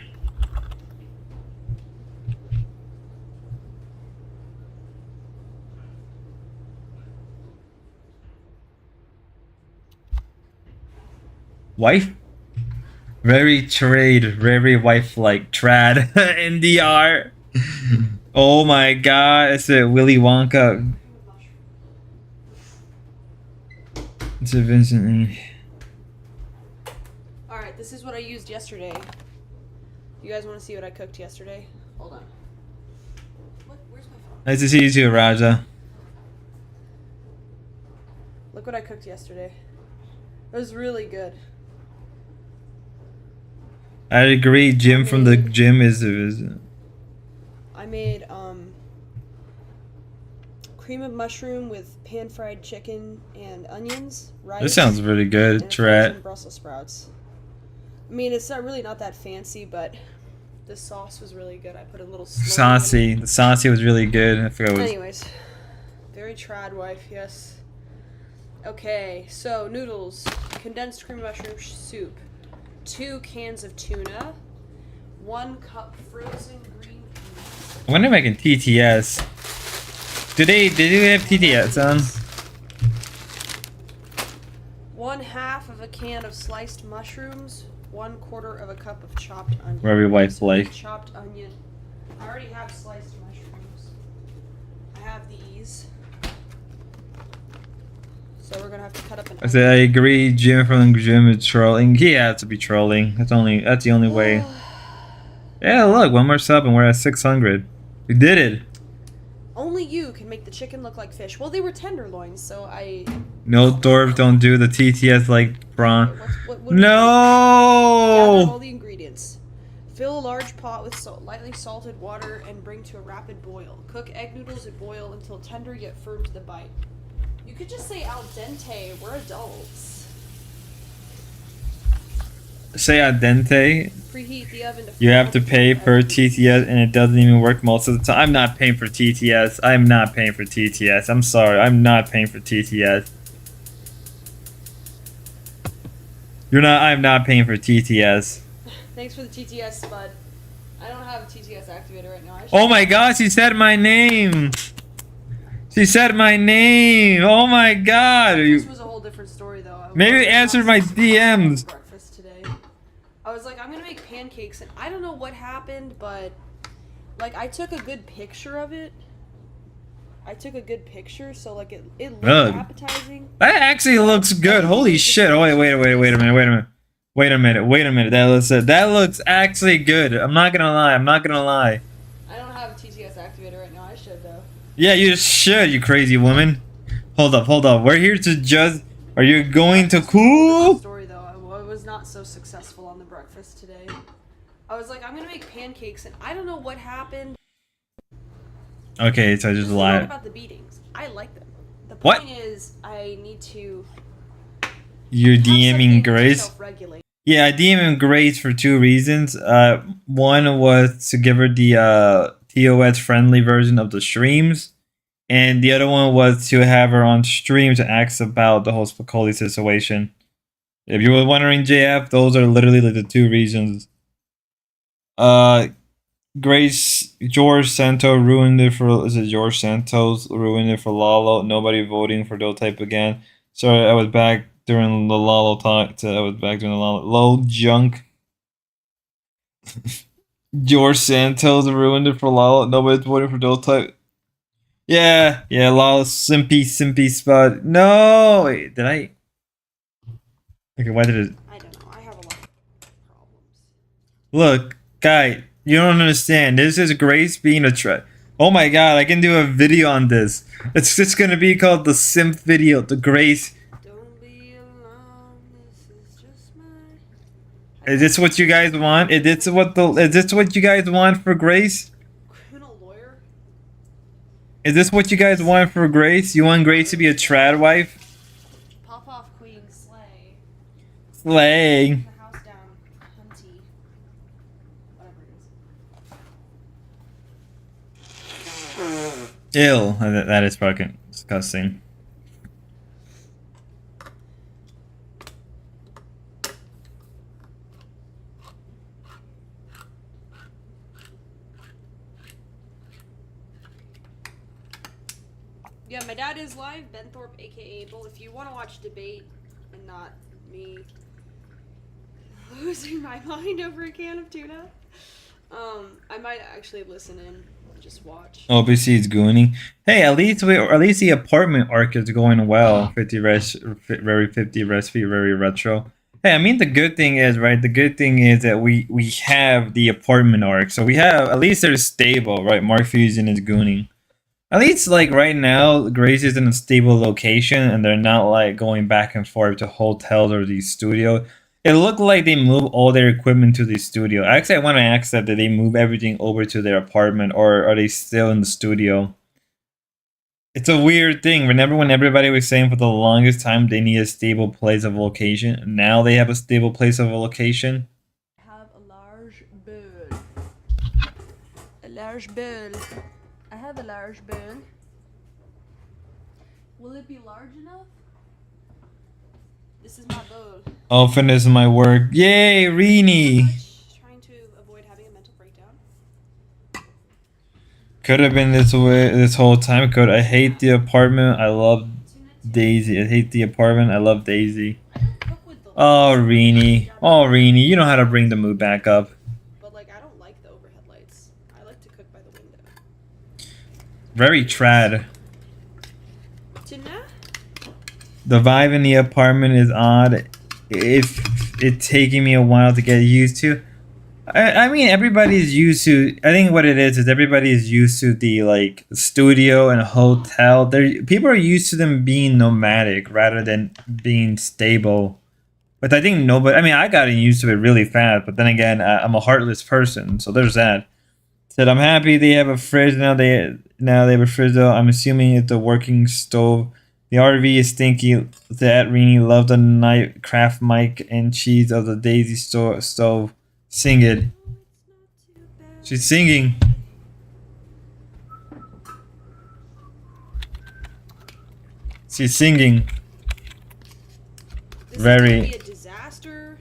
Wife? Very wife-like. Trad. NDR. Oh my god. It's a Willy Wonka. It's a Vincent. Alright, this is what I used yesterday. You guys want to see what I cooked yesterday? Hold on. Where's my phone? Nice to see you too, Raja. Look what I cooked yesterday. It was really good. I agree. Jim from the gym is. I made cream of mushroom with pan-fried chicken and onions, rice. This sounds really good, and Trat. frozen Brussels sprouts. I mean, it's not really not that fancy, but the sauce was really good. I put a little Saucy. The saucy was really good. I forgot what it was. Anyways, very trad wife, yes. Okay, so noodles, condensed cream of mushroom soup, 2 cans of tuna, 1 cup frozen green peas. I wonder if I can TTS. Did they have TTS on? 1/2 of a can of sliced mushrooms, 1/4 of a cup of chopped onion. Where every wife's like. Chopped onion. I already have sliced mushrooms. I have these. So we're gonna have to cut up an I said I agree. Jim from the gym is trolling. He had to be trolling. That's the only way. Yeah, look, one more sub and we're at 600. We did it. Only you can make the chicken look like fish. Well, they were tenderloins, so I... No, Dorf, don't do the TTS like prawn. What No! Gather all the ingredients. Fill a large pot with lightly salted water and bring to a rapid boil. Cook egg noodles at boil until tender yet firm to the bite. You could just say al dente. We're adults. Say al dente. Preheat the oven to You have to pay per TTS and it doesn't even work most of the time. I'm not paying for TTS. I'm not paying for TTS. I'm sorry. I'm not paying for TTS. I'm not paying for TTS. Thanks for the TTS, Spud. I don't have a TTS activator right now. Oh my gosh, she said my name. She said my name. Oh my god. This was a whole different story, though. Maybe answer my DMs. Breakfast today. I was like, I'm gonna make pancakes, and I don't know what happened, but like I took a good picture of it. So like it looked appetizing. That actually looks good. Holy shit. Oh wait a minute. That looks actually good. I'm not gonna lie. I don't have a TTS activator right now. I should though. Yeah, you should, you crazy woman. Hold up. We're here to judge. Are you going to cool? Story though, I was not so successful on the breakfast today. I was like, I'm gonna make pancakes, and I don't know what happened. Okay, so I just lied. About the beatings, I like them. The What? point is, I need to. You're DMing Grace? Yeah, I DMing Grace for 2 reasons. One was to give her the TOS friendly version of the streams. And the other one was to have her on stream to ask about the whole Spicoli situation. If you were wondering, JF, those are literally like the 2 reasons. Grace, George Santos ruined it for, is it George Santos ruined it for Lalo? Nobody voting for those type again. Sorry, I was back during the Lalo talk. Low junk. George Santos ruined it for Lalo. Nobody's voting for those type. Yeah, Lalo simpy spot. No, wait, did I? Okay, why did it? I don't know. I have a lot of problems. Look, guy, you don't understand. This is Grace being a Oh my god, I can do a video on this. It's just gonna be called the simp video. The Grace. Is this what you guys want? Is this what you guys want for Grace? Criminal lawyer? Is this what you guys want for Grace? You want Grace to be a trad wife? Pop off queen, slay. Slay. The house down, hunty. Whatever it is. Ew, that is fucking disgusting. Yeah, my dad is live, Ben Thorpe, aka Able. If you want to watch debate and not me losing my mind over a can of tuna, I might actually listen in and just watch. OBC is gooning. Hey, at least the apartment arc is going well. 50 recipe, very retro. Hey, I mean the good thing is, right? The good thing is that we have the apartment arc, so we have at least they're stable, right? Mark Fusion is gooning. At least like right now, Grace is in a stable location, and they're not like going back and forth to hotels or the studio. It looked like they moved all their equipment to the studio. Actually, I want to ask that did they move everything over to their apartment, or are they still in the studio? It's a weird thing. Remember when everybody was saying for the longest time they need a stable place of location? Now they have a stable place of location. Have a large bowl. A large bowl. I have a large bowl. Will it be large enough? This is my bowl. I'll finish my work. Yay, Rini! Trying to avoid having a mental breakdown. Could have been this way this whole time. Could I hate the apartment? I love Daisy. I hate the apartment. I love Daisy. Oh, Rini. Oh, Rini. You know how to bring the mood back up. But like, I don't like the overhead lights. I like to cook by the window. Very trad. Tina? The vibe in the apartment is odd. It's taking me a while to get used to. I mean, everybody's used to. I think what it is everybody is used to the like studio and hotel. People are used to them being nomadic rather than being stable. But I think nobody. I mean, I got used to it really fast. But then again, I'm a heartless person, so there's that. Said I'm happy they have a fridge now. They have a fridge though. I'm assuming it's a working stove. The RV is stinky. That Rini loved the night craft mic and cheese of the Daisy stove. Sing it. She's singing. She's singing. This Very. Is gonna be a disaster.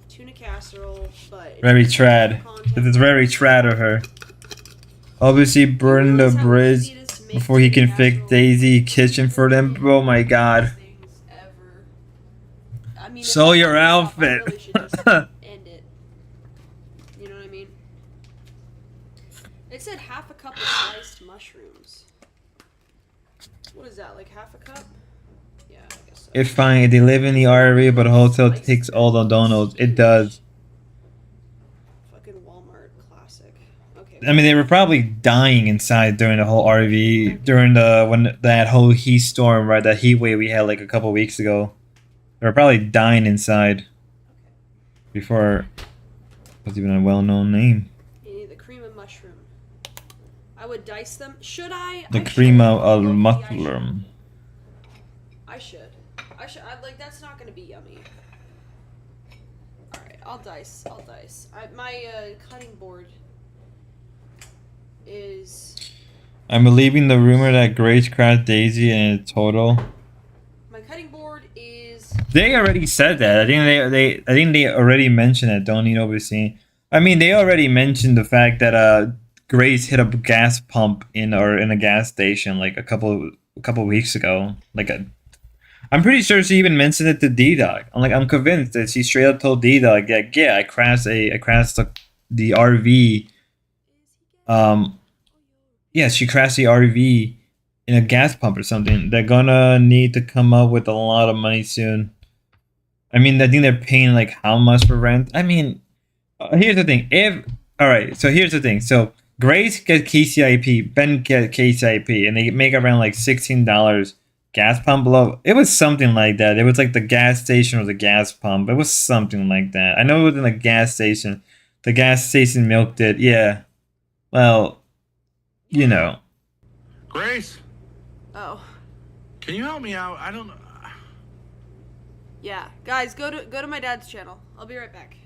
Tuna casserole, but Very trad. This is very trad of her. Obviously, burn the bridge before he can fix Daisy kitchen for them. Oh my god. I mean, Show your outfit. End it. You know what I mean? It said half a cup of sliced mushrooms. What is that? Like half a cup? Yeah, I guess so. It's fine. They live in the RV, but the hotel takes all the donuts. It does. Fucking Walmart classic. Okay. I mean, they were probably dying inside during the whole RV during that whole heat storm, right? That heat wave we had like a couple weeks ago. They were probably dying inside before it was even a well-known name. You need the cream of mushroom. I would dice them. Should I? The cream of mushroom. I should. Like, that's not gonna be yummy. Alright, I'll dice. My cutting board is... I'm believing the rumor that Grace crashed Daisy in a total. My cutting board is... They already said that. I think they already mentioned it. Don't need overseen. I mean, they already mentioned the fact that Grace hit a gas pump in a gas station like a couple weeks ago. I'm pretty sure she even mentioned it to D-Dog. I'm convinced that she straight up told D-Dog, like, yeah, I crashed the RV. Yeah, she crashed the RV in a gas pump or something. They're gonna need to come up with a lot of money soon. I mean, I think they're paying like how much for rent? I mean, here's the thing. So here's the thing. So Grace gets KCIP, Ben gets KCIP, and they make around like $16 gas pump below. It was something like that. It was like the gas station or the gas pump. It was something like that. I know it was in a gas station. The gas station milked it. Yeah. Well, you know. Grace, Oh. can you help me out? I don't know. Yeah. Guys, go to my dad's channel. I'll be right back.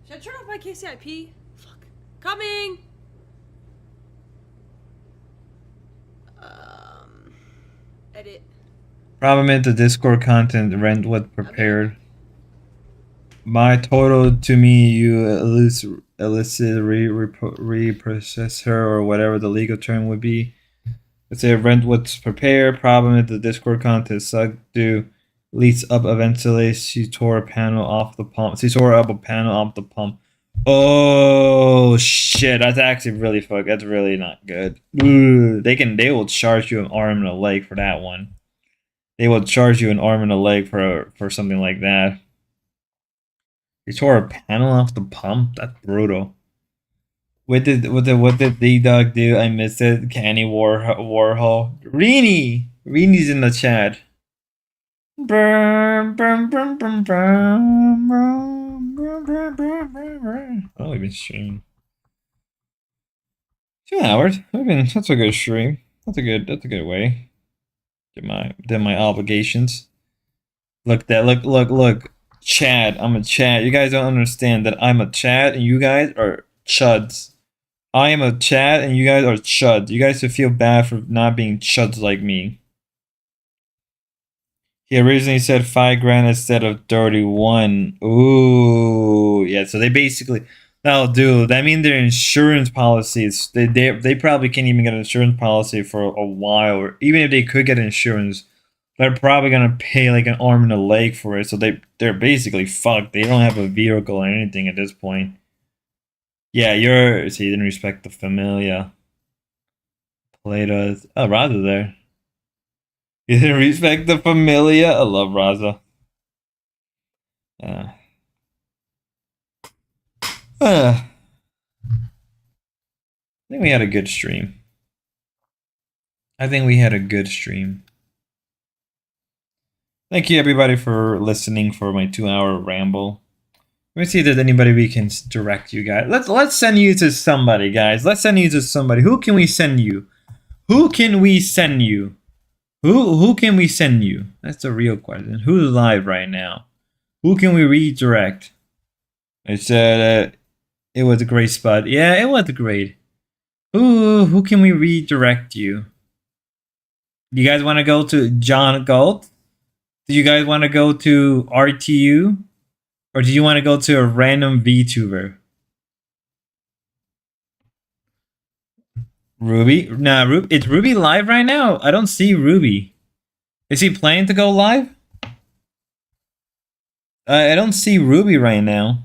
Should I turn off my KCIP? Fuck. Coming! Edit. Problem is the Discord content rent was prepared. My total to me, you illicit reprocessor or whatever the legal term would be. Let's say rent was prepared. Problem is the Discord content sucked. Do leads up eventually. She tore a panel off the pump. She tore up a panel off the pump. Oh shit! That's actually really fucked. That's really not good. Ooh, they will charge you an arm and a leg for that one. They will charge you an arm and a leg for something like that. You tore a panel off the pump? That's brutal. What did D Dog do? I missed it. Canny Warhol. Reenie's in the chat. I don't even stream. 2 hours. That's a good stream. That's a good way. Did my obligations. Look. Chad. I'm a Chad. You guys don't understand that I'm a Chad and you guys are chuds. I am a Chad and you guys are chuds. You guys should feel bad for not being chuds like me. He originally said 5 grand instead of 31. Ooh, yeah. So they basically, no, dude. That means their insurance policies. They probably can't even get an insurance policy for a while. Or even if they could get insurance, they're probably gonna pay like an arm and a leg for it. So they're basically fucked. They don't have a vehicle or anything at this point. Yeah, so you didn't respect the familia. Plato's. Oh, Raza there. You didn't respect the familia. I love Raza. I think we had a good stream. Thank you everybody for listening for my 2-hour ramble. Let me see if there's anybody we can direct you guys. Let's send you to somebody, guys. Let's send you to somebody. Who can we send you? Who can we send you? Who can we send you? That's the real question. Who's live right now? Who can we redirect? I said it was a great spot. Yeah, it was great. Who can we redirect you? Do you guys want to go to John Galt? Do you guys want to go to RTU? Or do you want to go to a random VTuber? Ruby? Nah, it's Ruby live right now? I don't see Ruby. Is he planning to go live? I don't see Ruby right now.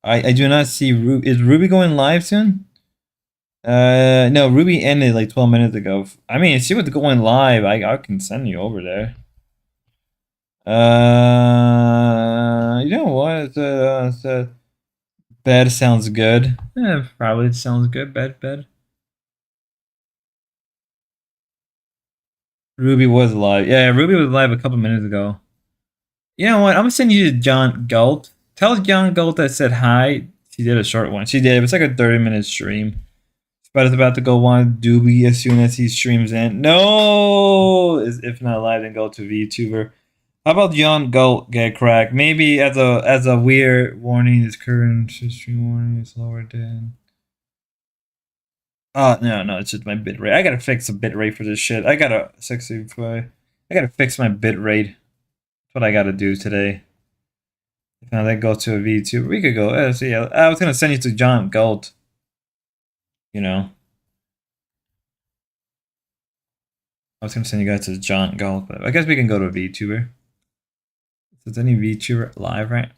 I do not see Ruby. Is Ruby going live soon? No, Ruby ended like 12 minutes ago. I mean, if she was going live, I can send you over there. You know what? Bed sounds good. Probably sounds good. Bed. Ruby was live. Yeah, Ruby was live a couple minutes ago. You know what? I'm gonna send you to John Galt. Tell John Galt I said hi. She did a short one. She did. It was like a 30-minute stream. But it's about to go on Doobie as soon as he streams in. No! If not live, then go to VTuber. How about John Galt get cracked? Maybe as a weird warning, his current stream warning is lower than. Oh no, it's just my bitrate. I gotta fix the bitrate for this shit. I gotta fix my bitrate. That's what I gotta do today. If now that goes to a VTuber, we could go. See, I was gonna send you to John Galt. You know. I was gonna send you guys to John Galt, but I guess we can go to a VTuber. Is any VTuber live right?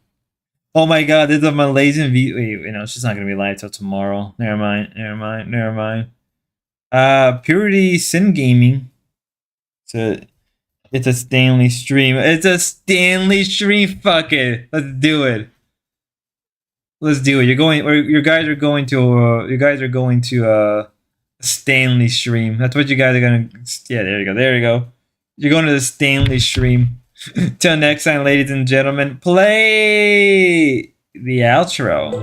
Oh my god, there's a Malaysian wait, no, she's not gonna be live till tomorrow. Never mind. Purity Sin Gaming. It's a Stanley stream. Fuck it. Let's do it. You guys are going to a Stanley stream. That's what you guys are gonna. Yeah, there you go. You're going to the Stanley stream. Till next time, ladies and gentlemen, play the outro.